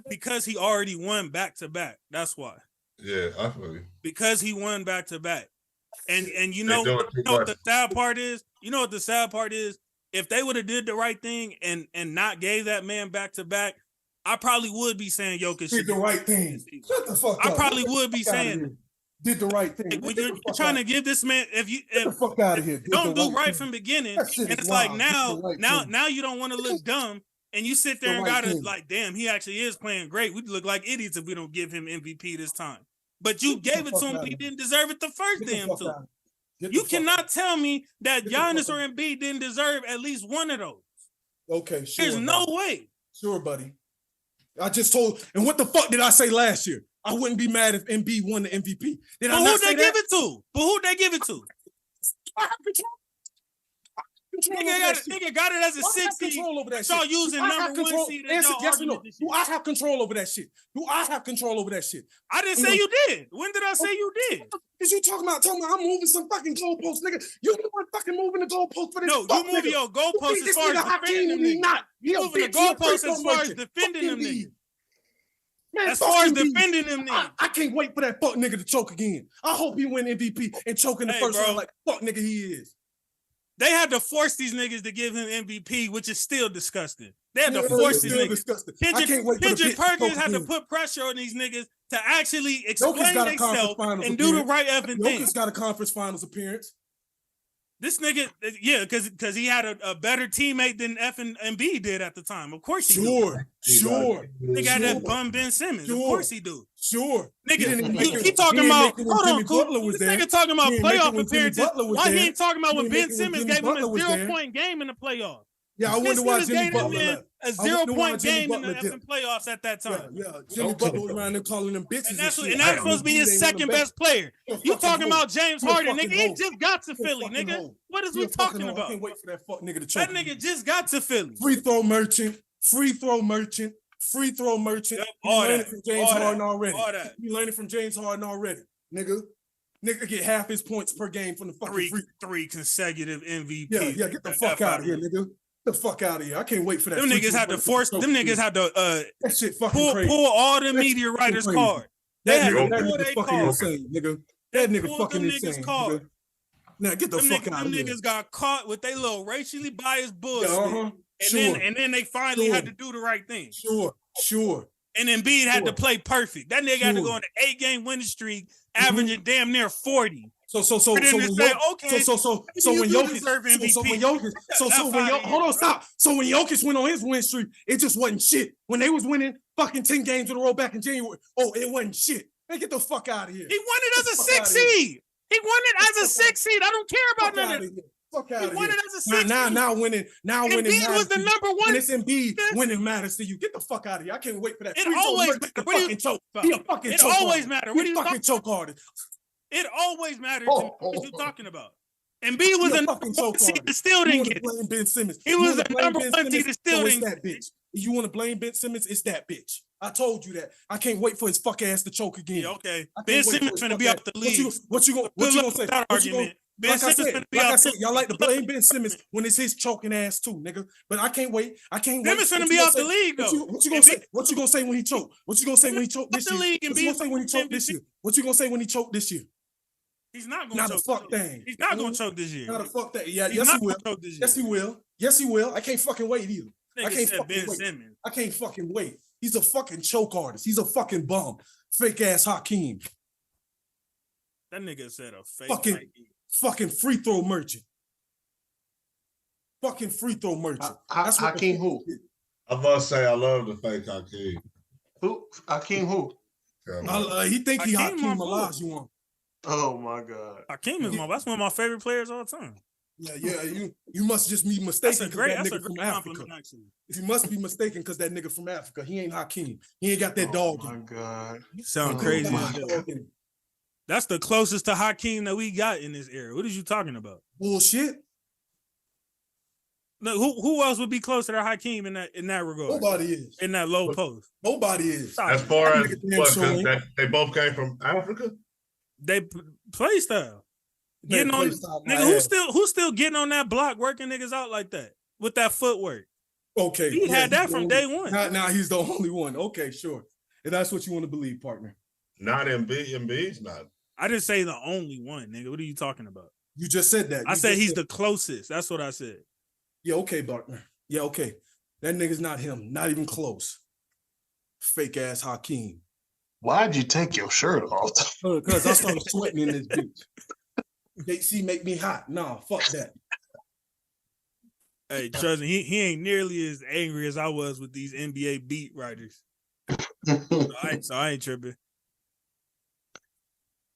Because he already won back to back. That's why. Yeah, I feel you. Because he won back to back. And you know what the sad part is? You know what the sad part is? If they would have did the right thing and not gave that man back to back, I probably would be saying Jokic did the right thing. Shut the fuck up. I probably would be saying did the right thing. When you're trying to give this man, get the fuck out of here. Don't do right from the beginning. And it's like now you don't want to look dumb. And you sit there and gotta like, damn, he actually is playing great. We'd look like idiots if we don't give him MVP this time. But you gave it to him. He didn't deserve it the first damn time. You cannot tell me that Giannis or Embiid didn't deserve at least one of those. Okay, sure. There's no way. Sure, buddy. I just told. And what the fuck did I say last year? I wouldn't be mad if Embiid won the MVP. But who'd they give it to? But who'd they give it to? Nigga got it as a 60. Y'all using number 1 seed. Yes or no? Do I have control over that shit? Do I have control over that shit? I didn't say you did. When did I say you did? Is you talking about I'm moving some fucking goalposts, nigga? You the one fucking moving the goalposts for this. No, you moving your goalposts as far as defending them niggas. You moving the goalposts as far as defending them niggas. Man, as far as defending them niggas. I can't wait for that fuck nigga to choke again. I hope he win MVP and choke in the first round like fuck nigga he is. They had to force these niggas to give him MVP, which is still disgusting. They had to force these niggas. Kendrick Perkins had to put pressure on these niggas to actually explain themselves and do the right effing thing. Jokic got a conference finals appearance. This nigga, yeah, because he had a better teammate than effing Embiid did at the time. Of course he do. Sure. Nigga had that bum Ben Simmons. Of course he do. Sure. Nigga, he talking about, hold on, cool. This nigga talking about playoff appearances. Why he ain't talking about when Ben Simmons gave him a 0-point game in the playoffs? Yeah, I wonder why Jimmy Butler left. A 0-point game in the effing playoffs at that time. Yeah, Jimmy Butler was around there calling them bitches. And that's supposed to be his second best player. You talking about James Harden, nigga? He just got to Philly, nigga. What is we talking about? I can't wait for that fuck nigga to choke. That nigga just got to Philly. Free throw merchant. All that from James Harden already. You learning from James Harden already, nigga. Nigga get half his points per game from the fucking three consecutive MVP. Yeah, get the fuck out of here, nigga. The fuck out of here. I can't wait for that. Them niggas had to force. Them niggas had to that shit fucking crazy. Pull all the media writers' card. They had to pull their fucking insane, nigga. That nigga fucking insane. Nigga. Now get the fuck out of here. Them niggas got caught with they little racially biased bullshit. And then they finally had to do the right thing. Sure. And Embiid had to play perfect. That nigga had to go on an 8-game winning streak, averaging damn near 40. So when Jokic went on his win streak, it just wasn't shit. When they was winning fucking 10 games in a row back in January, it wasn't shit. Man, get the fuck out of here. He won it as a 6 seed. He won it as a 6 seed. I don't care about none of it. Fuck out of here. He won it as a 6 seed. Now winning. Embiid was the number one. And it's Embiid winning matters to you. Get the fuck out of here. I can't wait for that. It always matters. He a fucking choke. It always matters. What are you fucking choke artist? It always matters. What are you talking about? Embiid was a number 1 seed that still didn't get it. Ben Simmons. He was a number 1 seed that still didn't get it. You want to blame Ben Simmons? It's that bitch. I told you that. I can't wait for his fuck ass to choke again. Yeah, okay. Ben Simmons finna be out the league. What you gonna say? That argument. Like I said, y'all like to blame Ben Simmons when it's his choking ass too, nigga. But I can't wait. Simmons finna be out the league though. What you gonna say? What you gonna say when he choke? What you gonna say when he choke this year? What you gonna say when he choke this year? What you gonna say when he choke this year? He's not gonna choke. Not a fuck thing. He's not gonna choke this year. Not a fuck thing. Yeah, yes he will. Yes he will. I can't fucking wait either. I can't fucking wait. I can't fucking wait. He's a fucking choke artist. He's a fucking bum. Fake ass Hakeem. That nigga said a fake fucking free throw merchant. Fucking free throw merchant. Hakeem who? I must say I love the fake Hakeem. Who? Hakeem who? He think he Hakeem Olajuwon. Oh my God. Hakeem is that's one of my favorite players all the time. Yeah. You must just be mistaken. That's a great from Africa. compliment, actually. You must be mistaken because that nigga from Africa. He ain't Hakeem. He ain't got that dog. Oh my God. You sound Oh crazy. my That's the closest to Hakeem that we got in this era. What are you talking about? Bullshit. No, who else would be closer to Hakeem in that regard? Nobody is. In that low post. Nobody is. As far as That nigga what, damn sure 'cause that they both came from Africa. They play style. Getting play on style, my nigga, ass. who's still getting on that block working niggas out like that with that footwork? Okay. He had that he's from the day only- one. Now he's the only one. Okay, sure. And that's what you want to believe, partner. Not Embiid. Embiid's not. I didn't say the only one, nigga. What are you talking about? You just said that. I said he's the closest. That's what I said. Yeah, okay, partner. Yeah, okay. That nigga's not him. Not even close. Fake ass Hakeem. Why'd you take your shirt off? Because I started sweating in this bitch. JC make me hot. Nah, fuck that. Hey, trust me, he ain't nearly as angry as I was with these NBA beat writers. So I ain't tripping.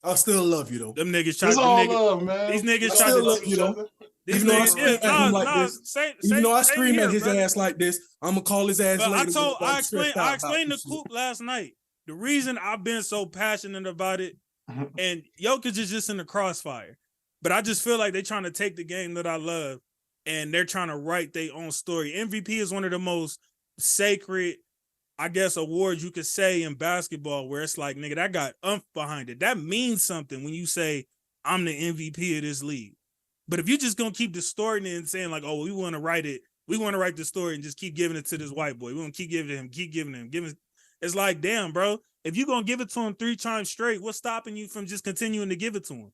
I still love you though. Them niggas try It's all to love, man. these niggas I try still to love you though. these Even though I niggas, scream at him like this, even though I scream at his ass like this, I'm gonna call his ass But later. I explained the Coop last night. The reason I've been so passionate about it, and Jokic is just in the crossfire. But I just feel like they're trying to take the game that I love and they're trying to write their own story. MVP is one of the most sacred, I guess, awards you could say in basketball, where it's like, nigga, that got umph behind it. That means something when you say, I'm the MVP of this league. But if you're just gonna keep distorting it and saying like, oh, we want to write the story and just keep giving it to this white boy. We want to keep giving him. It's like, damn, bro, if you're gonna give it to him 3 times straight, what's stopping you from just continuing to give it to him?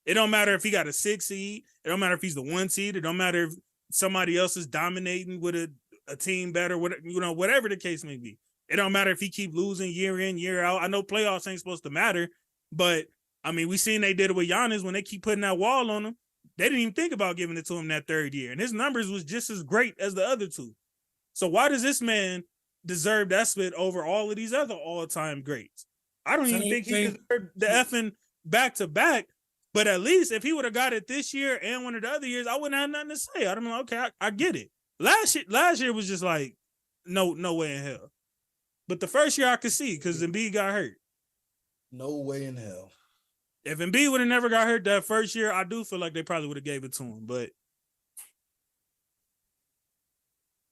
It don't matter if he got a 6 seed. It don't matter if he's the 1 seed. It don't matter if somebody else is dominating with a team better, whatever the case may be. It don't matter if he keep losing year in, year out. I know playoffs ain't supposed to matter, but I mean, we seen they did it with Giannis when they keep putting that wall on him. They didn't even think about giving it to him that 3rd year, and his numbers was just as great as the other 2. So why does this man deserve that split over all of these other all-time greats? I don't even think he deserved the effing back-to-back. But at least if he would have got it this year and one of the other years, I wouldn't have nothing to say. I'd have been like, okay, I get it. Last year was just like, no way in hell. But the first year I could see because Embiid got hurt. No way in hell. If Embiid would have never got hurt that first year, I do feel like they probably would have gave it to him. But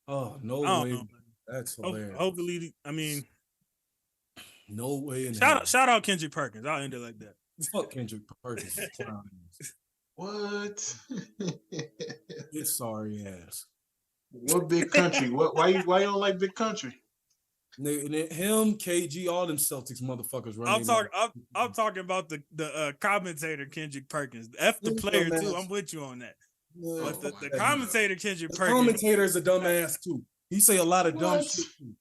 no way. That's hilarious. Hopefully, I mean, no way in hell. Shout out Kendrick Perkins. I'll end it like that. Fuck Kendrick Perkins. What? His sorry ass. What big country? Why you don't like big country? Him, KG, all them Celtics motherfuckers. I'm talking about the commentator Kendrick Perkins. F the player too. I'm with you on that. Yeah, but the commentator Kendrick the Perkins. Commentator is a dumbass too. He say a lot of dumb shit too.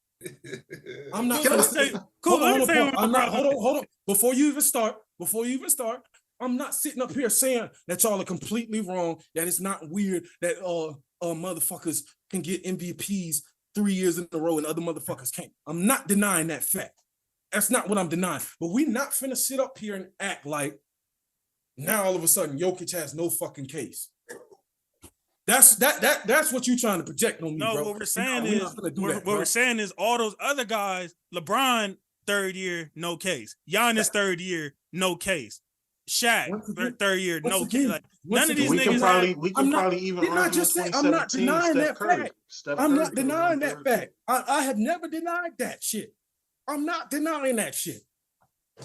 I'm not gonna say. Hold on. Before you even start, I'm not sitting up here saying that y'all are completely wrong. That it's not weird that motherfuckers can get MVPs 3 years in a row and other motherfuckers can't. I'm not denying that fact. That's not what I'm denying. But we not finna sit up here and act like now all of a sudden Jokic has no fucking case. That's what you're trying to project on me, bro. What we're saying is all those other guys, LeBron 3rd year, no case. Giannis 3rd year, no case. Shaq 3rd year, no case. Like, none of these niggas. We can probably even. Didn't I just say I'm not denying that fact? I'm not denying that fact. I have never denied that shit. I'm not denying that shit.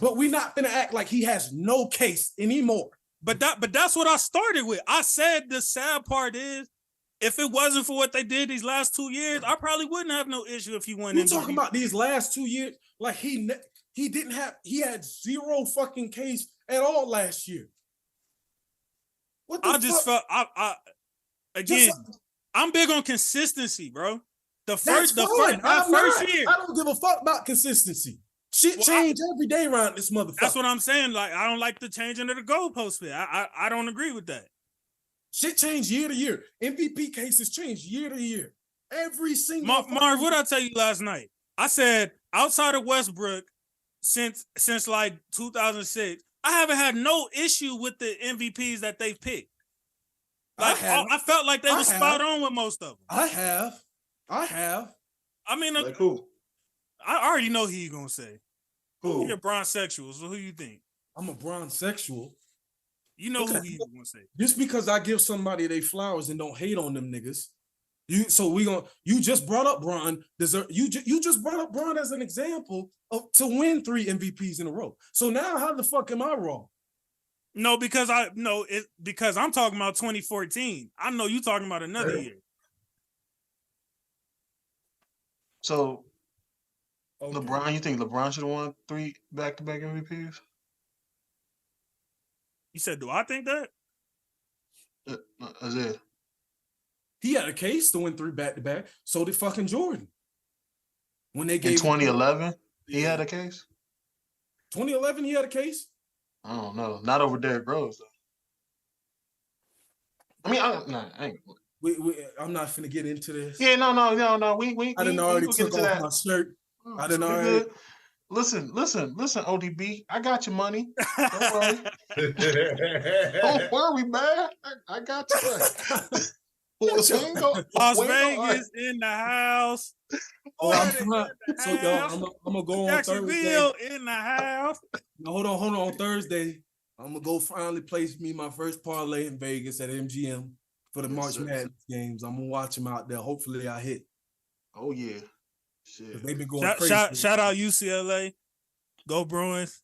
But we're not gonna act like he has no case anymore. But that's what I started with. I said the sad part is, if it wasn't for what they did these last 2 years, I probably wouldn't have no issue if he won. You talking about these last 2 years? Like he had zero fucking case at all last year. What the I just felt I'm big on consistency, bro. The first year. I don't give a fuck about consistency. Shit change every day around this motherfucker. That's what I'm saying. Like, I don't like the changing of the goalpost fit. I don't agree with that. Shit change year to year. MVP cases change year to year. Every single Marv, what I tell you last night? I said outside of Westbrook, since like 2006, I haven't had no issue with the MVPs that they've picked. Like I felt like they were spot on with most of them. I have. I mean, Like who? I already know who you gonna say. Who? You're bronsexual, so who you think? I'm a bronsexual. You know who he's gonna say. Just because I give somebody they flowers and don't hate on them niggas. You just brought up Bron. You just brought up Bron as an example to win 3 MVPs in a row. So now how the fuck am I wrong? No, because I'm talking about 2014. I know you talking about another year. So, okay. LeBron, you think LeBron should have won 3 back-to-back MVPs? You said, do I think that? Isaiah. He had a case to win 3 back-to-back. So did fucking Jordan. When they gave in 2011, he had a case? 2011, he had a case? I don't know. Not over Derrick Rose, though. I mean, I'm not finna get into this. Yeah, no. We I didn't already took off my shirt. I didn't already. Listen, ODB. I got your money. Don't worry. Don't worry, man. I got you. Las Vegas in the house. I'm gonna go on Jacksonville in the house. No, hold on. On Thursday, I'm gonna go finally place me my first parlay in Vegas at MGM for the March Madness games. I'm gonna watch them out there. Hopefully, I hit. Oh yeah, shit. They've been going crazy. Shout out UCLA. Go Bruins.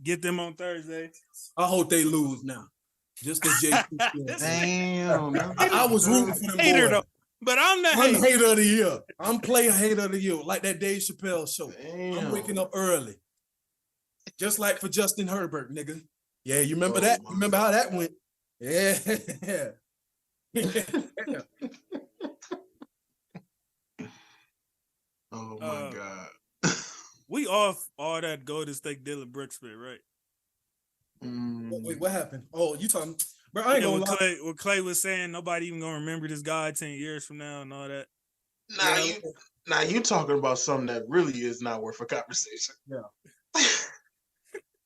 Get them on Thursday. I hope they lose now. Just because JP. Damn. I was rooting for them boys. Though. But I'm the hater of the year. I'm player hater of the year, like that Dave Chappelle show. Damn. I'm waking up early. Just like for Justin Herbert, nigga. Yeah, you remember that? You remember how that went? Yeah. Oh my God. We off all that Golden State Dylan Brooks spit, right? Wait, what happened? Oh, you talking? Bro, I ain't gonna lie. What Clay was saying, nobody even gonna remember this guy 10 years from now and all that. Now you talking about something that really is not worth a conversation. Yeah.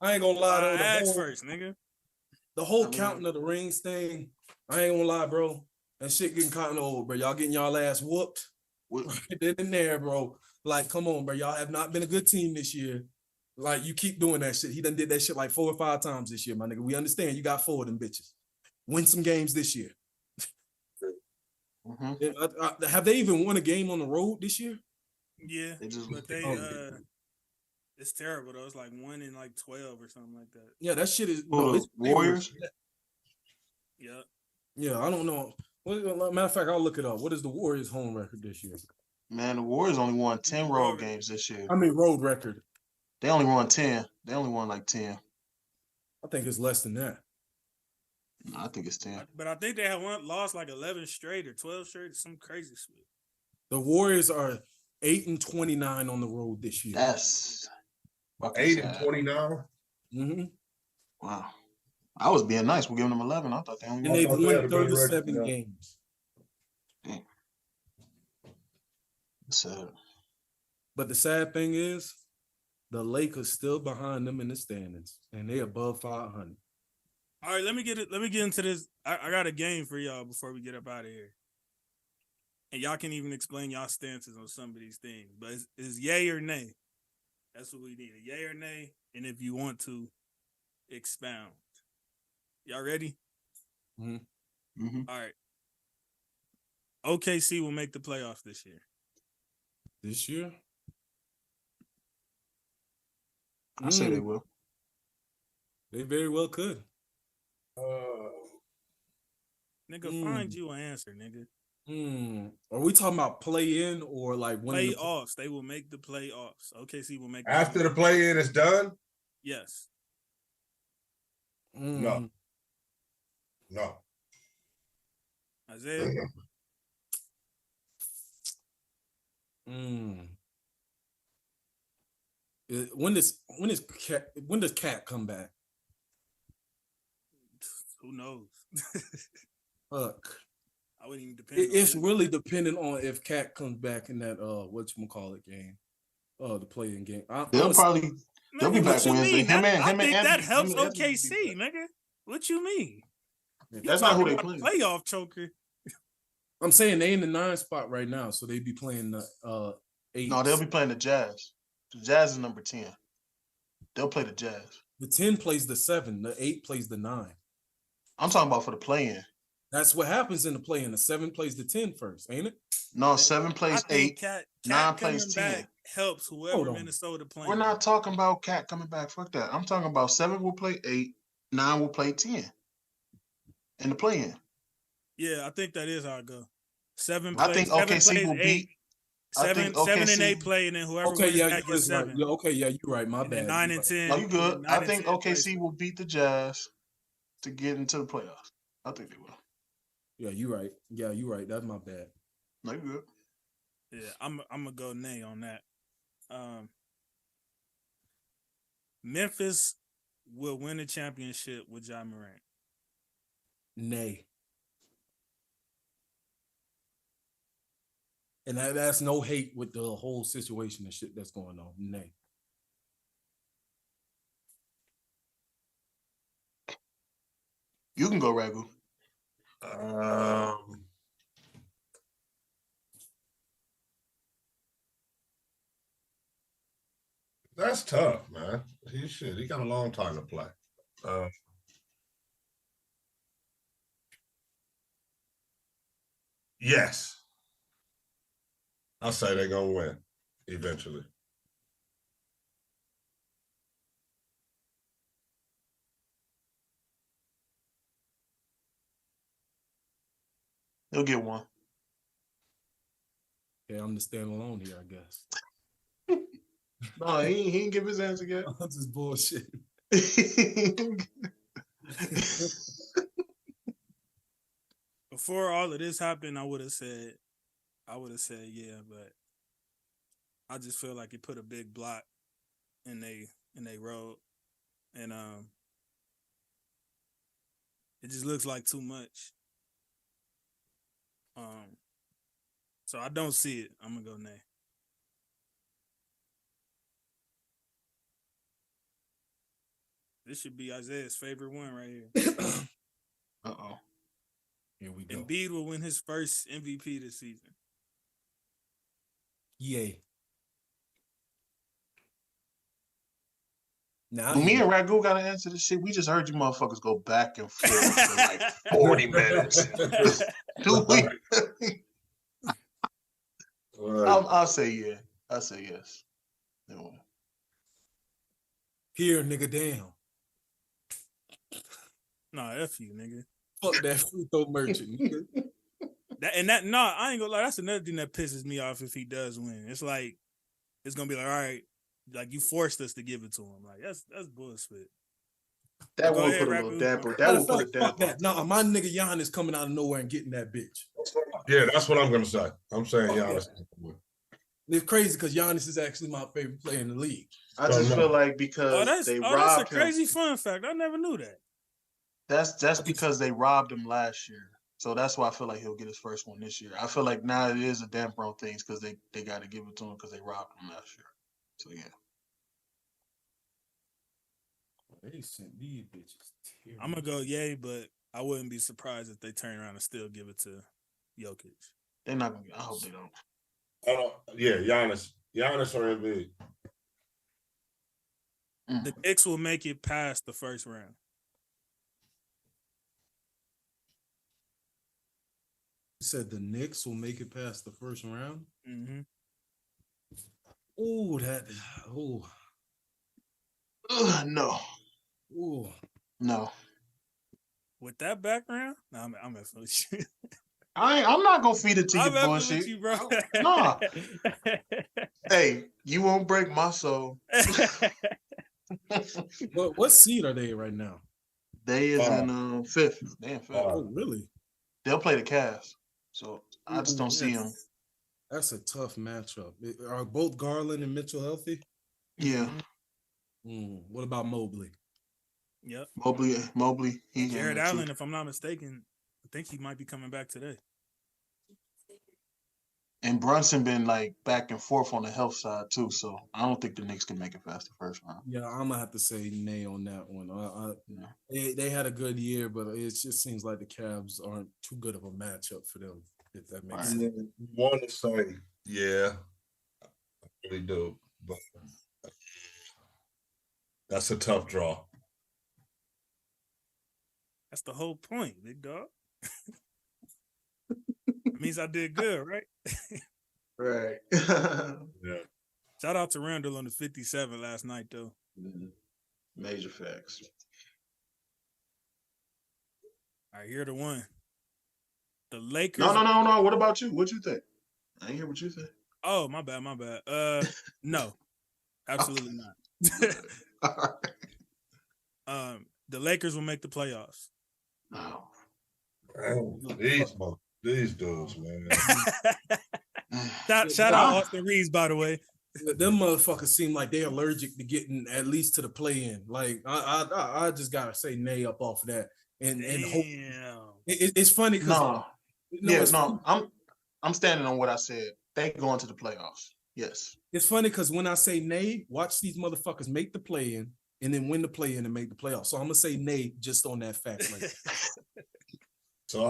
I ain't gonna lie though. Ask first, nigga. The whole counting of the rings thing, I ain't gonna lie, bro. That shit getting kind of old, bro. Y'all getting y'all ass whooped right then and there, bro. Like, come on, bro. Y'all have not been a good team this year. Like, you keep doing that shit. He done did that shit like 4 or 5 times this year, my nigga. We understand you got 4 of them bitches. Win some games this year. Mm-hmm. Have they even won a game on the road this year? Yeah, it's terrible though. It's like 1 in like 12 or something like that. Yeah, that shit is Warriors. Yeah. Yeah, I don't know. Matter of fact, I'll look it up. What is the Warriors' home record this year? Man, the Warriors only won 10 road games this year. I mean, road record. They only won 10. They only won like 10. I think it's less than that. No, I think it's 10. But I think they have lost like 11 straight or 12 straight, some crazy shit. The Warriors are 8-29 on the road this year. That's 8-29. Mm-hmm. Wow. I was being nice. We're giving them 11. I thought they only won. And they've won 37 games. Damn. Sad. But the sad thing is, the Lakers still behind them in the standings, and they above 500. All right, let me get into this. I got a game for y'all before we get up out of here, and y'all can even explain y'all stances on some of these things. But it's yay or nay. That's what we need, a yay or nay. And if you want to, expound. Y'all ready? Mm-hmm. Mm-hmm. All right. OKC will make the playoffs this year. This year? I say they will. They very well could. Nigga, find you an answer, nigga. Are we talking about play-in or like playoffs? They will make the playoffs. OKC will make after the play-in is done? Yes. No. Isaiah? When does Cat come back? Who knows? Fuck. I wouldn't even depend. It's really dependent on if Cat comes back in that whatchamacallit game. The play-in game. They'll be back Wednesday. I think that helps OKC, nigga. What you mean? That's not who they playing. Playoff choker. I'm saying they in the 9 spot right now, so they be playing the 8. No, they'll be playing the Jazz. The Jazz is number 10. They'll play the Jazz. The 10 plays the 7. The 8 plays the 9. I'm talking about for the play-in. That's what happens in the play-in. The 7 plays the 10 first, ain't it? No, 7 plays 8. Cat 9 plays 10. Helps whoever Minnesota playing. We're not talking about Cat coming back. Fuck that. I'm talking about 7 will play 8, 9 will play 10 in the play-in. Yeah, I think that is how it go. 7 I think OKC will beat. 7 and 8 play, and then whoever wins that gets 7. Right. Yeah, okay, yeah, you're right. My and bad. 9 and 10. No, you good. I think OKC plays. will beat the Jazz to get into the playoffs. I think they will. Yeah, you're right. Yeah, you're right. That's my bad. No, you good. Yeah, I'm gonna go nay on that. Memphis will win the championship with Ja Morant. Nay. And that's no hate with the whole situation and shit that's going on. Nay. You can go, Ragu. That's tough, man. He got a long time to play. Yes. I'll say they're gonna win eventually. He'll get one. Yeah, I'm the standalone here, I guess. No, he didn't give his answer yet. That's just bullshit. Before all of this happened, I would have said yeah, but I just feel like it put a big block in they road, and it just looks like too much. So I don't see it. I'm gonna go nay. This should be Isaiah's favorite one right here. Uh-oh. Here we go. Embiid will win his first MVP this season. Yay. Now Me and Ragu got to answer this shit. We just heard you motherfuckers go back and forth for like 40 minutes. Do we? I'll say yeah. I'll say yes. Here, nigga, damn. Nah, F you, nigga. Fuck that free throw merchant, nigga. I ain't gonna lie. That's another thing that pisses me off if he does win. It's like it's gonna be like, all right, like you forced us to give it to him. Like that's bullshit. That will put a little dapper. That will put a dapper. Nah, my nigga Giannis coming out of nowhere and getting that bitch. Yeah, that's what I'm gonna say. I'm saying Giannis. It's crazy because Giannis is actually my favorite player in the league. I just feel like because they robbed him. That's a crazy fun fact. I never knew that. That's because they robbed him last year. So that's why I feel like he'll get his first one this year. I feel like now it is a damper on things because they got to give it to him because they robbed him last year. So yeah. They sent these bitches. I'm gonna go yay, but I wouldn't be surprised if they turn around and still give it to Jokic. They're not gonna. I hope they don't. Yeah, Giannis or Embiid. The Knicks will make it past the first round. You said the Knicks will make it past the first round? Mm-hmm. Oh, no. Ooh. No. With that background, I'm messing with you. I'm not gonna feed it to you, I'm bullshit. with you, bro. Nah. Hey, you won't break my soul. What seed are they right now? They is in fifth. They in fifth. Oh, really? They'll play the Cavs. So I just don't see them. That's a tough matchup. Are both Garland and Mitchell healthy? Yeah. What about Mobley? Yep. Mobley. Jared Allen, if I'm not mistaken, I think he might be coming back today. And Brunson been like back and forth on the health side too, so I don't think the Knicks can make it past the first round. Yeah, I'm gonna have to say nay on that one. They had a good year, but it just seems like the Cavs aren't too good of a matchup for them. If that makes sense. Want to say, yeah, I really do, but that's a tough draw. That's the whole point, big dog. Means I did good, right? Right. Yeah. Shout out to Randall on the 57 last night, though. Major facts. All right, here the one. The Lakers. No. What about you? What you think? I ain't hear what you think. Oh, my bad. No, absolutely not. All right. The Lakers will make the playoffs. No. These dudes, man. Shout out Austin Reeves, by the way. Them motherfuckers seem like they're allergic to getting at least to the play-in. Like I just gotta say nay up off of that. And hope. It's funny because I'm standing on what I said. They go into the playoffs. Yes. It's funny because when I say nay, watch these motherfuckers make the play-in and then win the play-in and make the playoffs. So I'm gonna say nay just on that fact. Like, so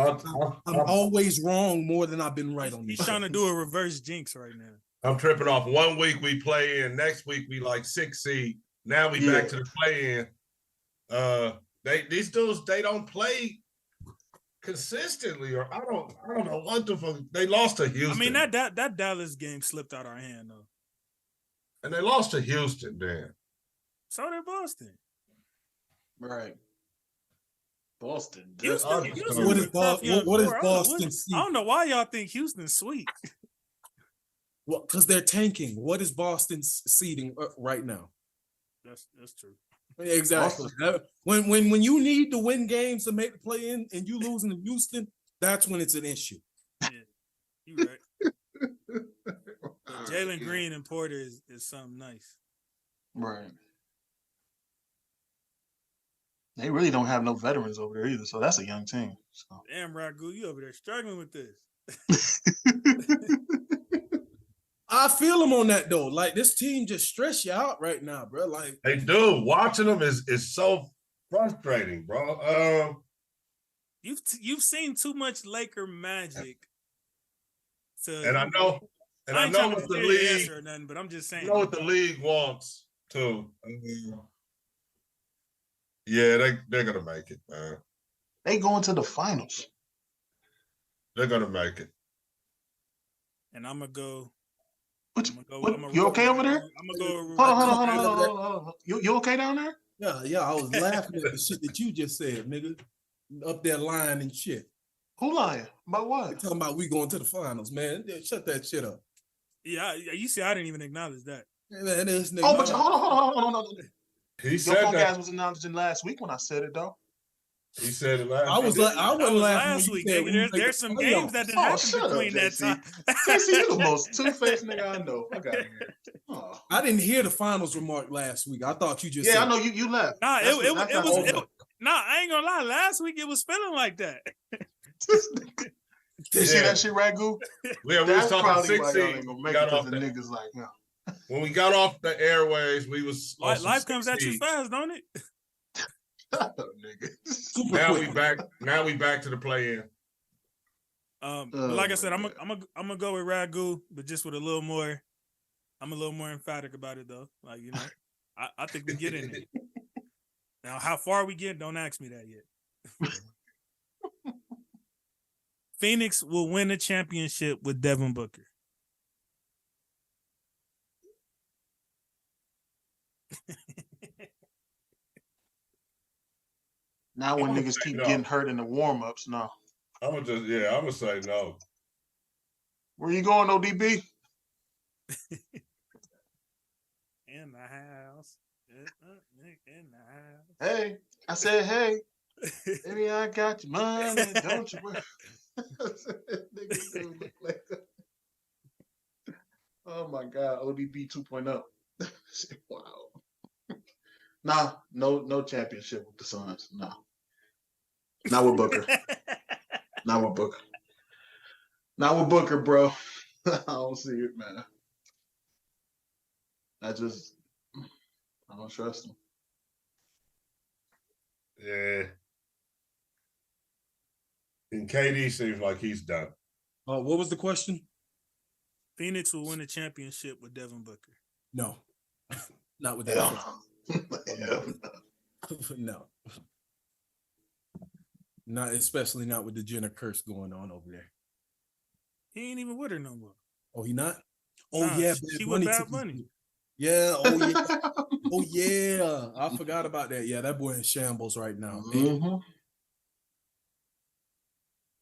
I'm always wrong more than I've been right on this. He's trying to do a reverse jinx right now. I'm tripping off. 1 week we play in, next week we like 6 seed. Now we back to the play in. These dudes, they don't play consistently, or I don't know what the fuck. They lost to Houston. I mean that Dallas game slipped out our hand though. And they lost to Houston, then. So did Boston. Right. Boston. Houston what is Boston? I don't know why y'all think Houston's sweet. Well, because they're tanking. What is Boston's seeding right now? That's true. Exactly. When you need to win games to make the play in and you losing to Houston, that's when it's an issue. Yeah, you right. Jalen Green and Porter is something nice. Right. They really don't have no veterans over there either, so that's a young team. So. Damn, Ragu, you over there struggling with this. I feel them on that though. Like this team just stress you out right now, bro. Like they do. Watching them is so frustrating, bro. You've seen too much Laker magic. And I know what the league or nothing, but I'm just saying. You know what the league wants too. Yeah, they're gonna make it, man. They going to the finals. They're gonna make it. And I'm gonna go. You okay over there? I'm gonna go. Hold on. You okay down there? Yeah. I was laughing at the shit that you just said, nigga. Up there lying and shit. Who lying? About what? You're talking about we going to the finals, man. Shut that shit up. Yeah, you see, I didn't even acknowledge that. Man, this nigga. Oh, but hold on. He said that. Your was announcing last week when I said it, though. He said it last. I wasn't laughing last week. There's some games that didn't happen between that time. JC, you're the most two-faced nigga I know. I got here. Oh. I didn't hear the finals remark last week. I thought you just. Yeah, I know you left. Nah, it was. Nah, I ain't gonna lie. Last week it was feeling like that. You see that shit, Ragu? Yeah, we was talking 16. Niggas like, no. When we got off the airways, we was life comes at you fast, don't it? Now we back to the play-in. Like I said, I'm gonna go with Ragu, but just with a little more. I'm a little more emphatic about it though. Like I think we get in it. Now, how far we get? Don't ask me that yet. Phoenix will win a championship with Devin Booker. Now when niggas keep getting hurt in the warm-ups, no. I'm gonna say no. Where you going, ODB? In the house. In the house. Hey, I said, hey. Maybe I got your money, don't you worry. Oh my God, ODB 2.0. Wow. Nah, no championship with the Suns. Nah. Not with Booker. Not with Booker, bro. I don't see it, man. I don't trust him. Yeah. And KD seems like he's done. What was the question? Phoenix will win a championship with Devin Booker. No, not with that. No, not especially not with the Jenner curse going on over there. He ain't even with her no more. Oh, he not? Oh Nah, yeah, she with Bad Bunny. Yeah. Oh yeah. Oh yeah. I forgot about that. Yeah, that boy in shambles right now. Mm-hmm.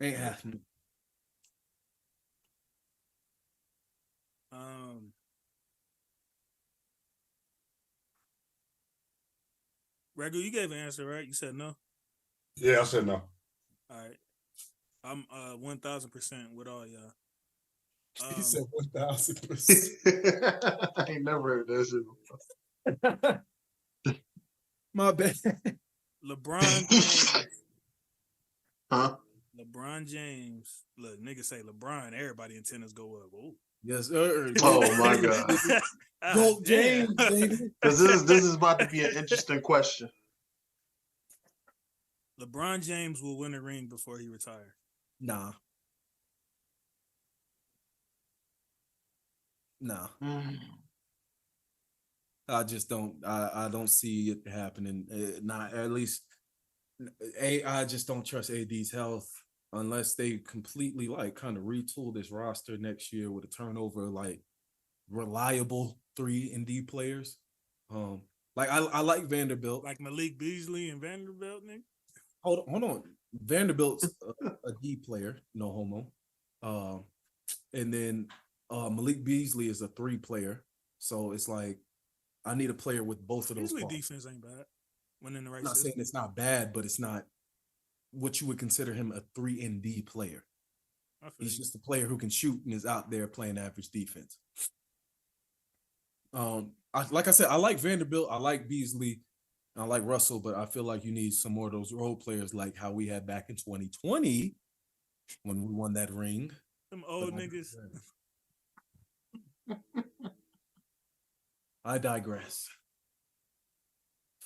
Ain't happening. Regu, you gave an answer, right? You said no. Yeah, I said no. All right. I'm 1,000% with all y'all. He said 1,000%. I ain't never heard that shit. My bad. LeBron James. Huh? LeBron James. Look, niggas say LeBron, everybody antennas go up. Ooh. Yes, sir. Oh my God. Go James, baby. Because this is about to be an interesting question. LeBron James will win a ring before he retires. Nah. I just don't. I don't see it happening. Not at least. I just don't trust AD's health unless they completely kind of retool this roster next year with a turnover reliable 3 and D players. I like Vanderbilt, like Malik Beasley and Vanderbilt, nigga. Hold on. Vanderbilt's a D player, no homo. And then Malik Beasley is a 3 player. So it's like I need a player with both of those. Beasley defense ain't bad. When in the right I'm not system. saying it's not bad, but it's not what you would consider him a 3 and D player. He's just a player who can shoot and is out there playing average defense. Like I said, I like Vanderbilt, I like Beasley, I like Russell, but I feel like you need some more of those role players like how we had back in 2020 when we won that ring. Them old niggas. I digress.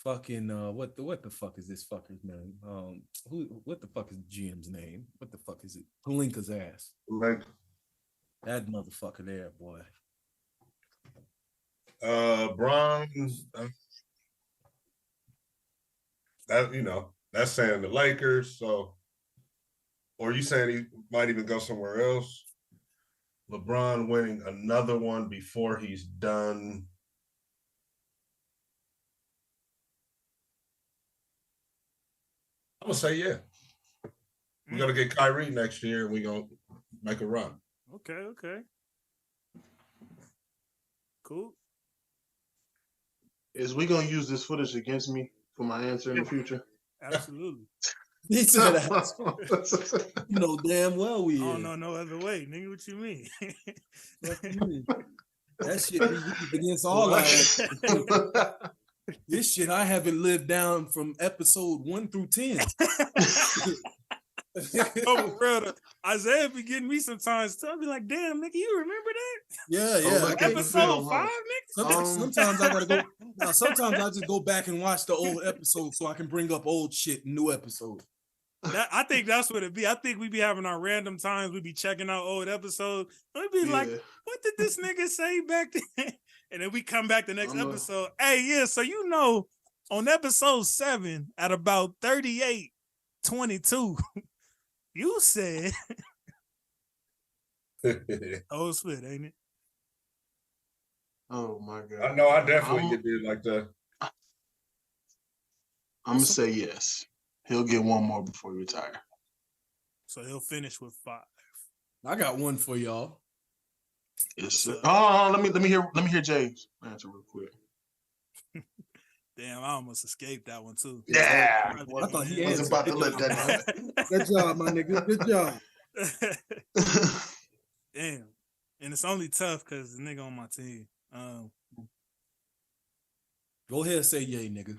Fucking what the fuck is this fucker's name? What the fuck is GM's name? What the fuck is it? Palinka's ass. That motherfucker there, boy. Bronze. That's saying the Lakers. So, or you saying he might even go somewhere else? LeBron winning another one before he's done. I'm gonna say yeah. We're gonna get Kyrie next year, and we're gonna make a run. Okay. Cool. Is we gonna use this footage against me for my answer in the future? Absolutely. He said that. You know damn well we. I don't know no other way, nigga. What you mean? That shit be against all our. This shit I haven't lived down from episode 1 through 10. Oh, brother, Isaiah be getting me sometimes too. I be like, damn, nigga, you remember that? Yeah. Episode 5, nigga. Sometimes I gotta go. Now, sometimes I just go back and watch the old episodes so I can bring up old shit in new episodes. I think that's what it be. I think we be having our random times. We be checking out old episodes. We be like, what did this nigga say back then? And then we come back the next episode. Hey, yeah, so on episode 7 at about 38:22, you said old split, ain't it? Oh my God. I know I definitely did like that. I'm gonna say yes. He'll get one more before he retire. So he'll finish with 5. I got one for y'all. Yes, sir. Oh, let me hear Jay's answer real quick. Damn, I almost escaped that one too. Yeah, I thought he was about to let that happen. Good job, my nigga. Good job. Damn, and it's only tough because the nigga on my team. Go ahead and say yay, nigga.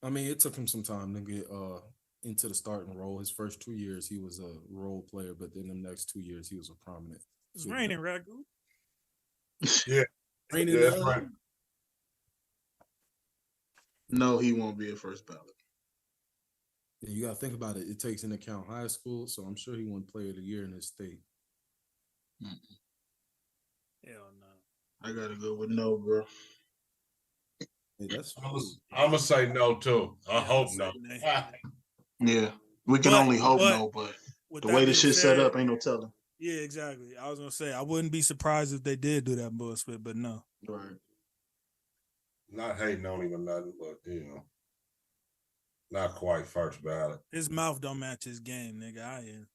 I mean, it took him some time to get into the starting role. His first 2 years, he was a role player, but then the next 2 years, he was a prominent. It's raining, Ragu. Yeah. Raining. Yeah, that's right. No, he won't be a first ballot. Yeah, you got to think about it. It takes into account high school, so I'm sure he won Player of the Year in his state. Hell no. I gotta go with no, bro. Hey, that's I'm gonna say no too. I hope no. Yeah, we can only hope no, but the way the shit's set up, ain't no telling. Yeah, exactly. I was gonna say I wouldn't be surprised if they did do that bullshit, but no. Right. Not hating on him or nothing, but not quite first ballot. His mouth don't match his game, nigga. I am.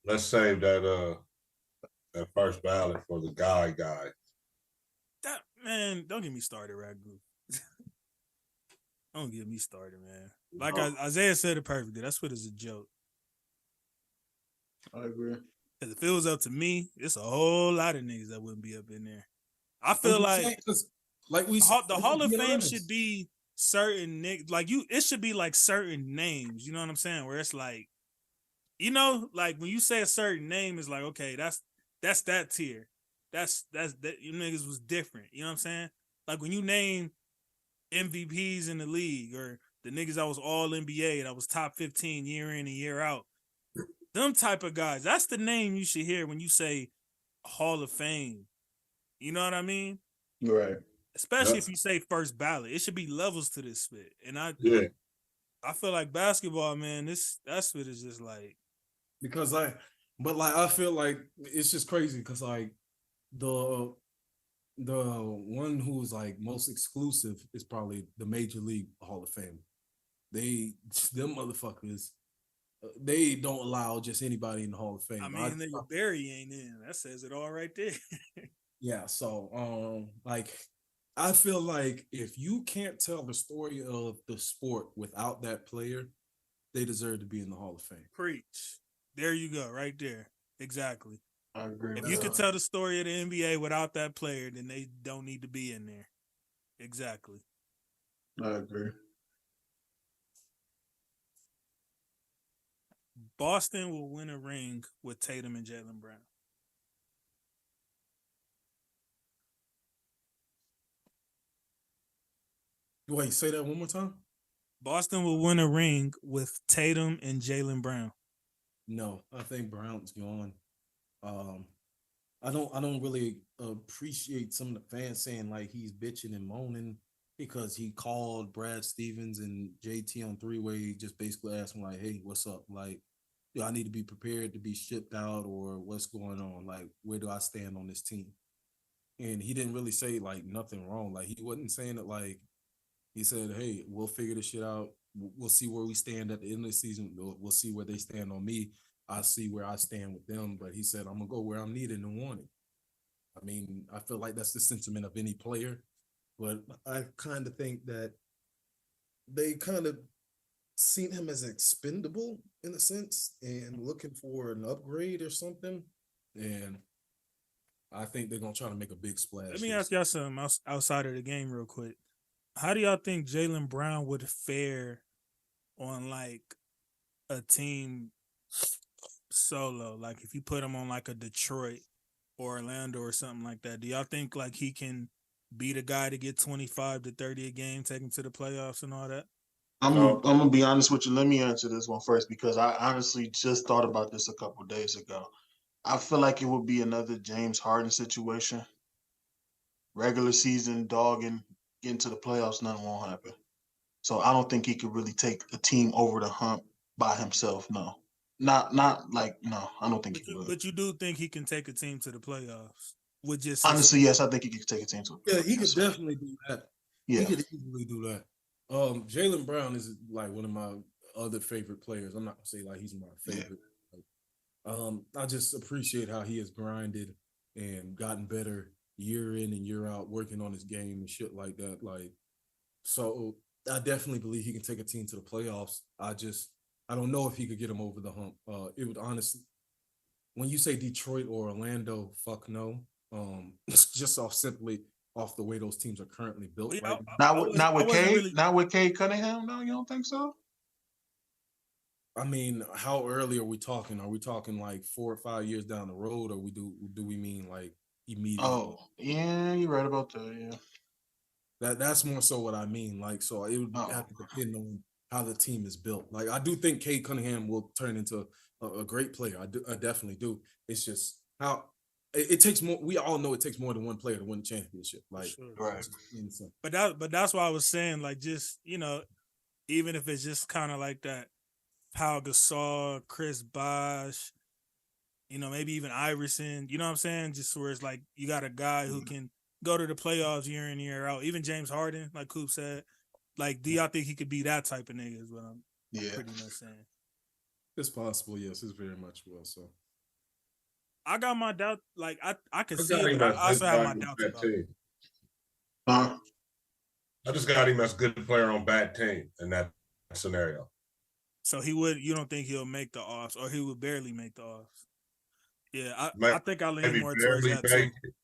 Let's save that first ballot for the guy. That man, don't get me started, Ragu. Don't get me started, man. Like Isaiah said it perfectly. That's what is a joke. I agree. Because if it was up to me, it's a whole lot of niggas that wouldn't be up in there. I feel like the Hall of Fame should be certain niggas. Like it should be like certain names. You know what I'm saying? Where it's like, like when you say a certain name, it's like, okay, that's that tier. That's that you niggas was different. You know what I'm saying? Like when you name MVPs in the league or the niggas that was all NBA that was top 15 year in and year out. Them type of guys. That's the name you should hear when you say Hall of Fame. You know what I mean? Right. Especially if you say first ballot. It should be levels to this spit. And I feel like basketball, man, that spit is just like because I feel like it's just crazy because like the one who's like most exclusive is probably the Major League Hall of Fame. Them motherfuckers, they don't allow just anybody in the Hall of Fame. I mean, nigga Barry ain't in. That says it all right there. Yeah, so like I feel like if you can't tell the story of the sport without that player, they deserve to be in the Hall of Fame. Preach. There you go, right there. Exactly. I agree. If you could tell the story of the NBA without that player, then they don't need to be in there. Exactly. I agree. Boston will win a ring with Tatum and Jaylen Brown. Wait, say that one more time? Boston will win a ring with Tatum and Jaylen Brown. No, I think Brown's gone. I don't really appreciate some of the fans saying like he's bitching and moaning because he called Brad Stevens and JT on three-way, just basically asking like, hey, what's up? Like, do I need to be prepared to be shipped out or what's going on? Like, where do I stand on this team? And he didn't really say like nothing wrong. Like he wasn't saying it like he said, hey, we'll figure this shit out. We'll see where we stand at the end of the season. We'll see where they stand on me. I see where I stand with them. But he said, I'm going to go where I'm needed and wanted. I mean, I feel like that's the sentiment of any player. But I kind of think that they kind of seen him as expendable in a sense and looking for an upgrade or something. And I think they're going to try to make a big splash. Let me ask y'all something outside of the game real quick. How do y'all think Jaylen Brown would fare on like a team solo? Like if you put him on like a Detroit or Orlando or something like that, do y'all think like he can be the guy to get 25 to 30 a game, take him to the playoffs and all that? I'm gonna be honest with you. Let me answer this one first because I honestly just thought about this a couple of days ago. I feel like it would be another James Harden situation. Regular season dogging, getting to the playoffs, nothing won't happen. So I don't think he could really take a team over the hump by himself. No, not like no. I don't think he could. But you do think he can take a team to the playoffs? With just honestly, yes, I think he could take a team to the playoffs. Yeah, he could definitely do that. Yeah, he could easily do that. Jaylen Brown is like one of my other favorite players. I'm not gonna say like he's my favorite. Yeah. I just appreciate how he has grinded and gotten better year in and year out, working on his game and shit like that. Like, so I definitely believe he can take a team to the playoffs. I don't know if he could get him over the hump. It would honestly, when you say Detroit or Orlando, fuck no. Just simply off the way those teams are currently built Yeah, right I Not with wasn't Cade. really- Not with Cade Cunningham. No, you don't think so? I mean, how early are we talking? Are we talking like 4 or 5 years down the road, or do we mean like immediately? Oh, yeah, you're right about that. Yeah. That's more so what I mean. Like, so it would have to depend on how the team is built. Like, I do think Cade Cunningham will turn into a great player. I definitely do. It's just how it takes more. We all know it takes more than one player to win the championship. Like, Sure. Right. But that's why I was saying, like, just, you know, even if it's just kind of like that, Pau Gasol, Chris Bosh, you know, maybe even Iverson, you know what I'm saying? Just where it's like you got a guy who can go to the playoffs year in, year out. Even James Harden, like Coop said. Like, do y'all think he could be that type of nigga is what I'm pretty much saying. It's possible, yes. It's very much well so. I got my doubt. Like, I can I see got it, him but as I also good have player my on doubts bad about it. team. Huh? I just got him as good player on bad team in that scenario. So you don't think he'll make the offs, or he would barely make the offs? Yeah, I think I lean Maybe more towards barely that too. make it.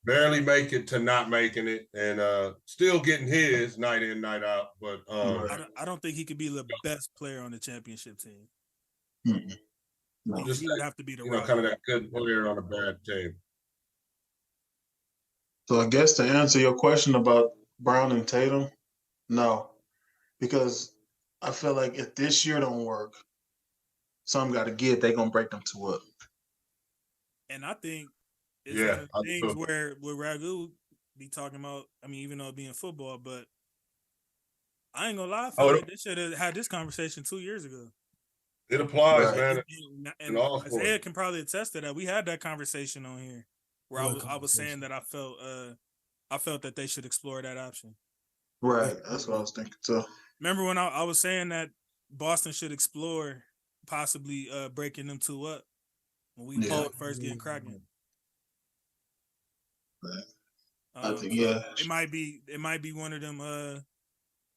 Barely make it to not making it, and still getting his night in, night out. But I don't think he could be the best player on the championship team. Mm-mm. No. He would have to be the kind of that good player on a bad team. So I guess to answer your question about Brown and Tatum, no, because I feel like if this year don't work, some got to give. They gonna break them two up. And I think it's Yeah, one of the things where Ragu be talking about. I mean, even though it being football, but I ain't gonna lie, I feel like they should have had this conversation 2 years ago. It applies, Right. man. And all Isaiah sports. can probably attest to that. We had that conversation on here where I was saying that I felt that they should explore that option. Right. That's what I was thinking too. Remember when I was saying that Boston should explore possibly breaking them two up when we first getting cracking? Right. I think it might be one of them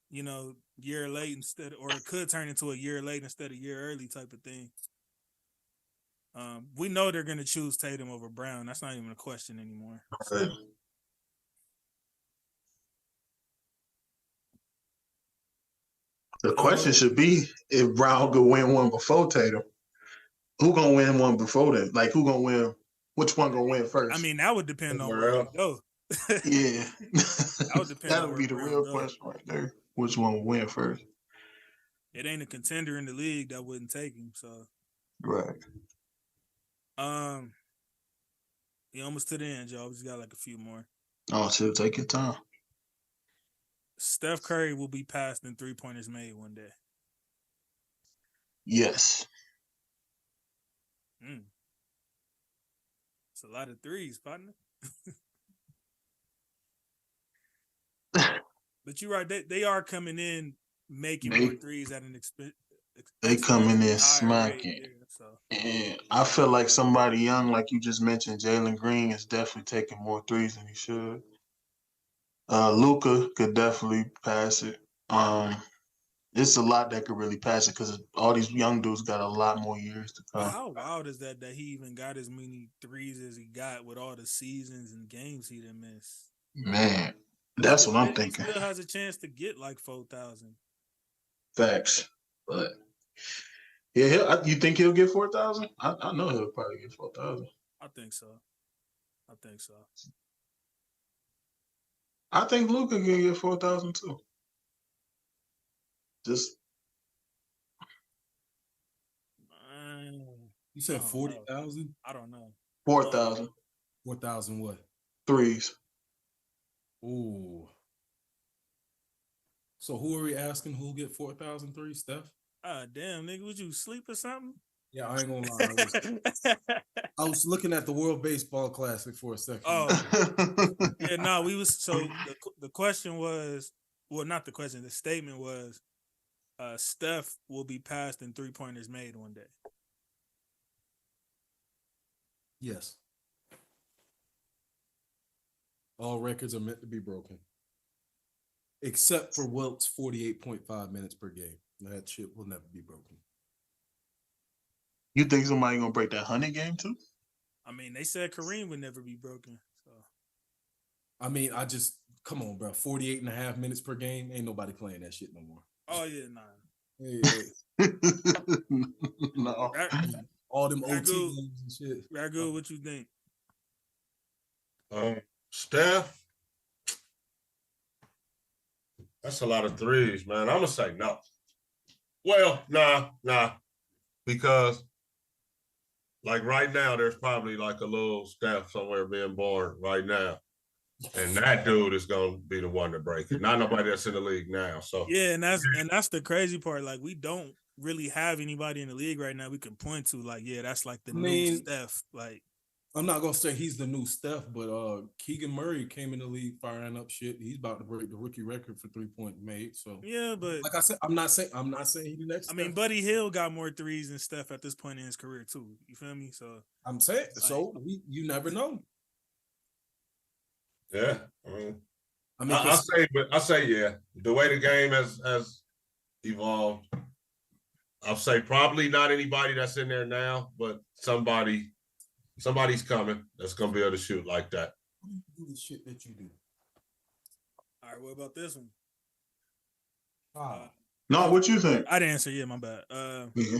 you know, year late instead, or it could turn into a year late instead of year early type of thing. We know they're gonna choose Tatum over Brown. That's not even a question anymore. Right. The question should be if Brown could win one before Tatum, who gonna win one before them? Like who gonna win? Which one gonna win first? I mean, that would depend on where they go. Yeah, that would depend. That'll be the real question right there. Which one will win first? It ain't a contender in the league that wouldn't take him. So right. Yeah, almost to the end, y'all. We just got like a few more. Oh, so take your time. Steph Curry will be passed in 3-pointers made one day. Yes. It's a lot of threes, partner. But you're right. They are coming in making more threes at an expense. They coming in smacking. Rate, yeah, so. And I feel like somebody young, like you just mentioned, Jalen Green is definitely taking more threes than he should. Luka could definitely pass it. It's a lot that could really pass it because all these young dudes got a lot more years to come. But how wild is that he even got as many threes as he got with all the seasons and games he done missed? Man, that's what I'm thinking. He still has a chance to get like 4,000. Facts. But yeah, you think he'll get 4,000? I know he'll probably get 4,000. I think so. I think Luka can get 4,000 too. Just you said 40,000? I don't know. 4,000. 4,000 what? Threes. Ooh. So who are we asking who'll get 4,000 threes, Steph? Damn, nigga, would you sleep or something? Yeah, I ain't gonna lie. I was looking at the World Baseball Classic for a second. Oh, yeah, no, we was so the question was, well, not the question. The statement was, Steph will be passed in 3-pointers made one day. Yes. All records are meant to be broken, except for Wilt's 48.5 minutes per game. That shit will never be broken. You think somebody gonna break that 100 game too? I mean, they said Kareem would never be broken. So I mean, come on, bro. 48 and a half minutes per game. Ain't nobody playing that shit no more. Oh yeah, nah. Hey. No. All them OT Ragu, games and shit. Ragu, what you think? Steph, that's a lot of threes, man. I'm gonna say no. Well, nah, because like right now, there's probably like a little Steph somewhere being born right now, and that dude is gonna be the one to break it. Not nobody that's in the league now. So yeah, and that's the crazy part. Like we don't really have anybody in the league right now we can point to. Like, yeah, that's like the new Steph. Like, I'm not gonna say he's the new Steph, but Keegan Murray came in the league firing up shit. He's about to break the rookie record for 3-point made. So yeah, but like I said, I'm not saying he's the next. I mean, Buddy Hield got more threes than Steph at this point in his career too. You feel me? So I'm saying you never know. yeah, I say yeah. The way the game has evolved, I'll say probably not anybody that's in there now, but somebody's coming that's gonna be able to shoot like that. Do the shit that you do. all right, what about this one? No, what you think? I'd answer. Yeah, my bad. Yeah.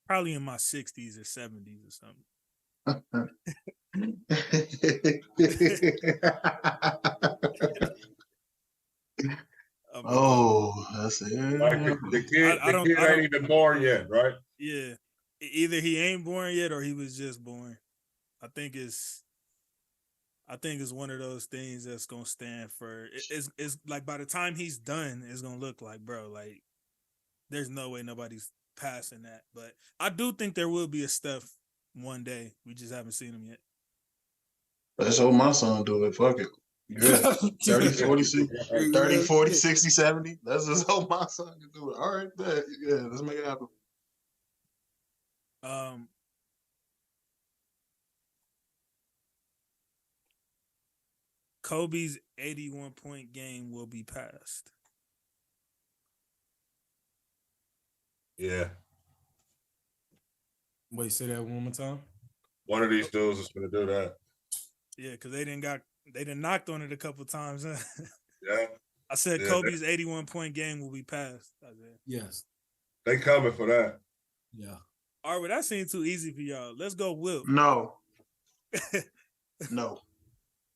Probably in my 60s or 70s or something. Oh, that's it. Like the kid ain't even born yet, right? Yeah, either he ain't born yet or he was just born. I think it's one of those things that's gonna stand for. It's like by the time he's done, it's gonna look like, bro, like there's no way nobody's passing that. But I do think there will be a Steph one day. We just haven't seen him yet. Let's hope my son do it. Fuck it. Yeah. 30, 40, 60, 70. Let's just hope my son can do it. All right, bet. Yeah, let's make it happen. Kobe's 81-point game will be passed. Yeah. Wait, say that one more time. One of these dudes is going to do that. Yeah, because they didn't knocked on it a couple times. Yeah. I said Kobe's 81-point game will be passed. Yes. They coming for that. Yeah. All right, well, that seemed too easy for y'all. Let's go, Wilt. No. No.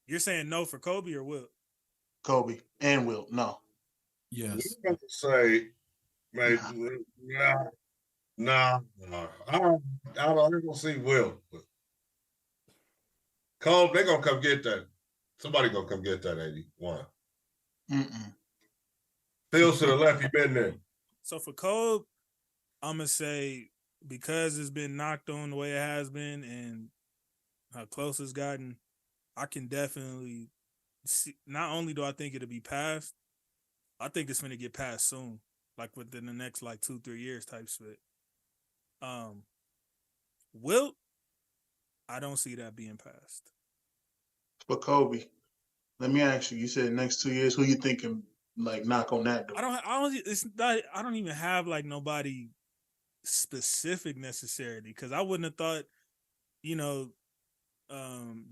You're saying no for Kobe or Wilt? Kobe and Wilt. No. Yes. I'm going to say, maybe, nah. I don't going to see Wilt. Cole, they're going to come get that. Somebody going to come get that 81. Phil's to the left, he been there. So for Kobe, I'm going to say because it's been knocked on the way it has been and how close it's gotten, I can definitely see. Not only do I think it'll be passed, I think it's going to get passed soon, like within the next 2-3 years type shit. Wilt, I don't see that being passed. For Kobe, let me ask you. You said next 2 years. Who you thinking knock on that door? I don't even have nobody specific necessarily because I wouldn't have thought,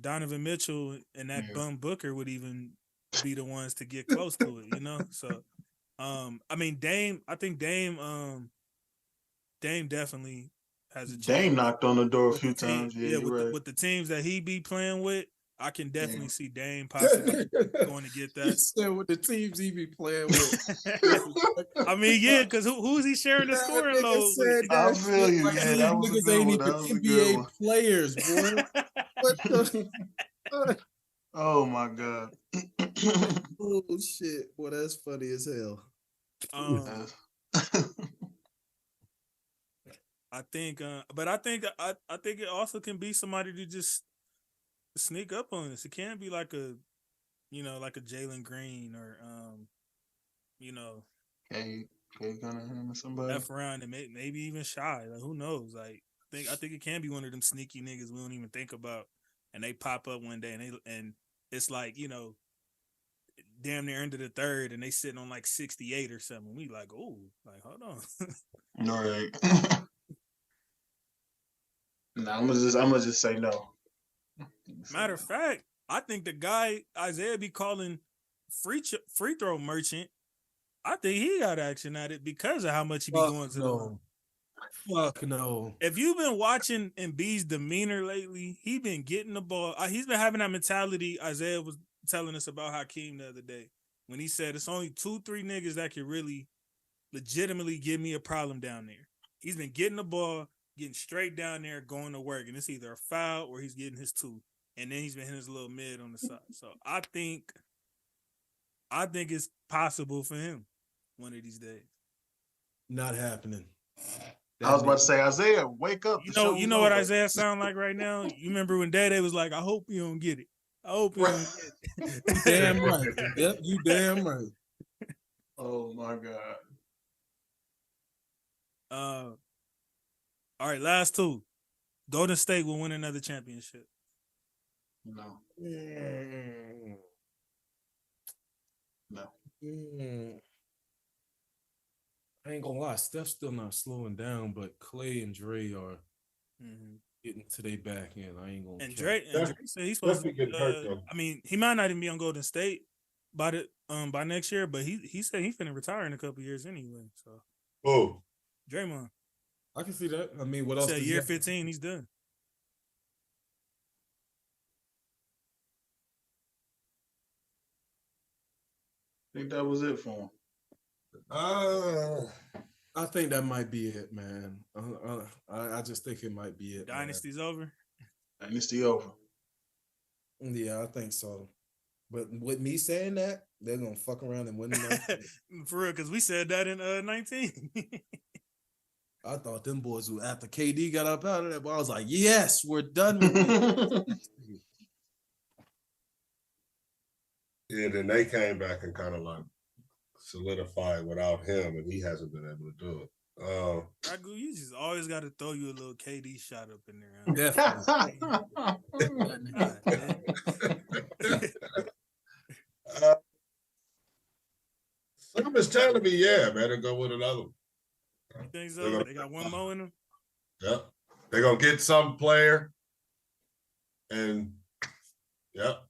Donovan Mitchell and that bum Booker would even be the ones to get close to it, So, I mean, Dame. I think Dame definitely has a chance. Dame knocked on the door a few times. Yeah, with the teams that he be playing with, I can definitely see Dame possibly going to get that. He said with the teams he be playing with. I mean, yeah, because who's he sharing the scoring load with? I feel you. Yeah, that was niggas ain't even NBA players, boy. What the? Oh my god. Oh shit. Boy, that's funny as hell. I think, but I think it also can be somebody to just sneak up on us. It can't be like a Jalen Green or Kay Cunningham or somebody. F around and maybe even Shy. Who knows? I think it can be one of them sneaky niggas we don't even think about, and they pop up one day and it's damn near into the third, and they sitting on 68 or something. We hold on. All right. Nah, I'm gonna just say no. Matter of fact, I think the guy Isaiah be calling free throw merchant, I think he got action at it because of how much he be going to the line. Fuck no. If you've been watching Embiid's demeanor lately, he been getting the ball. He's been having that mentality Isaiah was telling us about Hakeem the other day when he said it's only 2-3 niggas that can really legitimately give me a problem down there. He's been getting the ball, getting straight down there, going to work, and it's either a foul or he's getting his two. And then he's been hitting his little mid on the side. So I think it's possible for him one of these days. Not happening. I was about to say, Isaiah, wake up. You know what Isaiah sound like right now? You remember when Day was like, I hope you don't get it. I hope you don't get it. You damn right. Yep, you damn right. Oh my God. All right, last two. Golden State will win another championship. No. No. I ain't gonna lie, Steph's still not slowing down, but Clay and Dre are getting to their back end. I ain't gonna. And Dre said he's supposed to get hurt though. I mean, he might not even be on Golden State by next year, but he said he's finna retire in a couple years anyway. So Draymond. I can see that. I mean, what else? Said year 15, he's done. I think that was it for him. I think that might be it, man. I just think it might be it. Dynasty's over. Dynasty over. Yeah, I think so. But with me saying that, they're gonna fuck around and win the For real, because we said that in 19. I thought them boys were after KD got up out of there, but I was like, yes, we're done with it. Yeah, then they came back and kind of like solidified without him, and he hasn't been able to do it. Ragu, you just always got to throw you a little KD shot up in there. Definitely. Some is telling me, yeah, better go with another one. You think so? They got one more in them? Yep. They're going to get some player, and yep.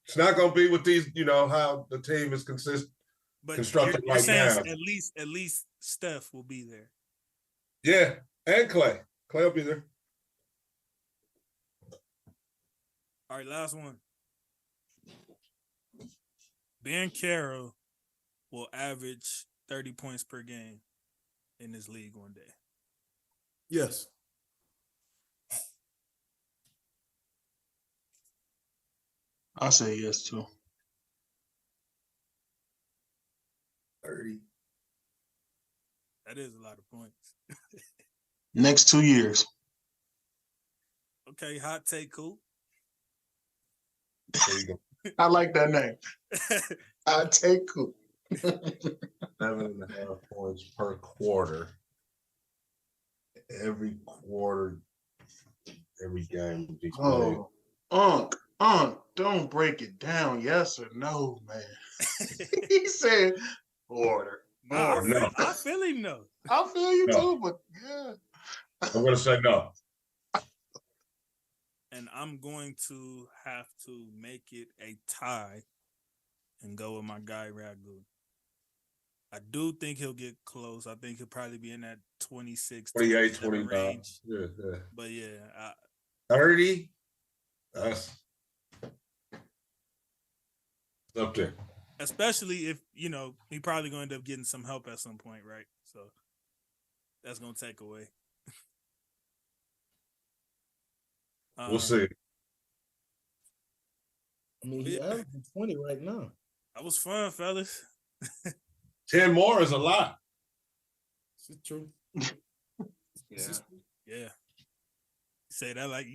It's not going to be with these, how the team is constructed you're right saying now. At least Steph will be there. Yeah, and Clay. Clay will be there. All right, last one. Ben Carroll will average 30 points per game in this league one day. Yes. I'll say yes too. 30. That is a lot of points. Next 2 years. Okay, hot take, cool. There you go. I like that name. Hot take, cool. 7.5 points per quarter. Every quarter, every game. Don't break it down. Yes or no, man. He said quarter. No. I feel him no. I feel you too, but yeah. I'm going to say no. And I'm going to have to make it a tie and go with my guy Ragu. I do think he'll get close. I think he'll probably be in that 26, 28, 29 range. Yeah. But yeah, 30. That's up there. especially if he probably going to end up getting some help at some point, right? So that's going to take away. We'll see. I mean, he's averaging 20 right now. That was fun, fellas. 10 more is a lot. Is it true? Yeah. Say that like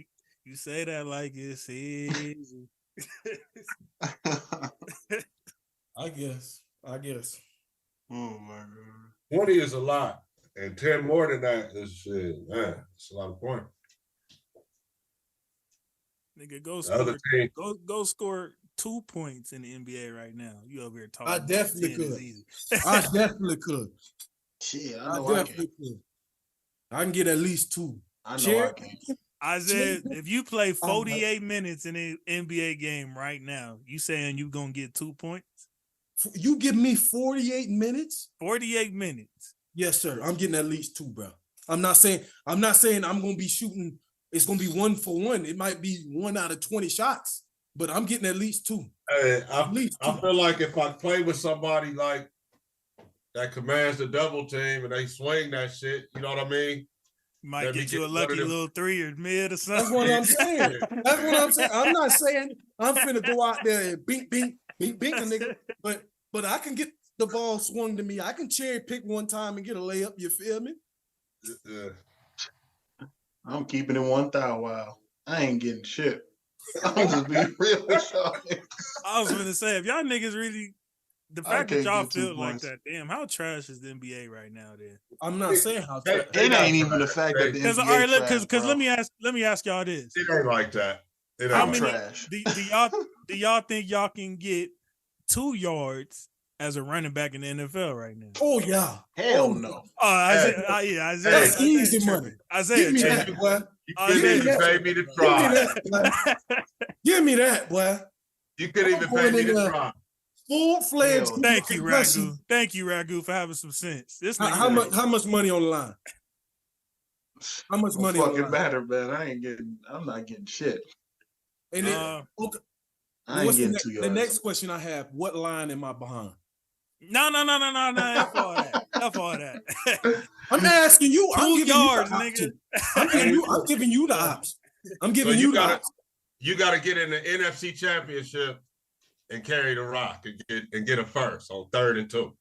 you say that like it's easy. I guess. Oh my God. 20 is a lot. And 10 more than that is shit. Man, it's a lot of points. Nigga, go score 2 points in the NBA right now. You over here talking. I definitely could. Shit, I definitely could. I can get at least 2. I know I can. Isaiah, if you play 48 minutes in an NBA game right now, you saying you gonna get 2 points? You give me 48 minutes? 48 minutes. Yes, sir. I'm getting at least 2, bro. I'm not saying I'm gonna be shooting. It's gonna be 1 for 1. It might be 1 out of 20 shots, but I'm getting at least 2. Hey, I feel like if I play with somebody like that commands the double team and they swing that shit, you know what I mean? Might Let me get you a get lucky one of them- little 3 or mid or something. That's what I'm saying. That's what I'm saying. I'm not saying I'm finna go out there and bink a nigga, but I can get the ball swung to me. I can cherry pick one time and get a layup. You feel me? I'm keeping it 1,000 wild. I ain't getting shit. I'm just being real with y'all. I was gonna say, if y'all niggas really, the fact that can't y'all get 2 feel like points. that, damn, how trash is the NBA right now? Then I'm not saying how. Hey, It ain't even the fact that the because NBA all right, trash, because bro. let me ask y'all this: It ain't like that. It ain't how like many trash. do y'all think y'all can get 2 yards as a running back in the NFL right now? Oh yeah. Hell no. Oh, Isaiah, Isaiah, That's easy money. Isaiah, Give me tripping. that, boy. You Oh, couldn't man. even pay me to Give me try. that, boy. Give me that, boy. You couldn't even I'm pay going me in to there. try. Full-fledged. Hell, Thank you, concussion. Ragu. Thank you, Ragu, for having some sense. This nigga How much money on the line? How much Don't money on the fucking line? matter, man. I'm not getting shit. And then, Uh, I ain't getting 2 yards. the next question I have? What line am I behind? No. F all that. F all that. I'm asking you. 2 I'm giving yards, you the nigga. option. I'm giving you the option. I'm giving So you the option. you gotta get in the NFC Championship and carry the rock and get a first on 3rd and 2.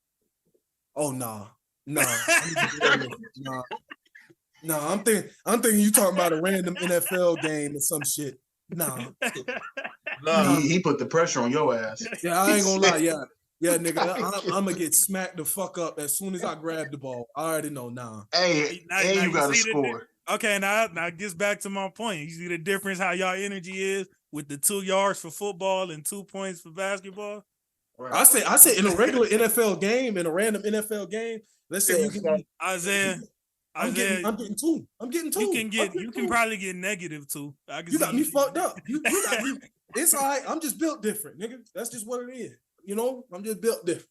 Oh no. No. I'm thinking you talking about a random NFL game or some shit. Nah. He put the pressure on your ass. Yeah, I ain't gonna lie. Yeah, nigga. I'm gonna get smacked the fuck up as soon as I grab the ball. I already know. Nah. Hey, Now you gotta see score. Okay, now it gets back to my point. You see the difference how y'all energy is with the 2 yards for football and 2 points for basketball? Right. I say in a regular NFL game, in a random NFL game, let's say you can Isaiah, I'm getting 2. I'm getting 2. You can probably get -2. You got me fucked up. You got me. It's all right. I'm just built different, nigga. That's just what it is. You know, I'm just built different.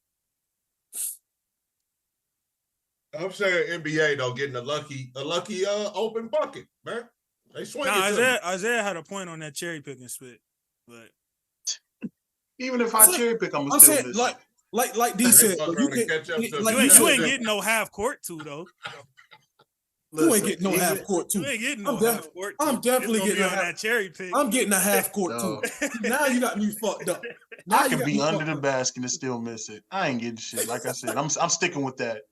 I'm saying NBA though, getting a lucky open bucket, man. They swing Nah, it to me. Isaiah had a point on that cherry picking spit, but Even if I cherry pick, I'm still saying missing. like D said, fuck you around and catch up to like me. you ain't said, getting no half court 2 though. you ain't getting no half court You 2. ain't getting no half court 2. I'm definitely It's gonna getting be a on half. that cherry pick. I'm getting a half court No. 2. Now you got me fucked up. Now I you can got be me under fucked the up. basket and still miss it. I ain't getting shit. Like I said, I'm sticking with that.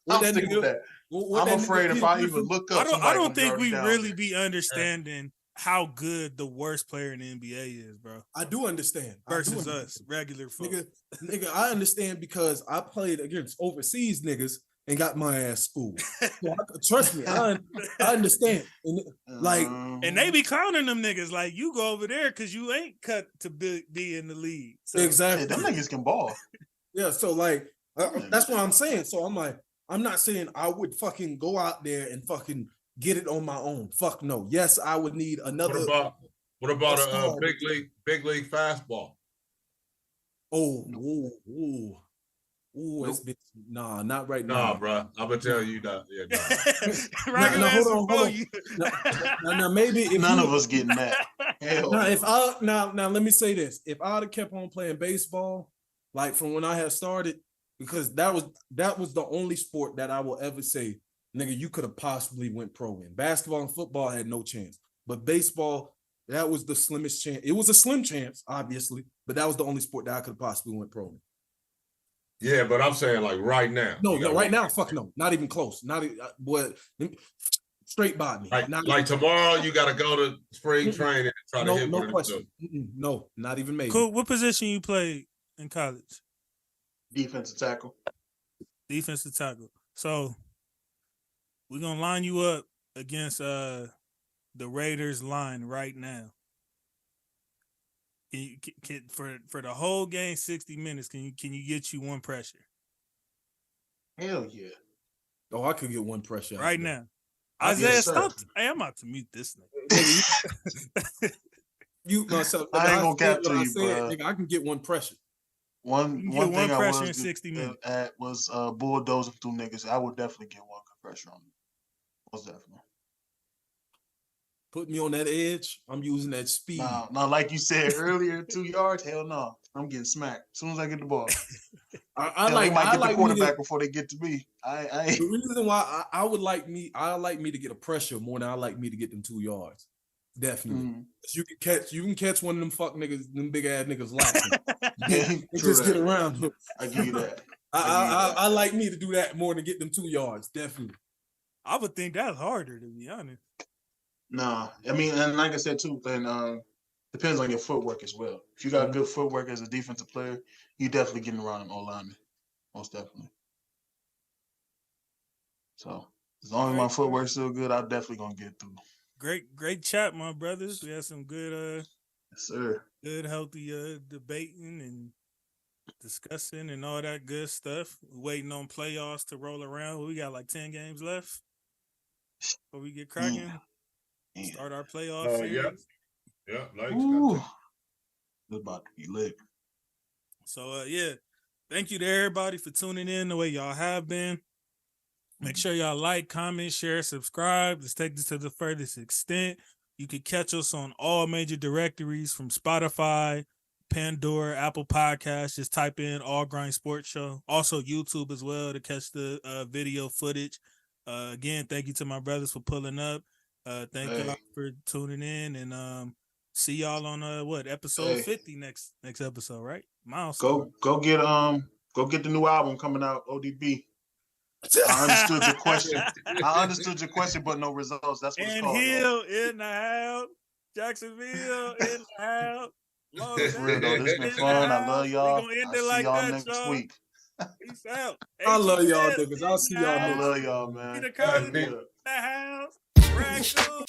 What I'm that sticking nigga- with that. what I'm that nigga afraid if Peter I Griffin- even look up, I don't somebody think gonna be we already really down be understanding how good the worst player in the NBA is, bro. I do understand. I do Versus understand. us, regular folks. Nigga, I understand because I played against overseas niggas and got my ass schooled. So trust me, I understand. And, like, And they be clowning them niggas like you go over there because you ain't cut to be in the league. So, exactly. Hey, them niggas can ball. Yeah, so like that's what I'm saying. So I'm like, I'm not saying I would fucking go out there and fucking get it on my own. Fuck no. Yes, I would need another. What about a big league fastball? It's been not right Nah, now. bro. I'm gonna tell you that. Yeah, Regular Now, hold on. you. Now maybe if None of us getting that. Hell now no. if I now let me say this. If I'd have kept on playing baseball, like from when I had started, because that was the only sport that I will ever say, nigga, you could have possibly went pro in. Basketball and football had no chance. But baseball, that was the slimmest chance. It was a slim chance, obviously, but that was the only sport that I could have possibly went pro in. Yeah, but I'm saying like right now. No, right now, fuck no. Not even close. Not even, boy, straight by me. Like tomorrow, you got to go to spring training and try to hit no one question. No, not even maybe. Cool. What position you play in college? Defensive tackle. Defensive tackle. So we're gonna line you up against the Raiders line right now. Can for the whole game, 60 minutes, can you get you one pressure? Hell yeah. Oh, I could get one pressure right now. Isaiah, stop. Hey, I'm about to mute this nigga. You myself. I ain't gonna capture you, nigga. I can get one pressure. One thing I was in 60 minutes was bulldozing through niggas. I would definitely get one good pressure on them. Most definitely. Put me on that edge. I'm using that speed. No, like you said earlier, 2 yards. Hell no, I'm getting smacked as soon as I get the ball. They might get the quarterback before they get to me. The reason why I like me to get a pressure more than I like me to get them 2 yards. Definitely. You can catch one of them fuck niggas, them big ass niggas laughing. Just get around them. I give you that. I like me to do that more than get them 2 yards. Definitely. I would think that's harder, to be honest. Nah, I mean, and like I said too, then depends on your footwork as well. If you got good footwork as a defensive player, you definitely getting around them O-linemen, most definitely. So as long as my footwork's still good, I'm definitely gonna get through. Great chat, my brothers. We had some good, yes, sir. Good healthy debating and discussing and all that good stuff. Waiting on playoffs to roll around. We got like 10 games left before we get cracking. Start our playoff series. Yeah. It's about to be lit. So thank you to everybody for tuning in the way y'all have been. Make sure y'all like, comment, share, subscribe. Let's take this to the furthest extent. You can catch us on all major directories from Spotify, Pandora, Apple Podcasts. Just type in All Grind Sports Show. Also YouTube as well to catch the video footage. Again, thank you to my brothers for pulling up. Thank y'all for tuning in, and see y'all on episode 50 next episode, right? Milestone. Go get the new album coming out, ODB. I understood your question, but no results. That's what it's called. Hill in the house, Jacksonville in the house. For real though, this been fun. I love y'all. I'll see y'all next week. Peace out. I love y'all niggas. I'll see y'all. I love y'all, man. In the house. Raccoon.